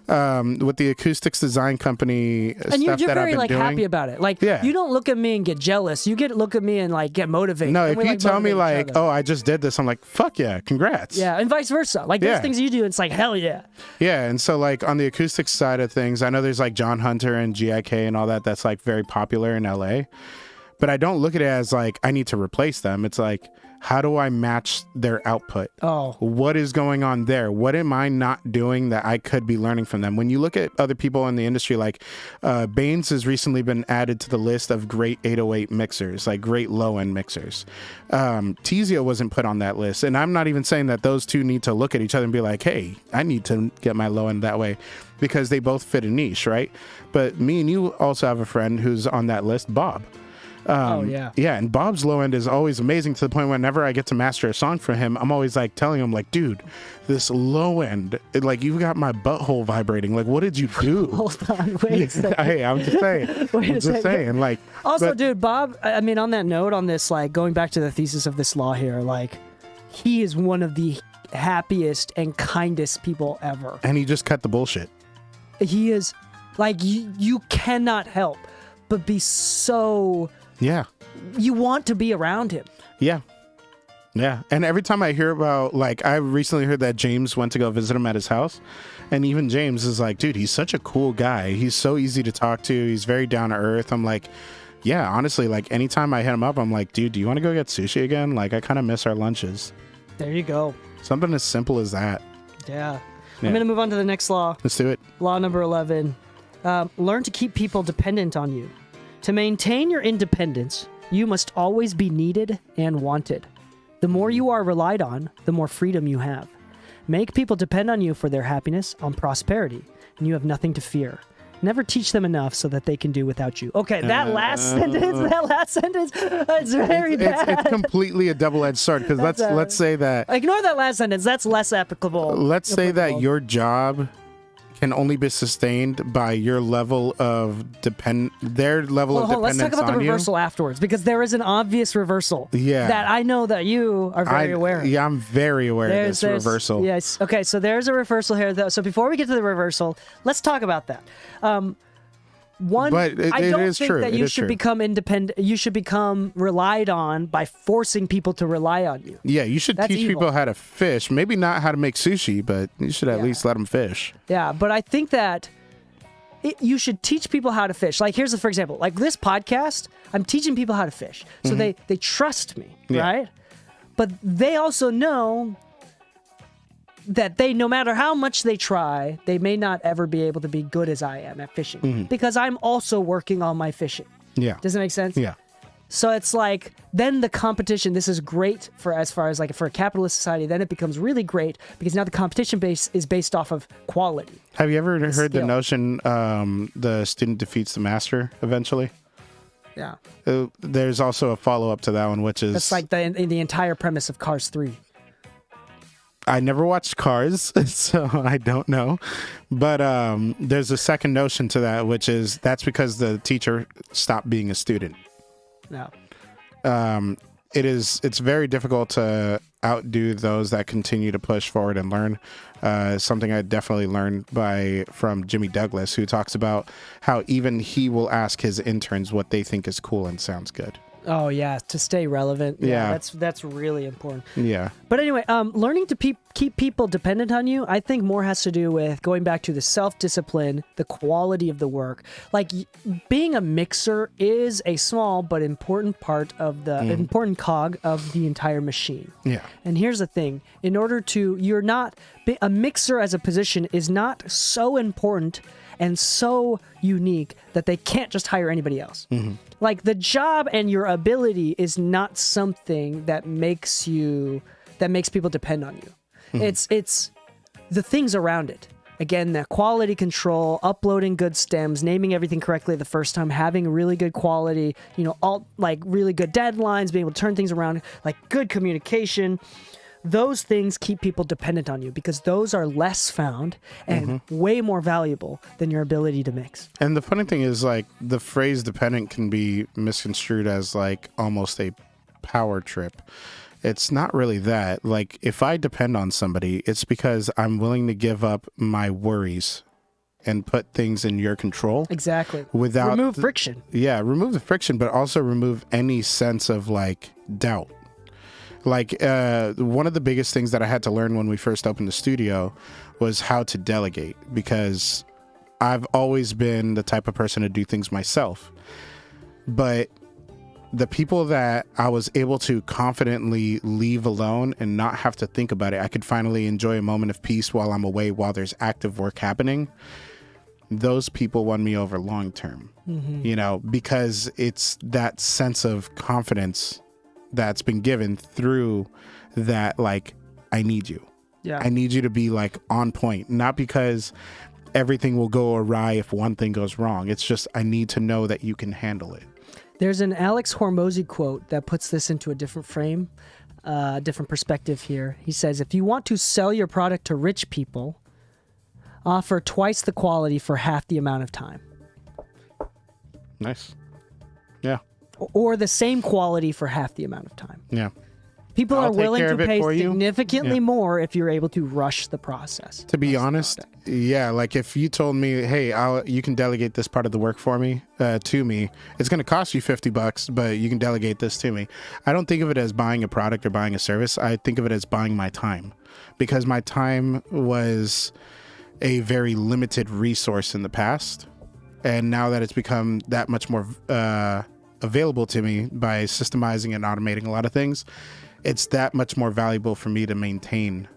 Yeah. With the acoustics design company And stuff you're that very I've been like doing. happy about it. Like Yeah. you don't look at me and get jealous. You look at me and like get motivated. No, And if we, you like, tell me motivate each like, other. oh, I just did this, I'm like, fuck yeah, congrats. Yeah, and vice versa. Like there's Yeah. things you do, it's like hell yeah. Yeah, and so like on the acoustics side of things, I know there's like John Hunter and GIK and all that. That's like very popular in LA, but I don't look at it as like I need to replace them. It's like, how do I match their output? Oh, What is going on there? What am I not doing that I could be learning from them? When you look at other people in the industry, like Baines has recently been added to the list of great 808 mixers, like great low-end mixers. Tizio wasn't put on that list. And I'm not even saying that those two need to look at each other and be like, hey, I need to get my low end that way, because they both fit a niche, right? But me and you also have a friend who's on that list, Bob. yeah. Yeah, and Bob's low end is always amazing, to the point whenever I get to master a song for him, I'm always like telling him like, dude, this low end, like you've got my butthole vibrating. Like, what did you do? Hold on, wait a second. Hey, I'm just saying. Wait a I'm just second. saying. Like, Also, but- dude, Bob, I mean, on that note, on this, like, going back to the thesis of this law here, like, he is one of the happiest and kindest people ever. and he just cut the bullshit. He is, like, you cannot help but be so, Yeah. you want to be around him. Yeah. Yeah. And every time I hear about, like, I recently heard that James went to go visit him at his house. And even James is like, dude, he's such a cool guy. He's so easy to talk to. He's very down to earth. I'm like, yeah, honestly, like, anytime I hit him up, I'm like, dude, do you want to go get sushi again? Like, I kind of miss our lunches. There you go. Something as simple as that. Yeah. Yeah. I'm going to move on to the next law. Let's do it. Law number 11. Learn to keep people dependent on you. To maintain your independence, you must always be needed and wanted. The more you are relied on, the more freedom you have. Make people depend on you for their happiness, on prosperity, and you have nothing to fear. Never teach them enough so that they can do without you. Okay, that last sentence, it's very bad. It's completely a double-edged sword, because let's say that Ignore that last sentence. That's less applicable. let's say that applicable. your job can only be sustained by your level of their level Well, of hold on, let's dependence talk about the on reversal afterwards, because there is an obvious reversal. Yeah. That I know that you are very aware of. Yeah, I'm very aware of this reversal. Yes. Okay, so there's a reversal here, though. So before we get to the reversal, let's talk about that. But I it don't is think true. that It you is should true. become independent. You should become relied on by forcing people to rely on you. Yeah, you should That's teach evil. people how to fish. Maybe not how to make sushi, but you should at Yeah. least let them fish. Yeah, but I think that you should teach people how to fish. Like, for example, like this podcast, I'm teaching people how to fish. So they trust me, Mm-hmm. Yeah. right? But they also know that no matter how much they try, they may not ever be able to be good as I am at fishing, Mm-hmm. because I'm also working on my fishing. Yeah. Does that make sense? Yeah. So it's like, then the competition, this is great for as far as like for a capitalist society, then it becomes really great because now the competition base is based off of quality. Have you ever heard the skill. notion the student defeats the master eventually? Yeah. There's also a follow-up to that one, which is... That's like the entire premise of Cars 3. I never watched Cars, so I don't know. But there's a second notion to that, which is that's because the teacher stopped being a student. No. It's very difficult to outdo those that continue to push forward and learn. Something I definitely learned from Jimmy Douglas, who talks about how even he will ask his interns what they think is cool and sounds good. Oh yeah, to stay relevant. Yeah. That's really important. Yeah. But anyway, learning to keep people dependent on you, I think more has to do with going back to the self-discipline, the quality of the work. Like being a mixer is a small but important part of the important cog of the entire machine. Yeah. And here's the thing, a mixer as a position is not so important and so unique that they can't just hire anybody else. Like the job and your ability is not something that makes people depend on you. It's the things around it. Again, the quality control, uploading good stems, naming everything correctly the first time, having really good quality, all like really good deadlines, being able to turn things around, like good communication. Those things keep people dependent on you because those are less found and way more valuable than your ability to mix. And the funny thing is, like, the phrase dependent can be misconstrued as like almost a power trip. It's not really that. Like, if I depend on somebody, it's because I'm willing to give up my worries and put things in your control. Exactly. Without remove friction. Yeah, remove the friction, but also remove any sense of like doubt. Like, one of the biggest things that I had to learn when we first opened the studio was how to delegate, because I've always been the type of person to do things myself. But the people that I was able to confidently leave alone and not have to think about it, I could finally enjoy a moment of peace while I'm away, while there's active work happening. Those people won me over long term, you know, because it's that sense of confidence that's been given through that, like, I need you. Yeah. I need you to be like on point, not because everything will go awry if one thing goes wrong. It's just, I need to know that you can handle it. There's an Alex Hormozy quote that puts this into a different frame, different perspective here. He says, if you want to sell your product to rich people, offer twice the quality for half the amount of time. Nice. Yeah. Or the same quality for half the amount of time. Yeah. People I'll are take willing care to of it pay for you. significantly Yeah. more if you're able to rush the process. To be honest, yeah, like if you told me, hey, you can delegate this part of the work for me, to me, it's going to cost you $50, but you can delegate this to me. I don't think of it as buying a product or buying a service. I think of it as buying my time, because my time was a very limited resource in the past. And now that it's become that much more available to me by systemizing and automating a lot of things, it's that much more valuable for me to maintain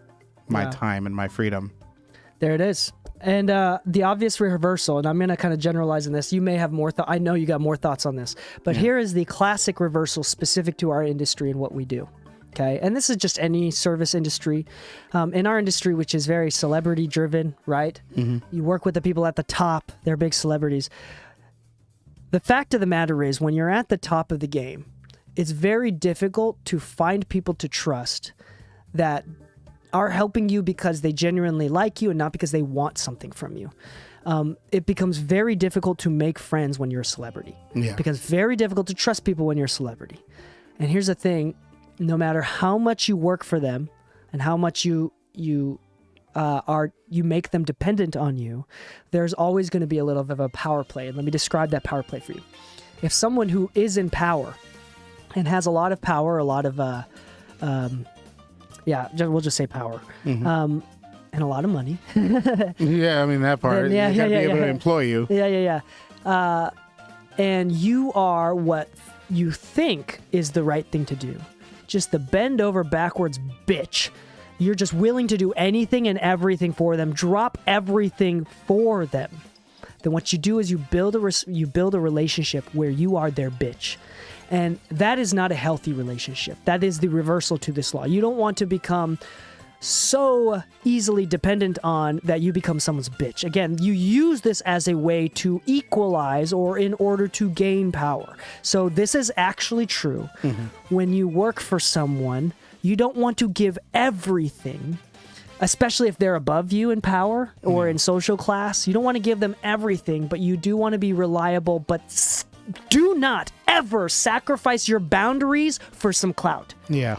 my time and my freedom. There it is. And the obvious reversal, and I'm going to kind of generalize in this. You may have more thought. I know you got more thoughts on this, but here is the classic reversal specific to our industry and what we do. Okay. And this is just any service industry. In our industry, which is very celebrity driven, right? You work with the people at the top. They're big celebrities. The fact of the matter is, when you're at the top of the game, it's very difficult to find people to trust that are helping you because they genuinely like you and not because they want something from you. It becomes very difficult to make friends when you're a celebrity. Yeah. It becomes very difficult to trust people when you're a celebrity. And here's the thing, no matter how much you work for them and how much you make them dependent on you, there's always going to be a little bit of a power play. And let me describe that power play for you. If someone who is in power and has a lot of power, a lot of, we'll just say power, and a lot of money. Yeah, I mean, that part. Yeah, you gotta yeah, be able yeah. to employ you. Yeah. And you are what you think is the right thing to do. Just the bend over backwards bitch. You're just willing to do anything and everything for them. Drop everything for them. Then what you do is you build a relationship where you are their bitch. And that is not a healthy relationship. That is the reversal to this law. You don't want to become so easily dependent on that you become someone's bitch. Again, you use this as a way to equalize or in order to gain power. So this is actually true. When you work for someone, you don't want to give everything, especially if they're above you in power or in social class. You don't want to give them everything, but you do want to be reliable, but do not ever sacrifice your boundaries for some clout. Yeah.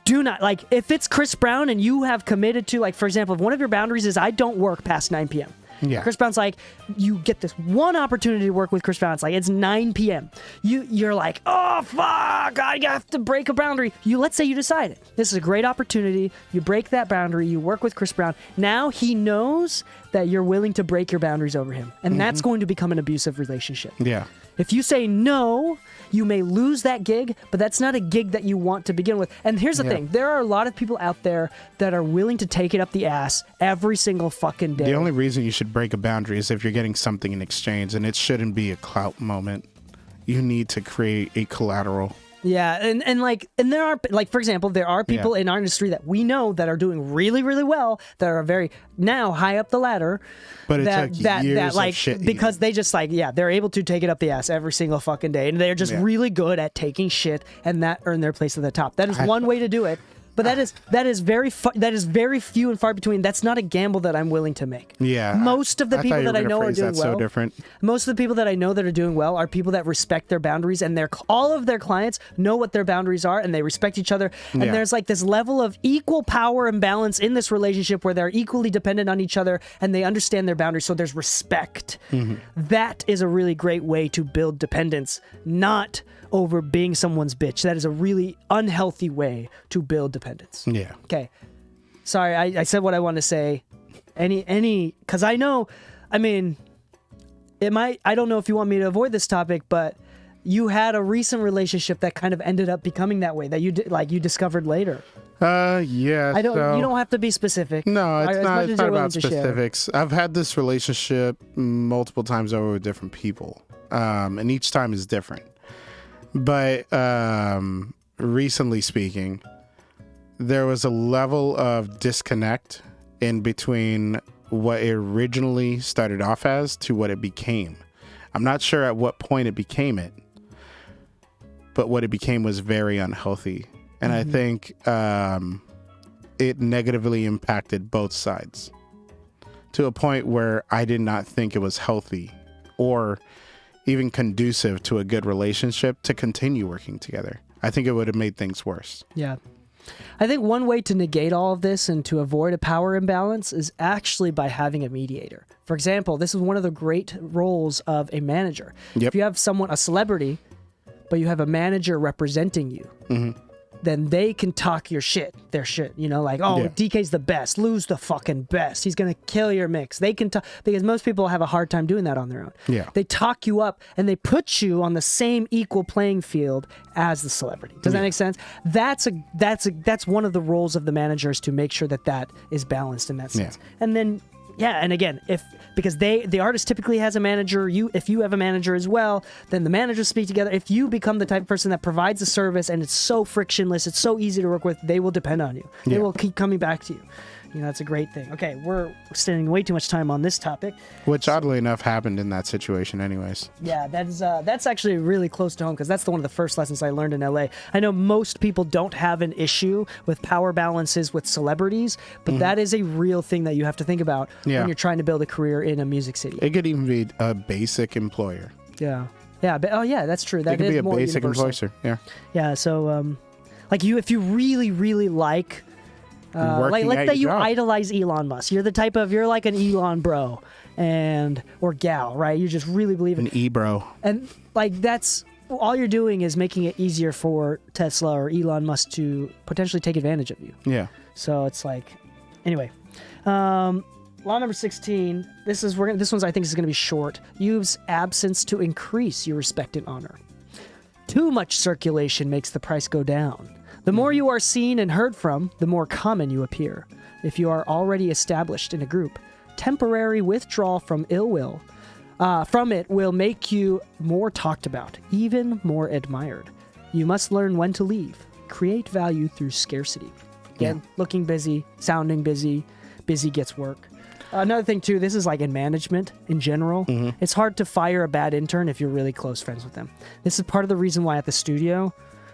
Do not, like, if it's Chris Brown and you have committed to, like, for example, if one of your boundaries is I don't work past 9 p.m. Yeah. Chris Brown's like, you get this one opportunity to work with Chris Brown. It's like, it's 9 p.m. You're like, oh, fuck, I have to break a boundary. Let's say you decide it. This is a great opportunity. You break that boundary. You work with Chris Brown. Now he knows that you're willing to break your boundaries over him. And that's going to become an abusive relationship. Yeah. If you say no, you may lose that gig, but that's not a gig that you want to begin with. And here's the thing. There are a lot of people out there that are willing to take it up the ass every single fucking day. The only reason you should break a boundary is if you're getting something in exchange, and it shouldn't be a clout moment. You need to create a collateral. Yeah, and there are, like, for example, there are people in our industry that we know that are doing really, really well, that are very now high up the ladder. But it took years of shit because they just they're able to take it up the ass every single fucking day, and they're just really good at taking shit, and that earn their place at the top. That is one way to do it. But that is very few and far between. That's not a gamble that I'm willing to make. Yeah. Most of the people that I know are doing well. So different. Most of the people that I know that are doing well are people that respect their boundaries, and all of their clients know what their boundaries are, and they respect each other. And there's like this level of equal power and balance in this relationship where they're equally dependent on each other, and they understand their boundaries. So there's respect. That is a really great way to build dependence, not over being someone's bitch. That is a really unhealthy way to build dependence. Yeah. Okay. Sorry, I said what I want to say. Because I know, I mean, I don't know if you want me to avoid this topic, but you had a recent relationship that kind of ended up becoming that way, that you discovered later. Yeah. You don't have to be specific. No, it's not about to share. specifics. I've had this relationship multiple times over with different people, and each time is different. But recently speaking, there was a level of disconnect in between what it originally started off as to what it became. I'm not sure at what point it became it, but what it became was very unhealthy. And I think it negatively impacted both sides to a point where I did not think it was healthy or even conducive to a good relationship to continue working together. I think it would have made things worse. Yeah. I think one way to negate all of this and to avoid a power imbalance is actually by having a mediator. For example, this is one of the great roles of a manager. Yep. If you have a celebrity, but you have a manager representing you, then they can talk their shit, like, DK's the best, Lou's the fucking best, he's gonna kill your mix. They can talk, because most people have a hard time doing that on their own. Yeah. They talk you up and they put you on the same equal playing field as the celebrity. Does that make sense? That's one of the roles of the managers, to make sure that is balanced in that sense. And then and again, because the artist typically has a manager, if you have a manager as well, then the managers speak together. If you become the type of person that provides a service and it's so frictionless, it's so easy to work with, they will depend on you. They will keep coming back to you. That's a great thing. Okay, we're spending way too much time on this topic. Which, oddly enough, happened in that situation anyways. Yeah, that's actually really close to home, because that's one of the first lessons I learned in LA. I know most people don't have an issue with power balances with celebrities, but that is a real thing that you have to think about when you're trying to build a career in a music city. It could even be a basic employer. Yeah. Yeah, but that's true. That it could is be a more basic universal. employer. Yeah, so if you really, really like let's say you idolize Elon Musk. You're like an Elon bro or gal, right? You just really believe an e-bro. And that's all you're doing, is making it easier for Tesla or Elon Musk to potentially take advantage of you. Yeah. So it's anyway. Law number 16. This one's, I think, is going to be short. Use absence to increase your respect and honor. Too much circulation makes the price go down. The more you are seen and heard from, the more common you appear. If you are already established in a group, temporary withdrawal from it will make you more talked about, even more admired. You must learn when to leave. Create value through scarcity. Again, looking busy, sounding busy. Busy gets work. Another thing, too, this is in management in general. It's hard to fire a bad intern if you're really close friends with them. This is part of the reason why at the studio,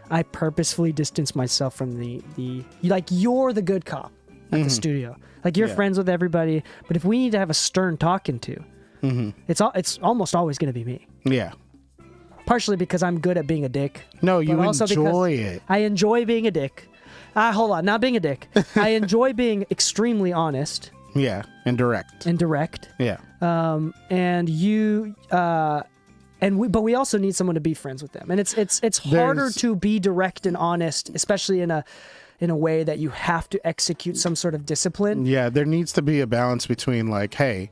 I purposefully distance myself from you're the good cop at the studio. You're friends with everybody, but if we need to have a stern talking to, it's almost always going to be me. Yeah. Partially because I'm good at being a dick. No, you enjoy it. I enjoy being a dick. Hold on, not being a dick. I enjoy being extremely honest. Yeah, and direct. Yeah. But we also need someone to be friends with them, and it's harder to be direct and honest, especially in a way that you have to execute some sort of discipline. Yeah, there needs to be a balance between hey,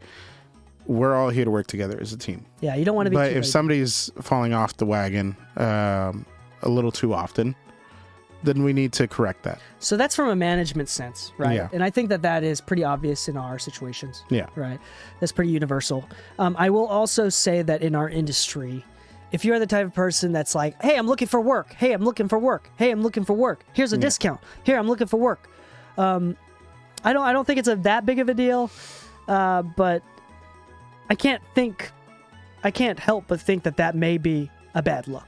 we're all here to work together as a team. Yeah, you don't want to be. But if somebody's falling off the wagon a little too often, then we need to correct that. So that's from a management sense, right? Yeah. And I think that is pretty obvious in our situations. Yeah. Right. That's pretty universal. I will also say that in our industry, if you're the type of person that's hey, I'm looking for work. Hey, I'm looking for work. Hey, I'm looking for work. Here's a discount. Here, I'm looking for work. I don't think it's that big of a deal. But I can't help but think that may be a bad look.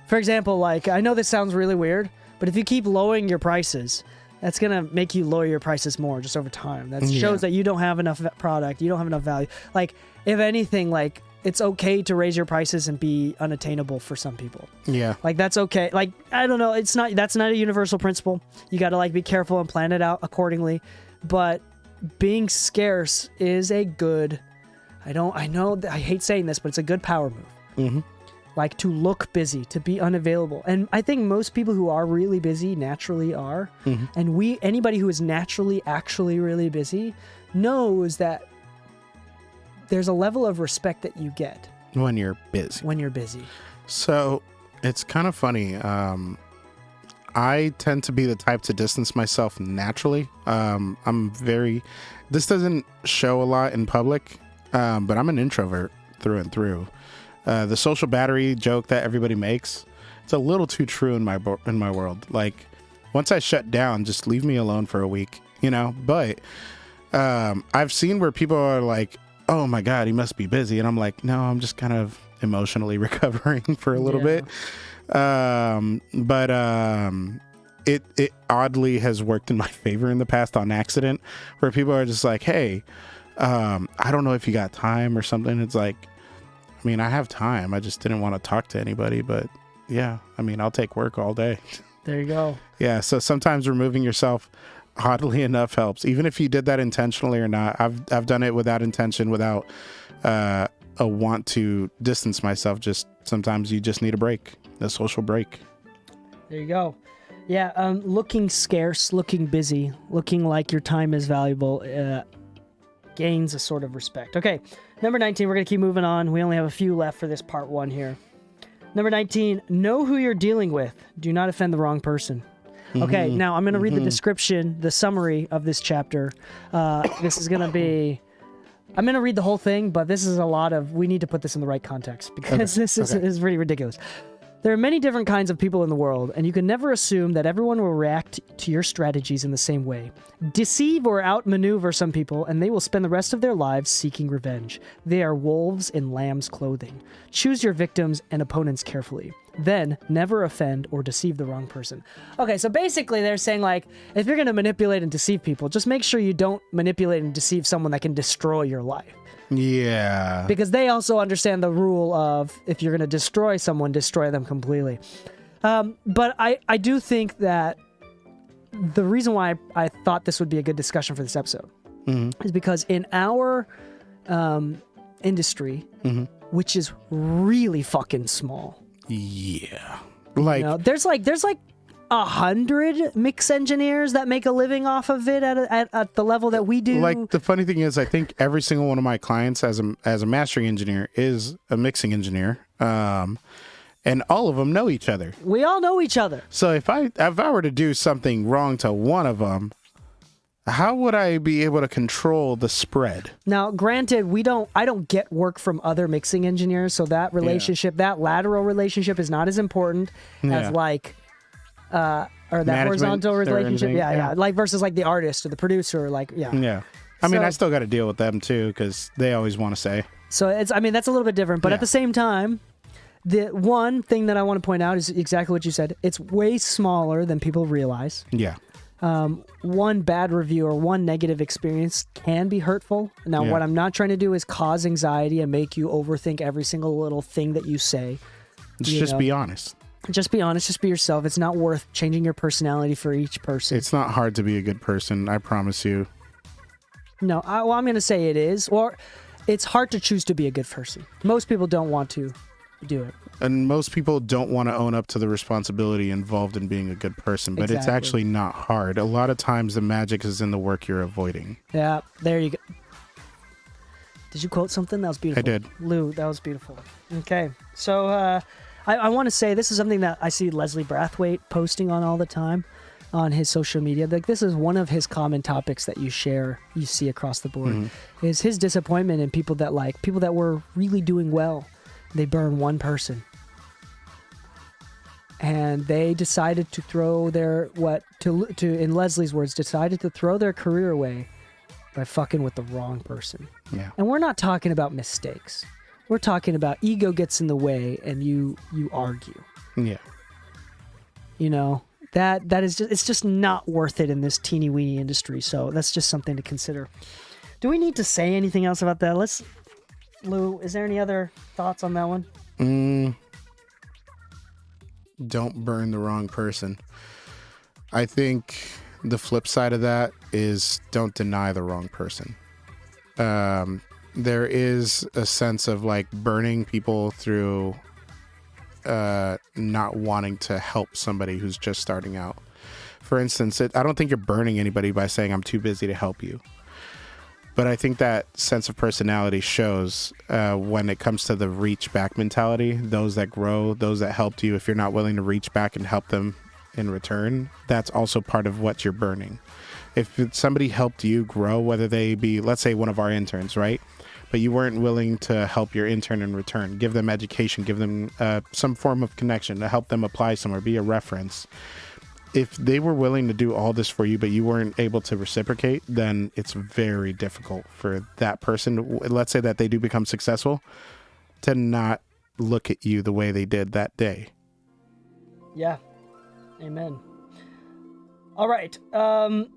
For example, I know this sounds really weird, but if you keep lowering your prices, That's going to make you lower your prices more just over time. That Yeah. shows that you don't have enough product. You don't have enough value. Like, if anything, like, it's okay to raise your prices and be unattainable for some people. Yeah. Like, that's okay. Like, I don't know. That's not a universal principle. You got to, like, be careful and plan it out accordingly. But being scarce is a good, I know, I hate saying this, but it's a good power move. Mm-hmm. Like, to look busy, to be unavailable. And I think most people who are really busy naturally are. Mm-hmm. And anybody who is naturally actually really busy knows that there's a level of respect that you get When you're busy. when you're busy. So it's kind of funny. I tend to be the type to distance myself naturally. This doesn't show a lot in public, but I'm an introvert through and through. The social battery joke that everybody makes, it's a little too true in my world. Like, once I shut down, just leave me alone for a week, you know? But I've seen where people are like, oh my God, he must be busy. And I'm like, no, I'm just kind of emotionally recovering for a little bit. It oddly has worked in my favor in the past on accident, where people are just like, hey, I don't know if you got time or something. It's like, I mean, I have time. I just didn't want to talk to anybody, but yeah, I mean, I'll take work all day. There you go. Yeah. So sometimes removing yourself, oddly enough, helps. Even if you did that intentionally or not. I've done it without intention, without a want to distance myself. Just sometimes you just need a break, a social break. There you go. Yeah, looking scarce, looking busy, looking like your time is valuable gains a sort of respect. Okay, number 19, we're going to keep moving on. We only have a few left for this part 1 here. Number 19, know who you're dealing with. Do not offend the wrong person. Okay, now I'm going to read the description, the summary of this chapter. This is going to be... I'm going to read the whole thing, but this is a lot of... We need to put this in the right context, because this is pretty ridiculous. There are many different kinds of people in the world, and you can never assume that everyone will react to your strategies in the same way. Deceive or outmaneuver some people, and they will spend the rest of their lives seeking revenge. They are wolves in lamb's clothing. Choose your victims and opponents carefully. Then, never offend or deceive the wrong person. Okay, so basically they're saying, like, if you're going to manipulate and deceive people, just make sure you don't manipulate and deceive someone that can destroy your life. Yeah. Because they also understand the rule of, if you're going to destroy someone, destroy them completely. But I do think that the reason why I thought this would be a good discussion for this episode is because in our industry, which is really fucking small. Yeah. Like, You know, there's like 100 mix engineers that make a living off of it at the level that we do. Like, the funny thing is, I think every single one of my clients as a mastering engineer is a mixing engineer. And all of them know each other. We all know each other. So if I were to do something wrong to one of them, how would I be able to control the spread? Now, granted, I don't get work from other mixing engineers, so that relationship, that lateral relationship is not as important as like or that Management horizontal or relationship. anything, Yeah. Like versus like the artist or the producer, like Yeah. I mean, So- I still got to deal with them too, because they always want to say. So that's a little bit different, but at Yeah. the same time, the one thing that I want to point out is exactly what you said. It's way smaller than people realize. Yeah. One bad review or one negative experience can be hurtful. Now, Yeah. what I'm not trying to do is cause anxiety and make you overthink every single little thing that you say. Just be honest. Just be honest. Just be yourself. It's not worth changing your personality for each person. It's not hard to be a good person. I promise you. No, I'm going to say it is. Or it's hard to choose to be a good person. Most people don't want to do it. And most people don't want to own up to the responsibility involved in being a good person, but it's Exactly. actually not hard. A lot of times the magic is in the work you're avoiding. Yeah, there you go. Did you quote something? That was beautiful. I did. Lou, that was beautiful. Okay, so I want to say this is something that I see Leslie Brathwaite posting on all the time on his social media. Like, this is one of his common topics that you see across the board, is his disappointment in people that were really doing well. They burn one person. And they decided to throw in Leslie's words, decided to throw their career away by fucking with the wrong person. Yeah. And we're not talking about mistakes. We're talking about ego gets in the way and you argue. Yeah. You know, That is just, it's just not worth it in this teeny weeny industry. So that's just something to consider. Do we need to say anything else about that? Lou, is there any other thoughts on that one? Don't burn the wrong person. I think the flip side of that is don't deny the wrong person. There is a sense of like burning people through not wanting to help somebody who's just starting out. For instance, I don't think you're burning anybody by saying I'm too busy to help you. But I think that sense of personality shows when it comes to the reach back mentality. Those that grow, those that helped you, if you're not willing to reach back and help them in return, that's also part of what you're burning. If somebody helped you grow, whether they be, let's say, one of our interns, right? But you weren't willing to help your intern in return, give them education, give them some form of connection to help them apply somewhere, be a reference. If they were willing to do all this for you, but you weren't able to reciprocate, then it's very difficult for that person, let's say that they do become successful, to not look at you the way they did that day. Yeah. Amen. All right. I'm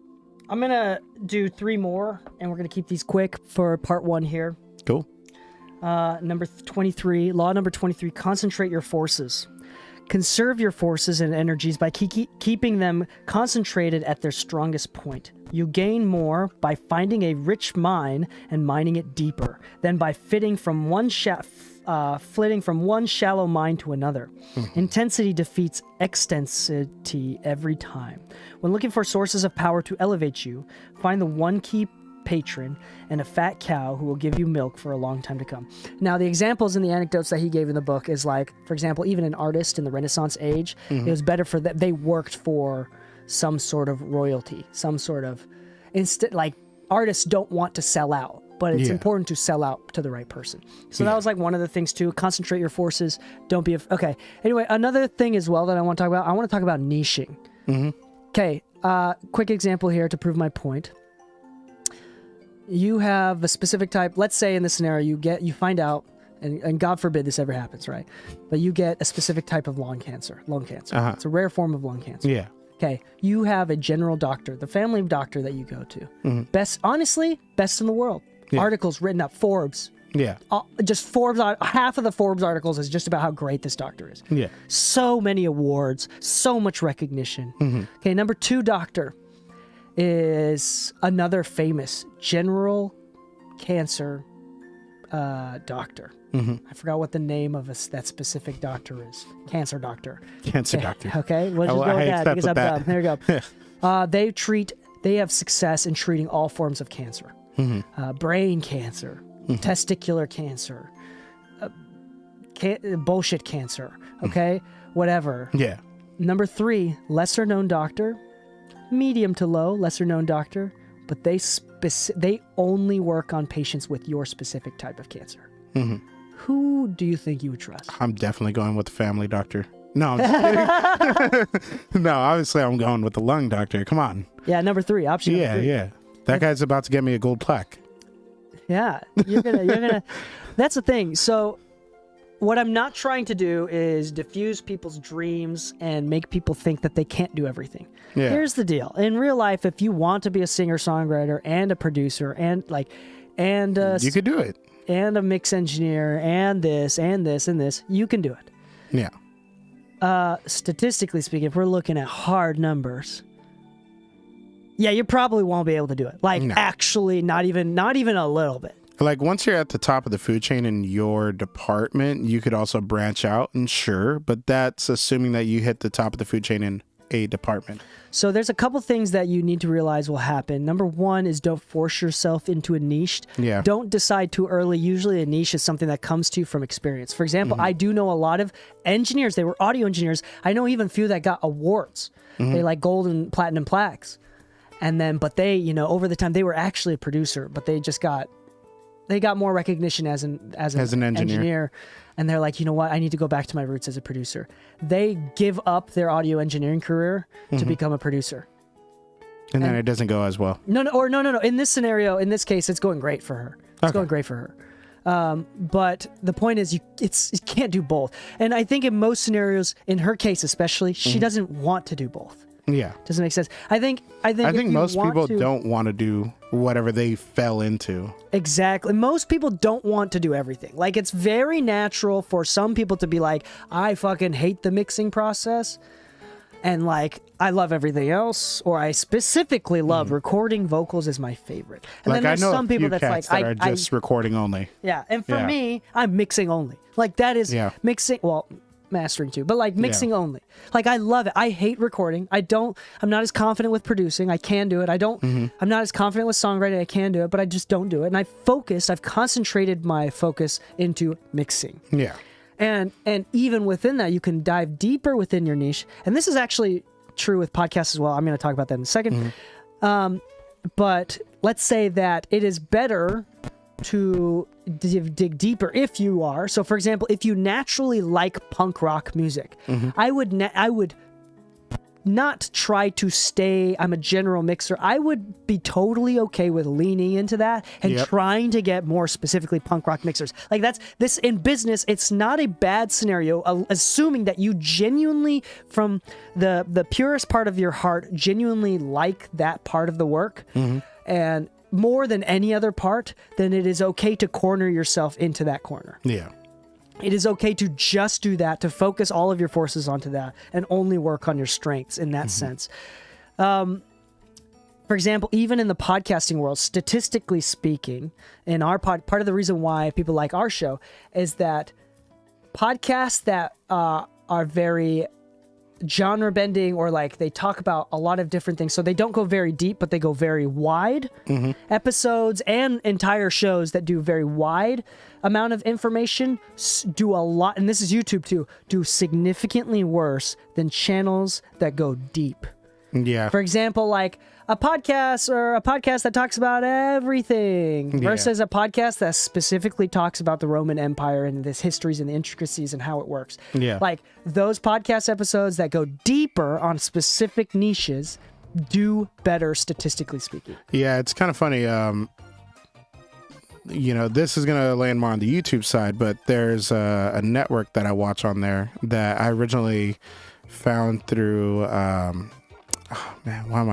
going to do 3 more, and we're going to keep these quick for part 1 here. Cool. Number 23, law number 23, concentrate your forces. Conserve your forces and energies by keeping them concentrated at their strongest point. You gain more by finding a rich mine and mining it deeper than by flitting from one shallow mine to another. Intensity defeats extensity every time. When looking for sources of power to elevate you, find the one key patron and a fat cow who will give you milk for a long time to come. Now, the examples and the anecdotes that he gave in the book is like, for example, even an artist in the Renaissance age, it was better for that. They worked for some sort of royalty, some sort of like artists don't want to sell out, but it's important to sell out to the right person. So that was like one of the things too. Concentrate your forces. Don't be okay. Anyway, another thing as well that I want to talk about. I want to talk about niching. Okay. Quick example here to prove my point. You have a specific type. Let's say in this scenario, you find out, and God forbid this ever happens, right? But you get a specific type of lung cancer. It's a rare form of lung cancer. Yeah. Okay. You have a general doctor, the family doctor that you go to. Best in the world. Yeah. Articles written up, Forbes. Yeah. Just Forbes, half of the Forbes articles is just about how great this doctor is. Yeah. So many awards, so much recognition. Okay. Number 2 doctor is another famous general cancer doctor. I forgot what the name of that specific doctor is. Cancer doctor. Doctor. Okay, we'll just go with that because I'm dumb. There you go. They have success in treating all forms of cancer. Brain cancer, testicular cancer, bullshit cancer. Okay, whatever. Yeah. Number 3, lesser known doctor. Medium to low, lesser known doctor, but they only work on patients with your specific type of cancer. Who do you think you would trust? I'm definitely going with the family doctor. No, I'm just kidding. No, obviously I'm going with the lung doctor. Come on. Yeah, number 3, option number 3. Yeah. That guy's about to get me a gold plaque. Yeah, you're gonna. That's the thing. So what I'm not trying to do is diffuse people's dreams and make people think that they can't do everything. Yeah. Here's the deal. In real life, if you want to be a singer-songwriter and a producer and you could do it. And a mix engineer and this and this and this, you can do it. Yeah. Statistically speaking, if we're looking at hard numbers, yeah, you probably won't be able to do it. Like actually not even a little bit. Like once you're at the top of the food chain in your department, you could also branch out, and sure, but that's assuming that you hit the top of the food chain in a department. So there's a couple things that you need to realize will happen. Number 1 is don't force yourself into a niche. Yeah. Don't decide too early. Usually a niche is something that comes to you from experience. For example, I do know a lot of engineers. They were audio engineers. I know even a few that got awards. They like gold and platinum plaques. And then, but they, over the time, they were actually a producer, but they got more recognition as an engineer. And they're like, you know what? I need to go back to my roots as a producer. They give up their audio engineering career to become a producer. And then it doesn't go as well. No. In this scenario, in this case, it's going great for her. It's going great for But the point is, you can't do both. And I think in most scenarios, in her case especially, she doesn't want to do both. Yeah. Doesn't make sense. I think most people don't want to do whatever they fell into. Exactly. Most people don't want to do everything. Like, it's very natural for some people to be like, I fucking hate the mixing process. And like, I love everything else, or I specifically love recording vocals is my favorite. And like, then there's I know some people that's like, that are just recording only. Yeah. And for me, I'm mixing only. Like, that is mixing. Well, mastering too, but like mixing only. Like, I love it. I hate recording. I'm not as confident with producing. I can do it. I'm not as confident with songwriting. I can do it, but I just don't do it. And I've concentrated my focus into mixing. Yeah. And even within that, you can dive deeper within your niche. And this is actually true with podcasts as well. I'm going to talk about that in a second. But let's say that it is better to dig deeper if you are. So, for example, if you naturally like punk rock music, I would not try to stay, I'm a general mixer. I would be totally okay with leaning into that and trying to get more specifically punk rock mixers. Like, that's this in business, it's not a bad scenario, assuming that you genuinely, from the purest part of your heart, genuinely like that part of the work. And more than any other part, then it is okay to corner yourself into that corner. Yeah. It is okay to just do that, to focus all of your forces onto that and only work on your strengths in that sense. For example, even in the podcasting world, statistically speaking, in our part of the reason why people like our show is that podcasts that are very genre bending, or like they talk about a lot of different things, so they don't go very deep but they go very wide. Episodes and entire shows that do very wide amount of information do a lot, and this is YouTube too, do significantly worse than channels that go deep. Yeah. For example, like a podcast that talks about everything versus a podcast that specifically talks about the Roman Empire and its histories and the intricacies and how it works. Yeah. Like, those podcast episodes that go deeper on specific niches do better, statistically speaking. Yeah, it's kind of funny. This is going to land more on the YouTube side, but there's a network that I watch on there that I originally found through why am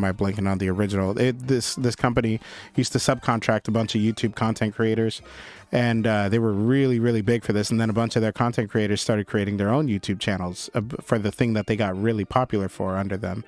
I blanking on the original? This company used to subcontract a bunch of YouTube content creators, and they were really, really big for this. And then a bunch of their content creators started creating their own YouTube channels for the thing that they got really popular for under them.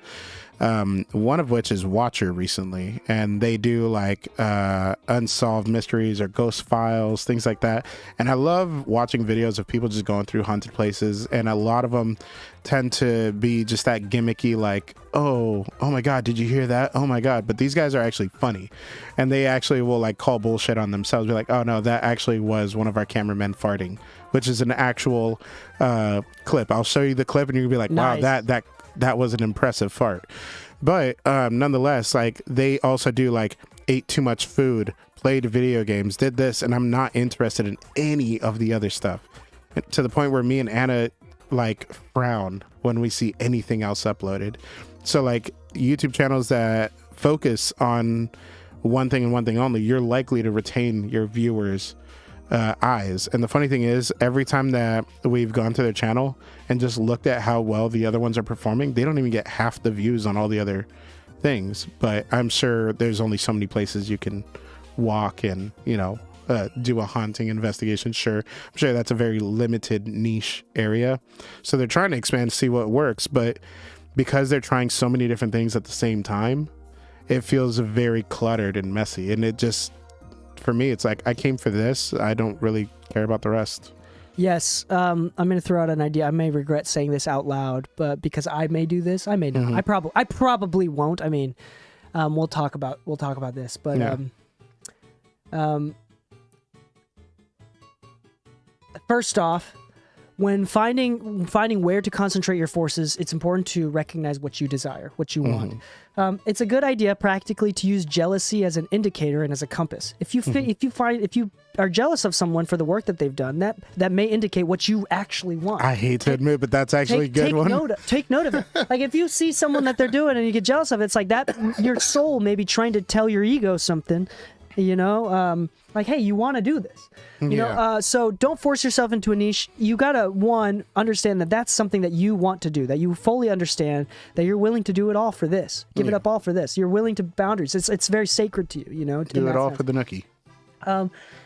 One of which is Watcher recently, and they do like unsolved mysteries or ghost files, things like that. And I love watching videos of people just going through haunted places, and a lot of them tend to be just that gimmicky, like, oh my god, did you hear that? Oh my god. But these guys are actually funny, and they actually will like call bullshit on themselves, be like, oh no, that actually was one of our cameramen farting, which is an actual clip. I'll show you the clip and you'll be like, wow, that was an impressive fart. But nonetheless, like, they also do like ate too much food, played video games, did this, and I'm not interested in any of the other stuff, to the point where me and Anna like frown when we see anything else uploaded. So like, YouTube channels that focus on one thing and one thing only, you're likely to retain your viewers' eyes. And the funny thing is, every time that we've gone to their channel and just looked at how well the other ones are performing, they don't even get half the views on all the other things. But I'm sure there's only so many places you can walk and do a haunting investigation. I'm sure that's a very limited niche area, so they're trying to expand to see what works. But because they're trying so many different things at the same time, it feels very cluttered and messy. And it just, for me, it's like, I came for this, I don't really care about the rest. Yes. I'm going to throw out an idea. I may regret saying this out loud, but because I may do this, I may not. I probably won't. I mean, we'll talk about this, but first off, when finding where to concentrate your forces, it's important to recognize what you desire, what you want. It's a good idea practically to use jealousy as an indicator and as a compass. If you are jealous of someone for the work that they've done, that may indicate what you actually want. I hate to admit, but that's actually a good one. Take note of it. Like, if you see someone that they're doing and you get jealous of it, it's like that your soul may be trying to tell your ego something. You know, like, hey, you want to do this. You know, so don't force yourself into a niche. You gotta, one, understand that that's something that you want to do, that you fully understand, that you're willing to do it all for this, give it up all for this. You're willing to boundaries. It's very sacred to you. You know, Do it all for the nookie.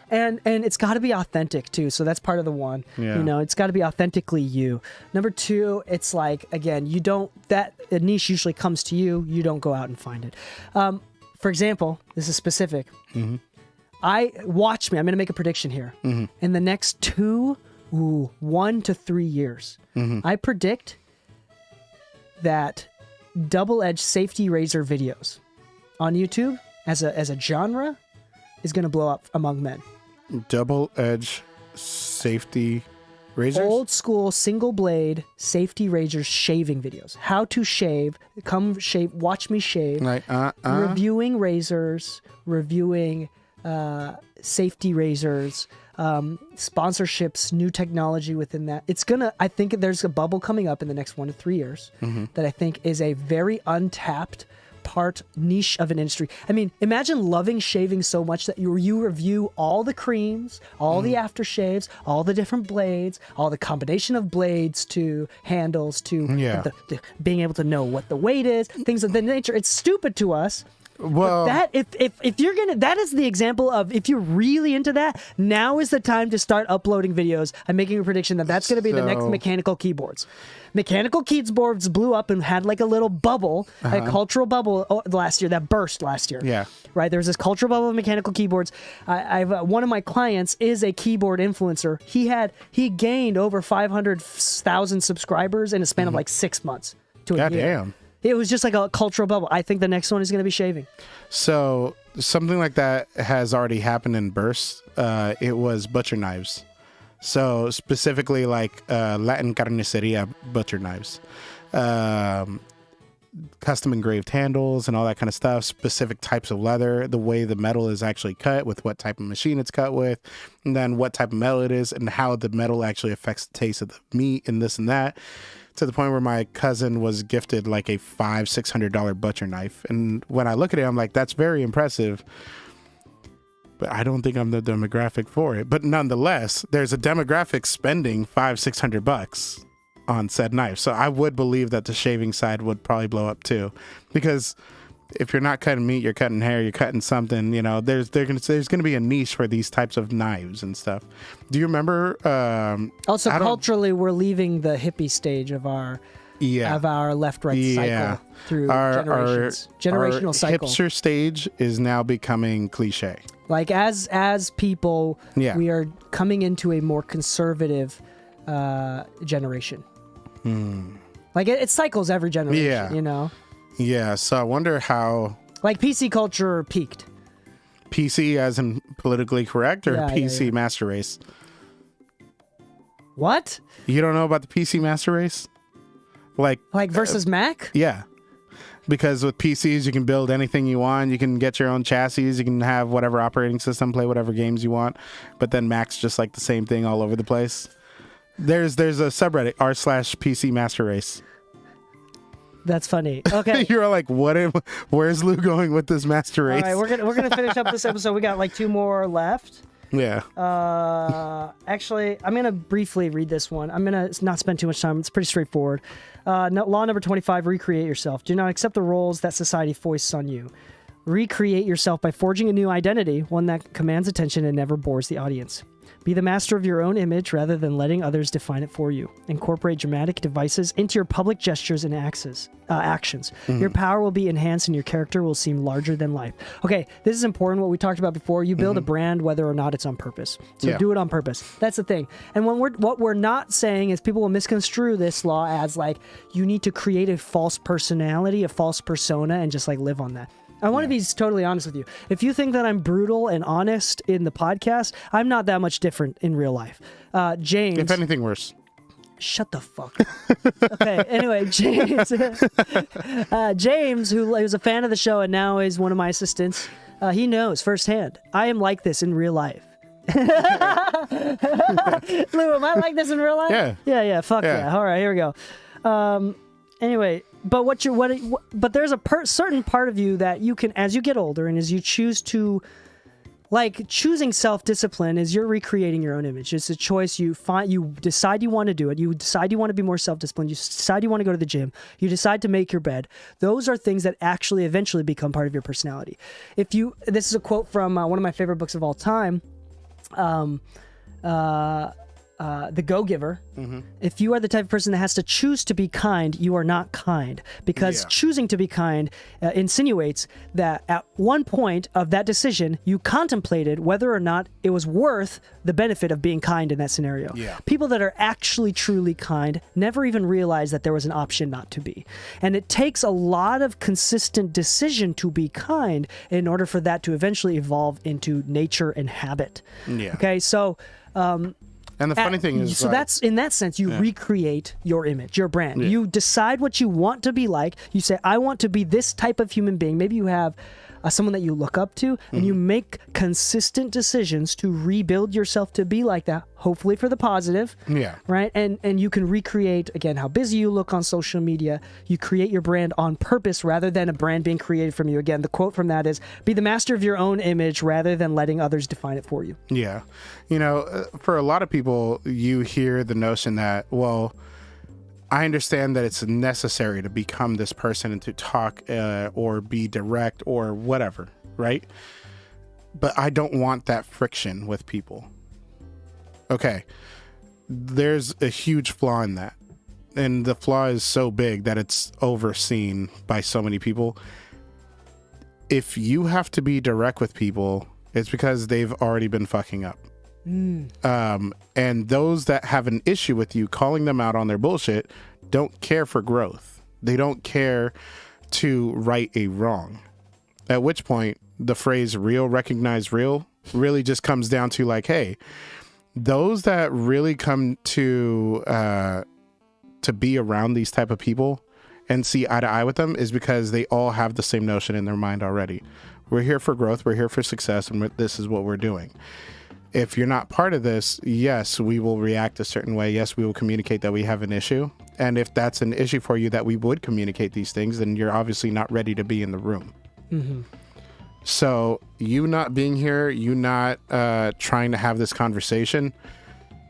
And it's got to be authentic too. So that's part of the one. Yeah. You know, it's got to be authentically you. Number two, it's like, again, a niche usually comes to you. You don't go out and find it. For example, this is specific. Mm-hmm. Watch me. I'm going to make a prediction here. Mm-hmm. In the next 1 to 3 years, Mm-hmm. I predict that double-edged safety razor videos on YouTube as a genre is going to blow up among men. Double-edge safety razors? Old school single blade safety razors shaving videos. How to shave. Come shave. Watch me shave. Like, Reviewing razors. Reviewing safety razors. Sponsorships. New technology within that. I think there's a bubble coming up in the next 1 to 3 years that I think is a very untapped niche of an industry. I mean, imagine loving shaving so much that you review all the creams, all the aftershaves, all the different blades, all the combination of blades to handles to the being able to know what the weight is, things of that nature. It's stupid to us. well, That if you're gonna, that is the example of, if you're really into that, now is the time to start uploading videos. I'm making a prediction that's gonna be the next mechanical keyboards. Mechanical keyboards blew up and had like a little bubble, a cultural bubble last year that burst last year. Yeah. Right. There's this cultural bubble of mechanical keyboards. I've one of my clients is a keyboard influencer. He gained over 500,000 subscribers in a span of like 6 months to a God year. damn. It was just like a cultural bubble. I think the next one is going to be shaving. So something like that has already happened in bursts. It was butcher knives. So specifically like Latin carniceria butcher knives. Custom engraved handles and all that kind of stuff, specific types of leather, the way the metal is actually cut with what type of machine it's cut with, and then what type of metal it is and how the metal actually affects the taste of the meat and this and that. To the point where my cousin was gifted like a $500-$600 butcher knife. And when I look at it, I'm like, that's very impressive. But I don't think I'm the demographic for it. But nonetheless, there's a demographic spending $500-$600 on said knife. So I would believe that the shaving side would probably blow up too. Because if you're not cutting meat, you're cutting hair, you're cutting something, you know, there's going to be a niche for these types of knives and stuff. Do you remember? Also, culturally, we're leaving the hippie stage of our left-right cycle through generations. Generational cycle. Hipster stage is now becoming cliche. Like as people, we are coming into a more conservative generation. Like it cycles every generation, you know? Yeah, so I wonder how... Like PC culture peaked. PC as in politically correct, or PC Master Race? What? You don't know about the PC Master Race? Like versus Mac? Yeah. Because with PCs, you can build anything you want. You can get your own chassis. You can have whatever operating system, play whatever games you want. But then Mac's just like the same thing all over the place. There's a subreddit, r/PC Master Race. That's funny. Okay. You're like, where's Lou going with this Master Race? All right, we're gonna finish up this episode. We got like 2 more left. Yeah. Actually, I'm gonna briefly read this one. I'm gonna not spend too much time. It's pretty straightforward. Law number 25: recreate yourself. Do not accept the roles that society foists on you. Recreate yourself by forging a new identity, one that commands attention and never bores the audience. Be the master of your own image rather than letting others define it for you. Incorporate dramatic devices into your public gestures and actions. Your power will be enhanced and your character will seem larger than life. Okay, this is important, what we talked about before. You build a brand whether or not it's on purpose. So do it on purpose. That's the thing. And what we're not saying is people will misconstrue this law as like you need to create a false personality, a false persona, and just like live on that. I want to be totally honest with you. If you think that I'm brutal and honest in the podcast, I'm not that much different in real life. James. If anything, worse. Shut the fuck up. Okay, anyway, James. James, who is a fan of the show and now is one of my assistants, he knows firsthand. I am like this in real life. Lou, am I like this in real life? Yeah. Yeah. Fuck yeah. All right, here we go. Anyway, but but there's a certain part of you that you can, as you get older and as you choose to Like choosing self-discipline is you're recreating your own image. It's a choice you find. You decide you want to do it. You decide you want to be more self-disciplined. You decide you want to go to the gym. You decide to make your bed. Those are things that actually eventually become part of your personality. This is a quote from one of my favorite books of all time, The Go-Giver. Mm-hmm. If you are the type of person that has to choose to be kind, you are not kind, because choosing to be kind insinuates that at one point of that decision, you contemplated whether or not it was worth the benefit of being kind in that scenario. Yeah. People that are actually truly kind never even realize that there was an option not to be. And it takes a lot of consistent decision to be kind in order for that to eventually evolve into nature and habit. Yeah. Okay, so And the funny thing is, so that's in that sense, you recreate your image, your brand. Yeah. You decide what you want to be like. You say, I want to be this type of human being. Maybe you have someone that you look up to, and you make consistent decisions to rebuild yourself to be like that, hopefully for the positive. Yeah. Right? And you can recreate, again, how busy you look on social media. You create your brand on purpose rather than a brand being created from you. Again, the quote from that is, be the master of your own image rather than letting others define it for you. Yeah. You know, for a lot of people, you hear the notion that, well, I understand that it's necessary to become this person and to talk or be direct or whatever, right? But I don't want that friction with people. Okay. There's a huge flaw in that. And the flaw is so big that it's overseen by so many people. If you have to be direct with people, it's because they've already been fucking up. And those that have an issue with you calling them out on their bullshit don't care for growth. They don't care to right a wrong. At which point, the phrase real, recognize real really just comes down to like, hey, those that really come to be around these type of people and see eye to eye with them is because they all have the same notion in their mind already. We're here for growth. We're here for success. And this is what we're doing. If you're not part of this, yes, we will react a certain way. Yes, we will communicate that we have an issue. And if that's an issue for you that we would communicate these things, then you're obviously not ready to be in the room. Mm-hmm. So you not being here, you not trying to have this conversation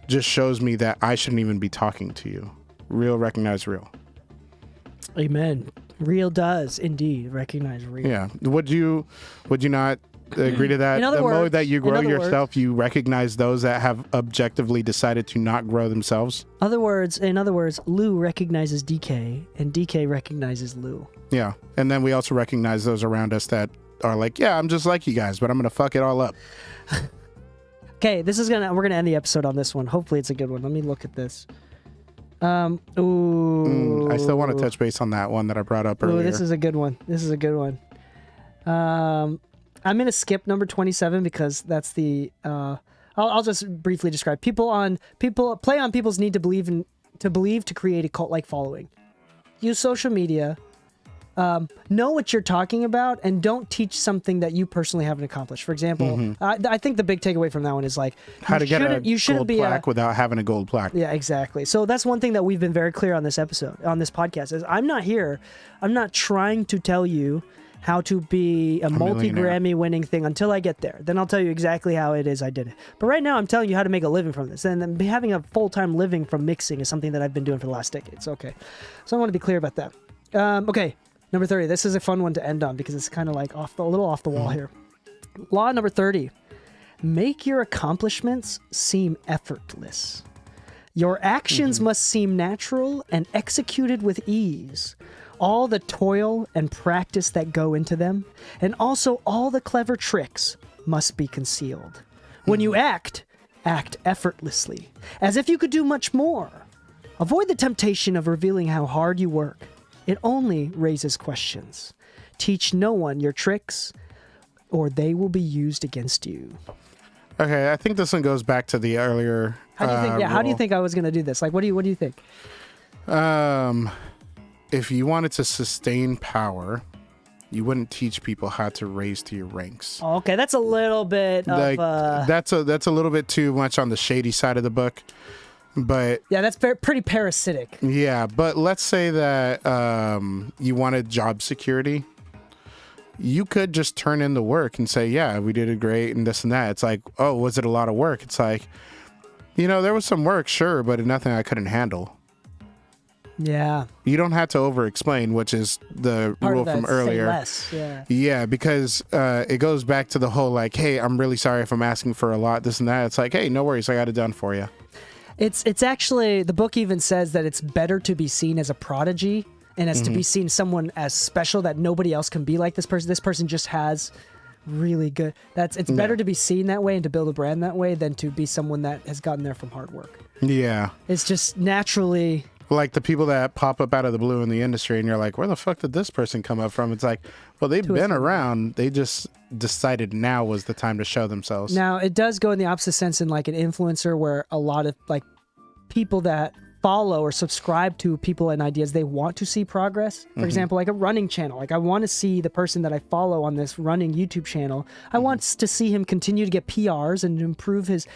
just shows me that I shouldn't even be talking to you. Real, recognize real. Amen. Real does indeed recognize real. Yeah. Would you not agree to that? The more that you grow yourself, you recognize those that have objectively decided to not grow themselves. In other words, Lou recognizes DK and DK recognizes Lou. Yeah. And then we also recognize those around us that are like, yeah, I'm just like you guys, but I'm going to fuck it all up. Okay, we're going to end the episode on this one. Hopefully it's a good one. Let me look at this. I still want to touch base on that one that I brought up earlier. This is a good one. I'm going to skip number 27 because that's the I'll just briefly describe play on people's need to believe to create a cult-like following. Use social media, know what you're talking about, and don't teach something that you personally haven't accomplished. For example, I think the big takeaway from that one is like how to get a gold plaque without having a gold plaque. Yeah, exactly. So that's one thing that we've been very clear on this podcast is I'm not trying to tell you how to be a multi-Grammy winning thing until I get there. Then I'll tell you exactly how it is I did it. But right now I'm telling you how to make a living from this. And then having a full-time living from mixing is something that I've been doing for the last decade. So, okay. So I want to be clear about that. Okay. Number 30. This is a fun one to end on because it's kind of like a little off the wall here. Law number 30. Make your accomplishments seem effortless. Your actions must seem natural and executed with ease. All the toil and practice that go into them, and also all the clever tricks must be concealed. When you act effortlessly, as if you could do much more. Avoid the temptation of revealing how hard you work. It only raises questions. Teach no one your tricks, or they will be used against you. Okay, I think this one goes back to the earlier. How do you think? How do you think I was going to do this? Like, what do you think? If you wanted to sustain power, you wouldn't teach people how to raise to your ranks. Okay, that's a little bit of that's a little bit too much on the shady side of the book. But yeah, that's pretty parasitic. Yeah, but let's say that you wanted job security. you could just turn in the work and say, yeah, we did it great and this and that. It's like, oh, was it a lot of work? It's like, there was some work, sure, but nothing I couldn't handle. Yeah. You don't have to over-explain, which is the Part rule of that, from earlier. Say less. Yeah. Yeah, because it goes back to the whole like, hey, I'm really sorry if I'm asking for a lot, this and that. It's like, hey, no worries, I got it done for you. It's actually, the book even says that it's better to be seen as a prodigy and as to be seen someone as special that nobody else can be like this person. This person just has really good. It's better to be seen that way and to build a brand that way than to be someone that has gotten there from hard work. Yeah. It's just naturally. Like the people that pop up out of the blue in the industry and you're like, where the fuck did this person come up from? It's like, well, they've been around. They just decided now was the time to show themselves. Now, it does go in the opposite sense in like an influencer where a lot of like people that follow or subscribe to people and ideas, they want to see progress. For example, like a running channel. Like I want to see the person that I follow on this running YouTube channel. I want to see him continue to get PRs and improve his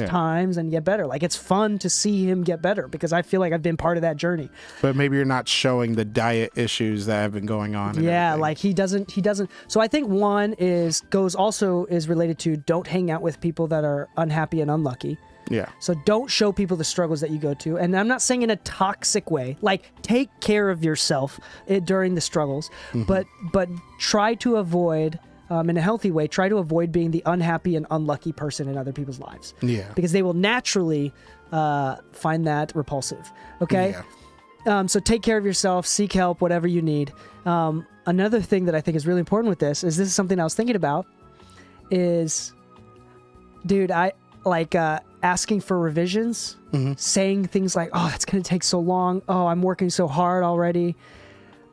times and get better. Like it's fun to see him get better because I feel like I've been part of that journey. But maybe you're not showing the diet issues that have been going on. Yeah, everything. like he doesn't. So I think one is related to don't hang out with people that are unhappy and unlucky. Yeah. So don't show people the struggles that you go to. And I'm not saying in a toxic way, like take care of yourself during the struggles, but try to avoid, in a healthy way, try to avoid being the unhappy and unlucky person in other people's lives. Yeah. Because they will naturally find that repulsive. Okay? Yeah. So take care of yourself, seek help, whatever you need. Another thing that I think is really important with this is something I was thinking about is, dude, asking for revisions, saying things like, oh, that's going to take so long. Oh, I'm working so hard already.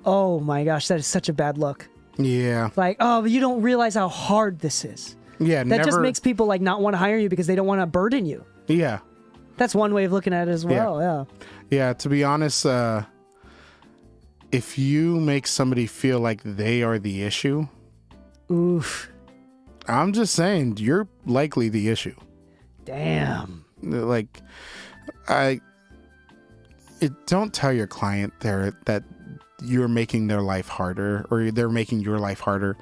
Oh my gosh, that is such a bad look. Yeah. Like, oh, but you don't realize how hard this is. Yeah. That just makes people like not want to hire you because they don't want to burden you. Yeah. That's one way of looking at it as well. Yeah. Yeah. To be honest, if you make somebody feel like they are the issue, oof. I'm just saying you're likely the issue. Damn. Like, don't tell your client that you're making their life harder or they're making your life harder.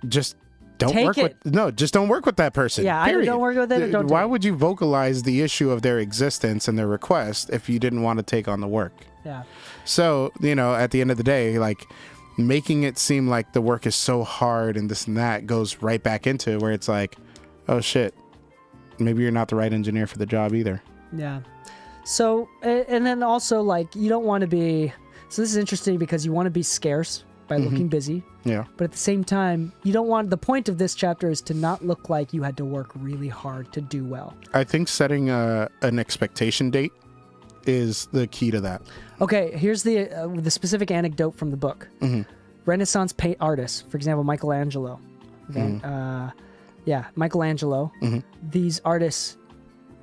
Just don't work with that person. Yeah, I don't work with it. Why would you vocalize the issue of their existence and their request if you didn't want to take on the work? Yeah. So, at the end of the day, like making it seem like the work is so hard and this and that goes right back into where it's like, oh shit, maybe you're not the right engineer for the job either. Yeah. So, and then also like you don't want to be, so this is interesting because you want to be scarce by looking busy. Yeah. But at the same time, you don't want, the point of this chapter is to not look like you had to work really hard to do well. I think setting an expectation date is the key to that. Okay, here's the specific anecdote from the book. Renaissance paint artists, for example, Michelangelo. Michelangelo. These artists,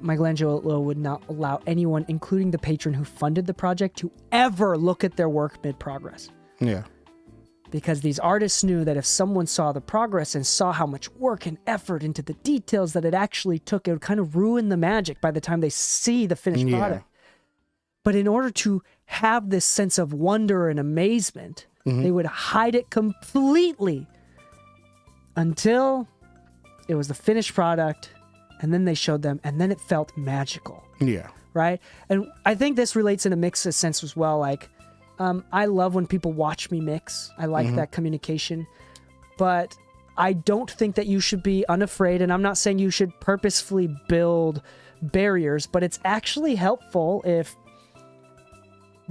Michelangelo would not allow anyone, including the patron who funded the project, to ever look at their work mid-progress. Yeah. Because these artists knew that if someone saw the progress and saw how much work and effort into the details that it actually took, it would kind of ruin the magic by the time they see the finished product. But in order to have this sense of wonder and amazement, they would hide it completely until it was the finished product, and then they showed them, and then it felt magical. Yeah. Right? And I think this relates in a mixed sense as well. Like, I love when people watch me mix. I like that communication. But I don't think that you should be unafraid, and I'm not saying you should purposefully build barriers, but it's actually helpful if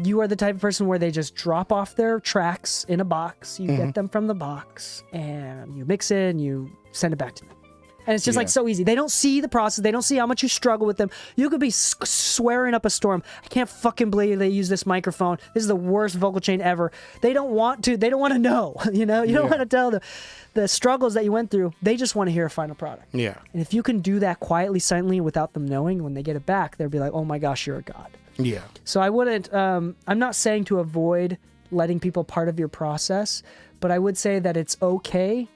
you are the type of person where they just drop off their tracks in a box, you get them from the box, and you mix it and you send it back to them. And it's just like so easy. They don't see the process. They don't see how much you struggle with them. You could be swearing up a storm. I can't fucking believe they use this microphone. This is the worst vocal chain ever. They don't want to. They don't want to know. You don't want to tell them the struggles that you went through. They just want to hear a final product. Yeah. And if you can do that quietly, silently, without them knowing, when they get it back, they'll be like, oh my gosh, you're a god. Yeah. So I wouldn't, I'm not saying to avoid letting people part of your process, but I would say that it's okay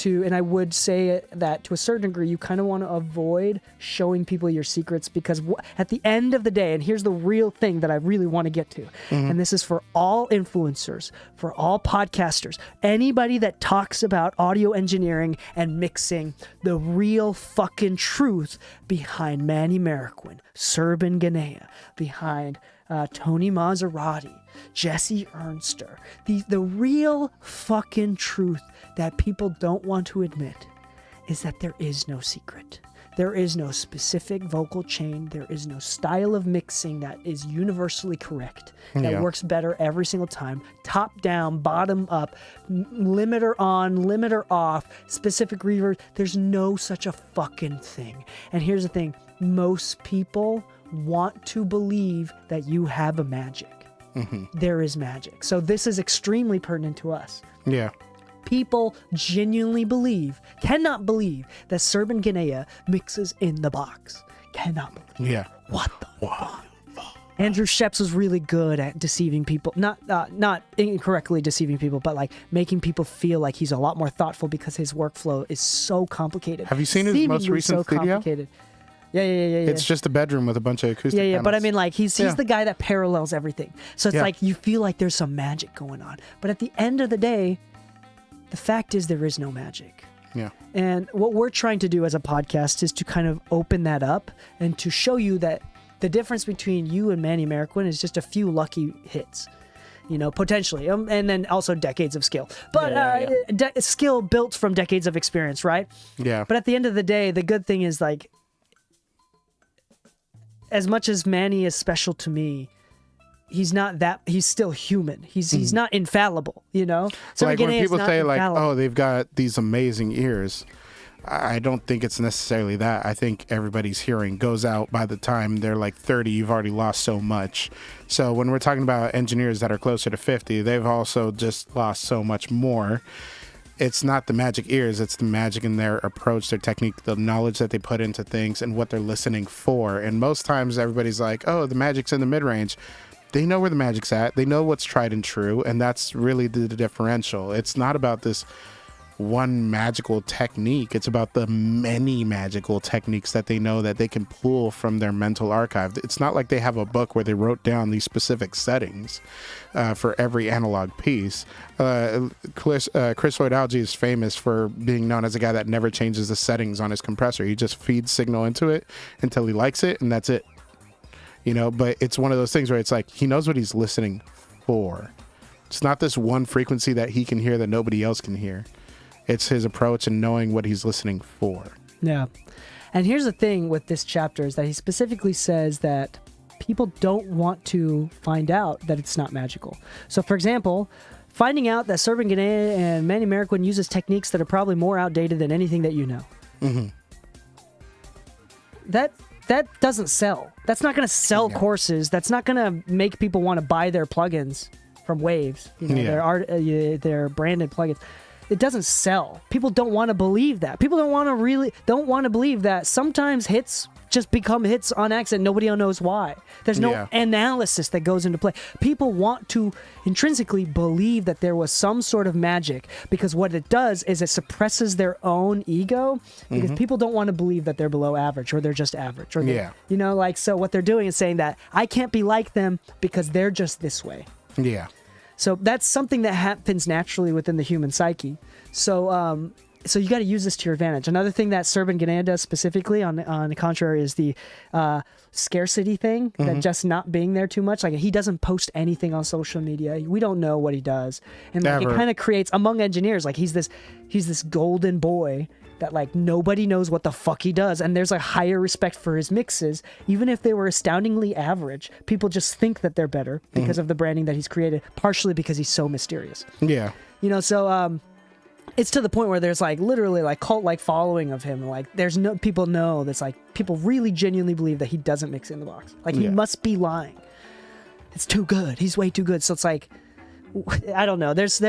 and I would say that to a certain degree, you kind of want to avoid showing people your secrets, because at the end of the day, and here's the real thing that I really want to get to, and this is for all influencers, for all podcasters, anybody that talks about audio engineering and mixing, the real fucking truth behind Manny Marroquin, Serban Ghenea, behind Tony Maserati, Jesse Ernster, the real fucking truth that people don't want to admit is that there is no secret. There is no specific vocal chain. There is no style of mixing that is universally correct, that works better every single time. Top down, bottom up, limiter on, limiter off, specific reverb. There's no such a fucking thing. And here's the thing. Most people want to believe that you have a magic. There is magic. So this is extremely pertinent to us. Yeah. People genuinely cannot believe that Serban Ghenea mixes in the box. Cannot believe. Yeah. What the fuck? Andrew Sheps was really good at deceiving people. Not incorrectly deceiving people, but like making people feel like he's a lot more thoughtful because his workflow is so complicated. Have you seen his most recent video? Complicated. Yeah. It's just a bedroom with a bunch of acoustic panels. But I mean, like, he's the guy that parallels everything. So it's like you feel like there's some magic going on. But at the end of the day, the fact is there is no magic. Yeah. And what we're trying to do as a podcast is to kind of open that up and to show you that the difference between you and Manny Marroquin is just a few lucky hits. You know, potentially, and then also decades of skill. But skill built from decades of experience, right? Yeah. But at the end of the day, the good thing is, like, as much as Manny is special to me, he's still human. He's not infallible, you know? So like when people say like, oh, they've got these amazing ears, I don't think it's necessarily that. I think everybody's hearing goes out by the time they're like 30. You've already lost so much. So when we're talking about engineers that are closer to 50, they've also just lost so much more. It's not the magic ears, it's the magic in their approach, their technique, the knowledge that they put into things and what they're listening for. And most times everybody's like, oh, the magic's in the mid-range. They know where the magic's at. They know what's tried and true. And that's really the differential. It's not about this one magical technique. It's about the many magical techniques that they know that they can pull from their mental archive. It's not like they have a book where they wrote down these specific settings for every analog piece. Chris Lloyd-Alge is famous for being known as a guy that never changes the settings on his compressor. He just feeds signal into it until he likes it, and that's it. You know, but it's one of those things where it's like he knows what he's listening for. It's not this one frequency that he can hear that nobody else can hear. It's his approach and knowing what he's listening for. Yeah. And here's the thing with this chapter is that he specifically says that people don't want to find out that it's not magical. So, for example, finding out that Serban Ghenea and Manny Marroquin uses techniques that are probably more outdated than anything that you know. Mm-hmm. That doesn't sell. That's not going to sell courses. That's not going to make people want to buy their plugins from Waves. You know, their branded plugins. It doesn't sell. People don't want to believe that. People don't want to believe that sometimes hits just become hits on accident. Nobody knows why. There's no analysis that goes into play. People want to intrinsically believe that there was some sort of magic, because what it does is it suppresses their own ego, because people don't want to believe that they're below average or they're just average. Or you know, like, so what they're doing is saying that I can't be like them because they're just this way. Yeah. So that's something that happens naturally within the human psyche. So so you got to use this to your advantage. Another thing that Serban Ghenea does specifically, on the contrary, is the scarcity thing, that just not being there too much. Like, he doesn't post anything on social media. We don't know what he does. And like, it kind of creates, among engineers, like he's this golden boy that like nobody knows what the fuck he does, and there's a higher respect for his mixes, even if they were astoundingly average. People just think that they're better because of the branding that he's created, partially because he's so mysterious. Yeah, you know. So it's to the point where there's like literally like cult like following of him. Like, there's no people know that's like people really genuinely believe that he doesn't mix in the box. Like, he must be lying. It's too good. He's way too good. So it's like, I don't know. There's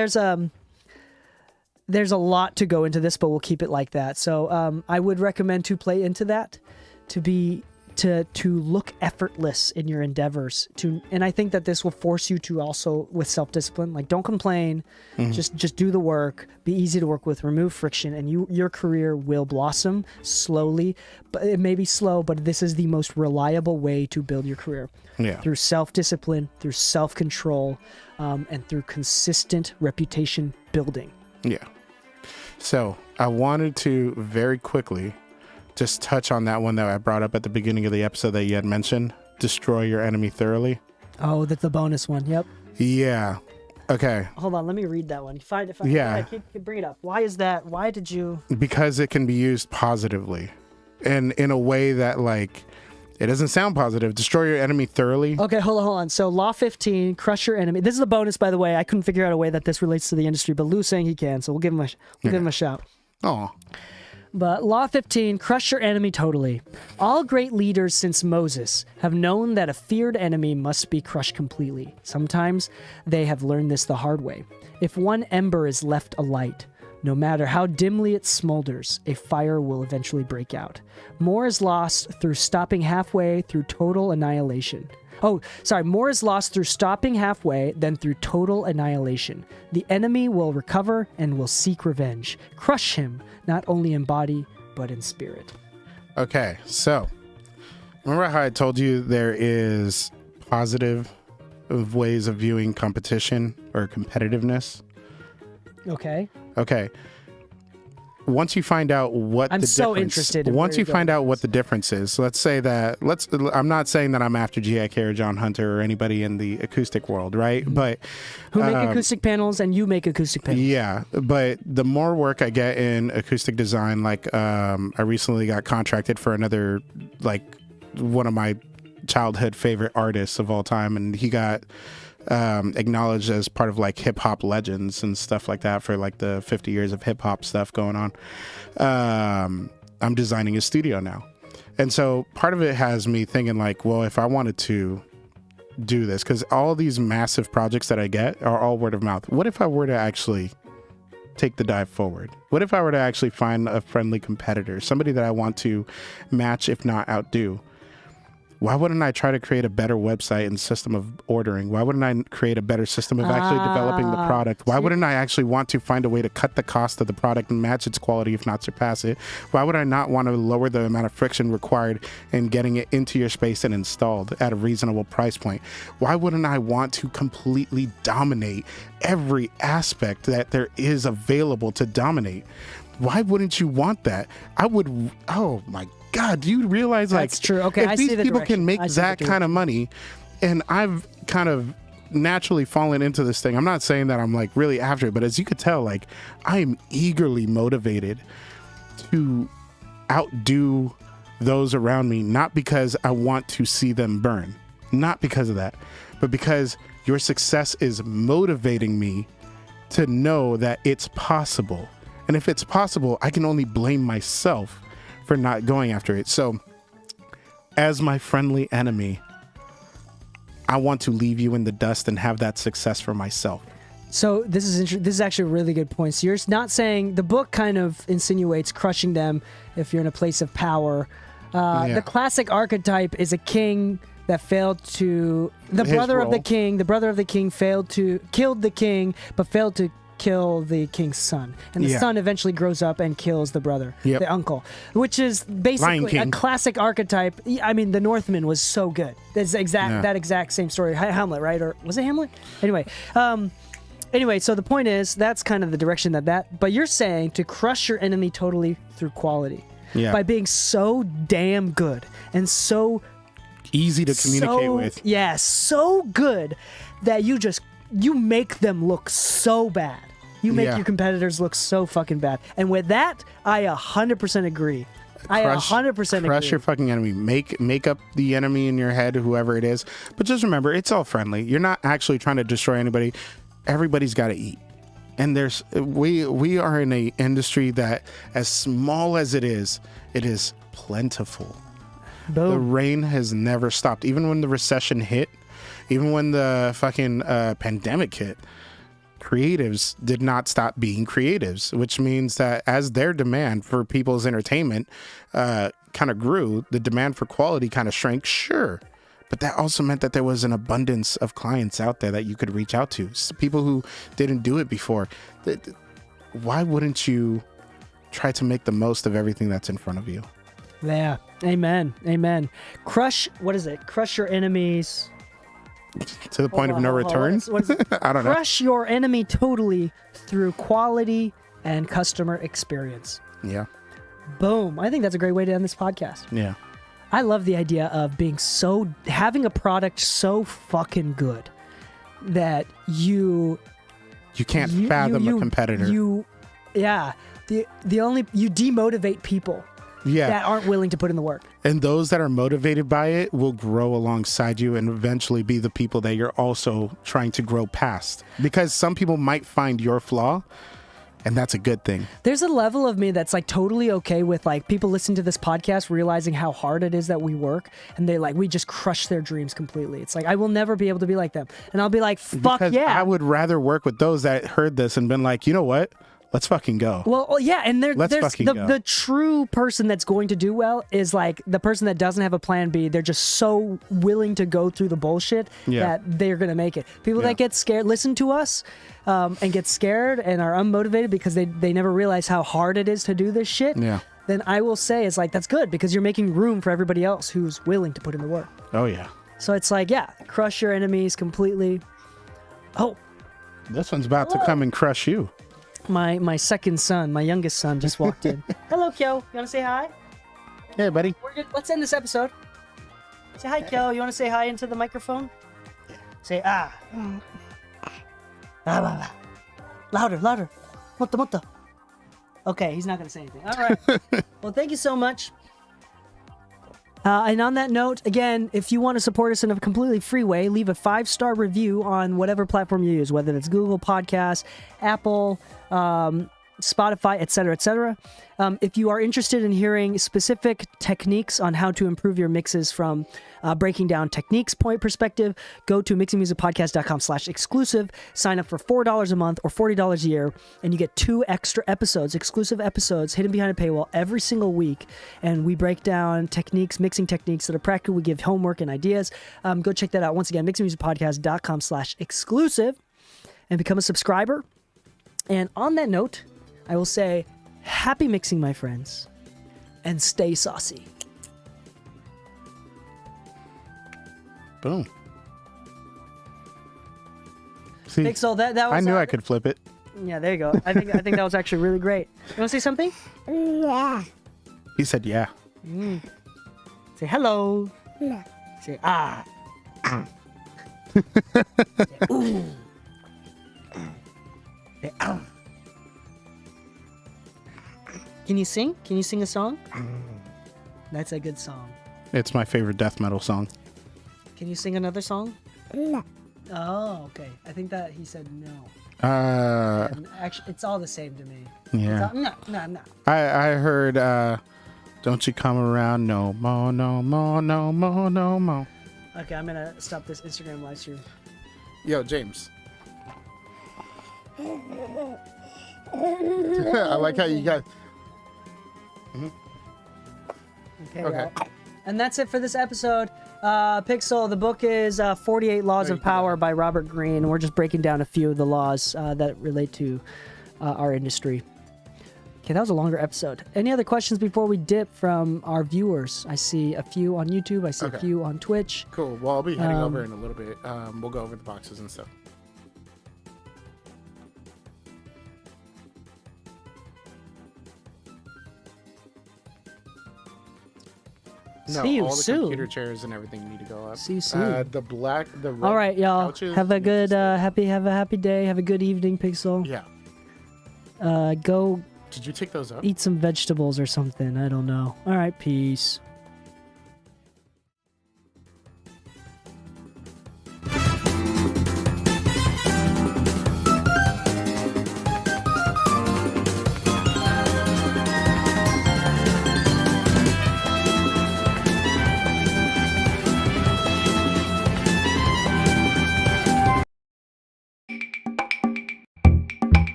a lot to go into this, but we'll keep it like that. So I would recommend to play into that, to be to look effortless in your endeavors. And I think that this will force you to also, with self-discipline, like don't complain, just do the work, be easy to work with, remove friction, and your career will blossom slowly. But it may be slow, but this is the most reliable way to build your career. Through self-discipline, through self-control, and through consistent reputation building. Yeah. So I wanted to very quickly just touch on that one that I brought up at the beginning of the episode that you had mentioned. Destroy your enemy thoroughly. Oh, that's the bonus one. Yep. Yeah. Okay. Hold on. Let me read that one. Find it. Yeah. Bring it up. Why is that? Why did you? Because it can be used positively and in a way that, like, it doesn't sound positive. Destroy your enemy thoroughly. Okay, hold on. So Law 15, crush your enemy. This is the bonus, by the way. I couldn't figure out a way that this relates to the industry, but Lou's saying he can, so we'll give him a shout. Oh. But Law 15, crush your enemy totally. All great leaders since Moses have known that a feared enemy must be crushed completely. Sometimes they have learned this the hard way. If one ember is left alight, no matter how dimly it smolders, a fire will eventually break out. More is lost through stopping halfway through total annihilation. More is lost through stopping halfway than through total annihilation. The enemy will recover and will seek revenge. Crush him, not only in body, but in spirit. Okay, so remember how I told you there is positive ways of viewing competition or competitiveness? Okay. Once you find out what the difference, interested in once you find out what the difference is, so let's say that I'm not saying that I'm after GIK or John Hunter or anybody in the acoustic world, right? But who make acoustic panels and you make acoustic panels. Yeah, but the more work I get in acoustic design, like I recently got contracted for another, like, one of my childhood favorite artists of all time, and he got acknowledged as part of like hip hop legends and stuff like that for like the 50 years of hip hop stuff going on. I'm designing a studio now. And so part of it has me thinking like, well, if I wanted to do this, because all these massive projects that I get are all word of mouth. What if I were to actually take the dive forward? What if I were to actually find a friendly competitor, somebody that I want to match, if not outdo? Why wouldn't I try to create a better website and system of ordering? Why wouldn't I create a better system of actually developing the product? Why wouldn't I actually want to find a way to cut the cost of the product and match its quality, if not surpass it? Why would I not want to lower the amount of friction required in getting it into your space and installed at a reasonable price point? Why wouldn't I want to completely dominate every aspect that there is available to dominate? Why wouldn't you want that? I would. Oh my God, do you realize, like, that's true. Okay, if these people can make that kind of money, and I've kind of naturally fallen into this thing. I'm not saying that I'm like really after it, but as you could tell, like, I am eagerly motivated to outdo those around me, not because I want to see them burn, not because of that, but because your success is motivating me to know that it's possible. And if it's possible, I can only blame myself for not going after it. So, as my friendly enemy, I want to leave you in the dust and have that success for myself. So this is actually a really good point. So you're not saying, the book kind of insinuates crushing them if you're in a place of power. The classic archetype is a king that failed to, the brother of the king killed the king, but failed to kill the king's son, and the son eventually grows up and kills the brother, the uncle, which is basically a classic archetype. I mean, the Northman was so good. That's that exact same story. Hamlet, right? Or was it Hamlet? Anyway, so the point is, that's kind of the direction but you're saying to crush your enemy totally through quality, by being so damn good and so easy to communicate with. Yeah, so good that you make them look so bad. You make your competitors look so fucking bad. And with that, I 100% agree. I 100% agree. Crush your fucking enemy. Make up the enemy in your head, whoever it is. But just remember, it's all friendly. You're not actually trying to destroy anybody. Everybody's got to eat. And we are in a industry that, as small as it is plentiful. Boom. The rain has never stopped. Even when the recession hit, even when the fucking pandemic hit, creatives did not stop being creatives, which means that as their demand for people's entertainment kind of grew, the demand for quality kind of shrank, sure. But that also meant that there was an abundance of clients out there that you could reach out to. People who didn't do it before. Why wouldn't you try to make the most of everything that's in front of you? Yeah. Amen. Amen. Crush your enemies. To the point of no return? What is it? I don't know. Crush your enemy totally through quality and customer experience. Yeah. Boom. I think that's a great way to end this podcast. Yeah. I love the idea of having a product so fucking good that you can't fathom a competitor. You demotivate people that aren't willing to put in the work. And those that are motivated by it will grow alongside you and eventually be the people that you're also trying to grow past. Because some people might find your flaw, and that's a good thing. There's a level of me that's like totally okay with like people listening to this podcast realizing how hard it is that we work, and we just crush their dreams completely. It's like I will never be able to be like them, and I'll be like, fuck because yeah. I would rather work with those that heard this and been like, you know what? Let's fucking go. Well, yeah, and there's go. the true person that's going to do well is like the person that doesn't have a plan B. They're just so willing to go through the bullshit that they're going to make it. People that get scared, listen to us and get scared and are unmotivated because they never realize how hard it is to do this shit. Yeah. Then I will say it's like, that's good because you're making room for everybody else who's willing to put in the work. Oh, yeah. So it's like, crush your enemies completely. Oh. This one's about to come and crush you. My second son, my youngest son, just walked in. Hello, Kyo. You want to say hi? Hey, buddy. We're good. Let's end this episode. Say hi, Kyo. You want to say hi into the microphone? Say ah. Louder. Mutta. Okay, he's not going to say anything. All right. Well, thank you so much. And on that note, again, if you want to support us in a completely free way, leave a 5-star review on whatever platform you use, whether it's Google Podcasts, Apple, Spotify, etc., etc. If you are interested in hearing specific techniques on how to improve your mixes from breaking down techniques point perspective, go to mixingmusicpodcast.com/exclusive, sign up for $4 a month or $40 a year, and you get 2 extra episodes, exclusive episodes hidden behind a paywall every single week. And we break down techniques, mixing techniques that are practical. We give homework and ideas. Go check that out. Once again, mixingmusicpodcast.com/exclusive and become a subscriber. And on that note, I will say, happy mixing, my friends, and stay saucy. Boom. See, Pixel, that was. I knew I could flip it. Yeah, there you go. I think that was actually really great. You want to say something? Yeah. He said, yeah. Say hello. Yeah. Say ah. Say ooh. Say ow. Can you sing? Can you sing a song? That's a good song. It's my favorite death metal song. Can you sing another song? No. Oh, okay. I think that he said no. Actually, it's all the same to me. Yeah. No. I heard, don't you come around no more, no more, no more, no more. Okay, I'm gonna stop this Instagram live stream. Yo, James. I like how you got... Okay. Okay. Well, and that's it for this episode. Pixel, the book is 48 Laws of Power by Robert Greene. We're just breaking down a few of the laws that relate to our industry. Okay, that was a longer episode. Any other questions before we dip from our viewers? I see a few on YouTube. I see a few on Twitch. Cool. Well, I'll be heading over in a little bit. We'll go over the boxes and stuff. No, See you all the soon. computer chairs and everything need to go up. See you soon. The red All right, y'all. couches Have a need to good, stay. have a happy day. Have a good evening, Pixel. Yeah. Go Did you take those up? eat some vegetables or something. I don't know. All right, peace.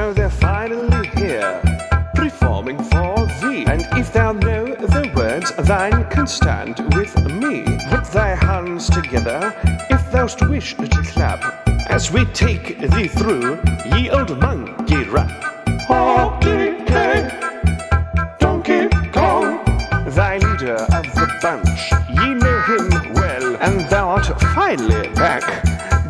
So they're finally here, performing for thee. And if thou know the words, thine can stand with me. Put thy hands together, if thou'st wish to clap, as we take thee through ye old monkey rap. Donkey Kong, thy leader of the bunch, ye know him well, and thou art finally back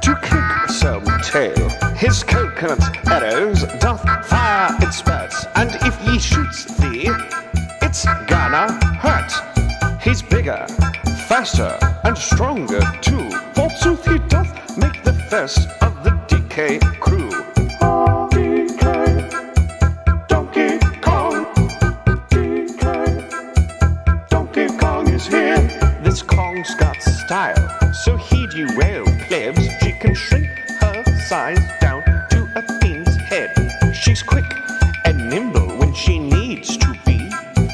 to kick some tail. His coconut arrows doth fire its spurts, and if he shoots thee, it's gonna hurt. He's bigger, faster, and stronger too. Forsooth he doth make the first of the DK crew. Donkey Kong, Donkey Kong is here. This Kong's got style, so heed ye well, plebs. She can shrink her size down to a pin's head. She's quick and nimble when she needs to be.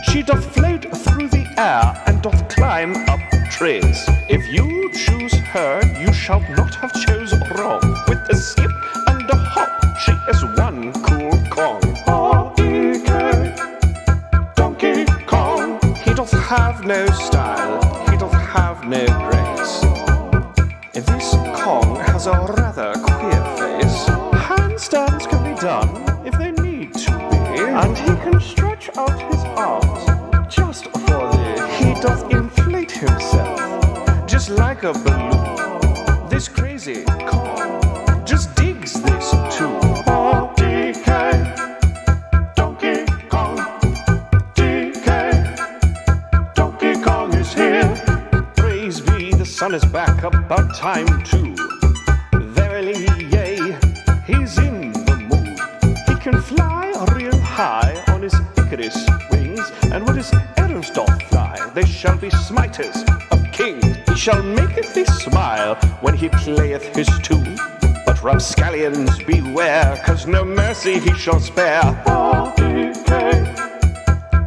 She doth float through the air and doth climb up trees. If you choose her, you shall not have chose wrong. With a skip and a hop, she is one cool Kong. Donkey Kong, he doth have no style, he doth have no grace. This Kong has a rather queer face. Handstands can be done if they need to be, and he can stretch out his arms just for the. He doth inflate himself just like a balloon. This crazy Kong just digs this too. Donkey Kong, DK, Donkey Kong is here. Praise be, the sun is back, about time too. Verily, yea, he's in the mood. He can fly real high on his Icarus wings, and when his arrows doth fly, they shall be smiters of kings. He shall maketh thee smile when he playeth his tune. But rapscallions beware, 'cause no mercy he shall spare.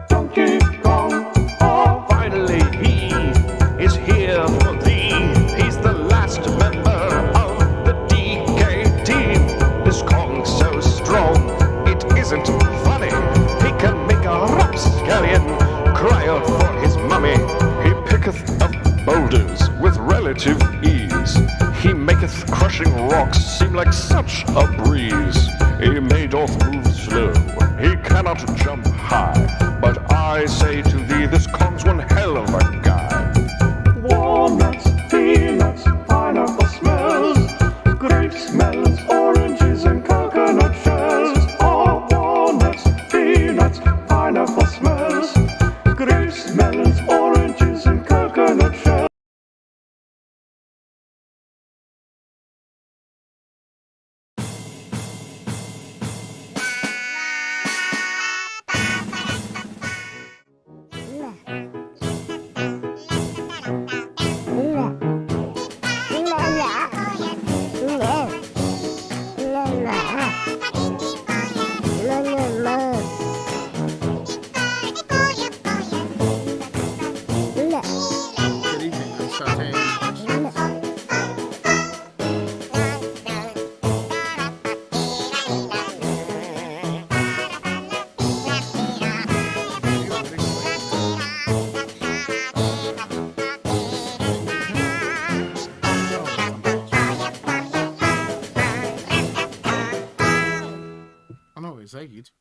Donkey Kong, finally he is here for thee. He's the last member of the DK team. This Kong's so strong, it isn't funny. He can make a rapscallion cry out for his mummy. He picketh up boulders with relative ease. He maketh crushing rocks seem like such a breeze. He may doth move slow, he cannot jump high, but I say to thee, this Kong's one hell of a guy. Walnuts, peanuts, pineapple smells, grape smells, oranges and coconut shells. Oh, walnuts, peanuts, pineapple smells, grape smells, oranges and coconut shells. Good evening. I'm sauteing vegetables. Oh no, is that YouTube?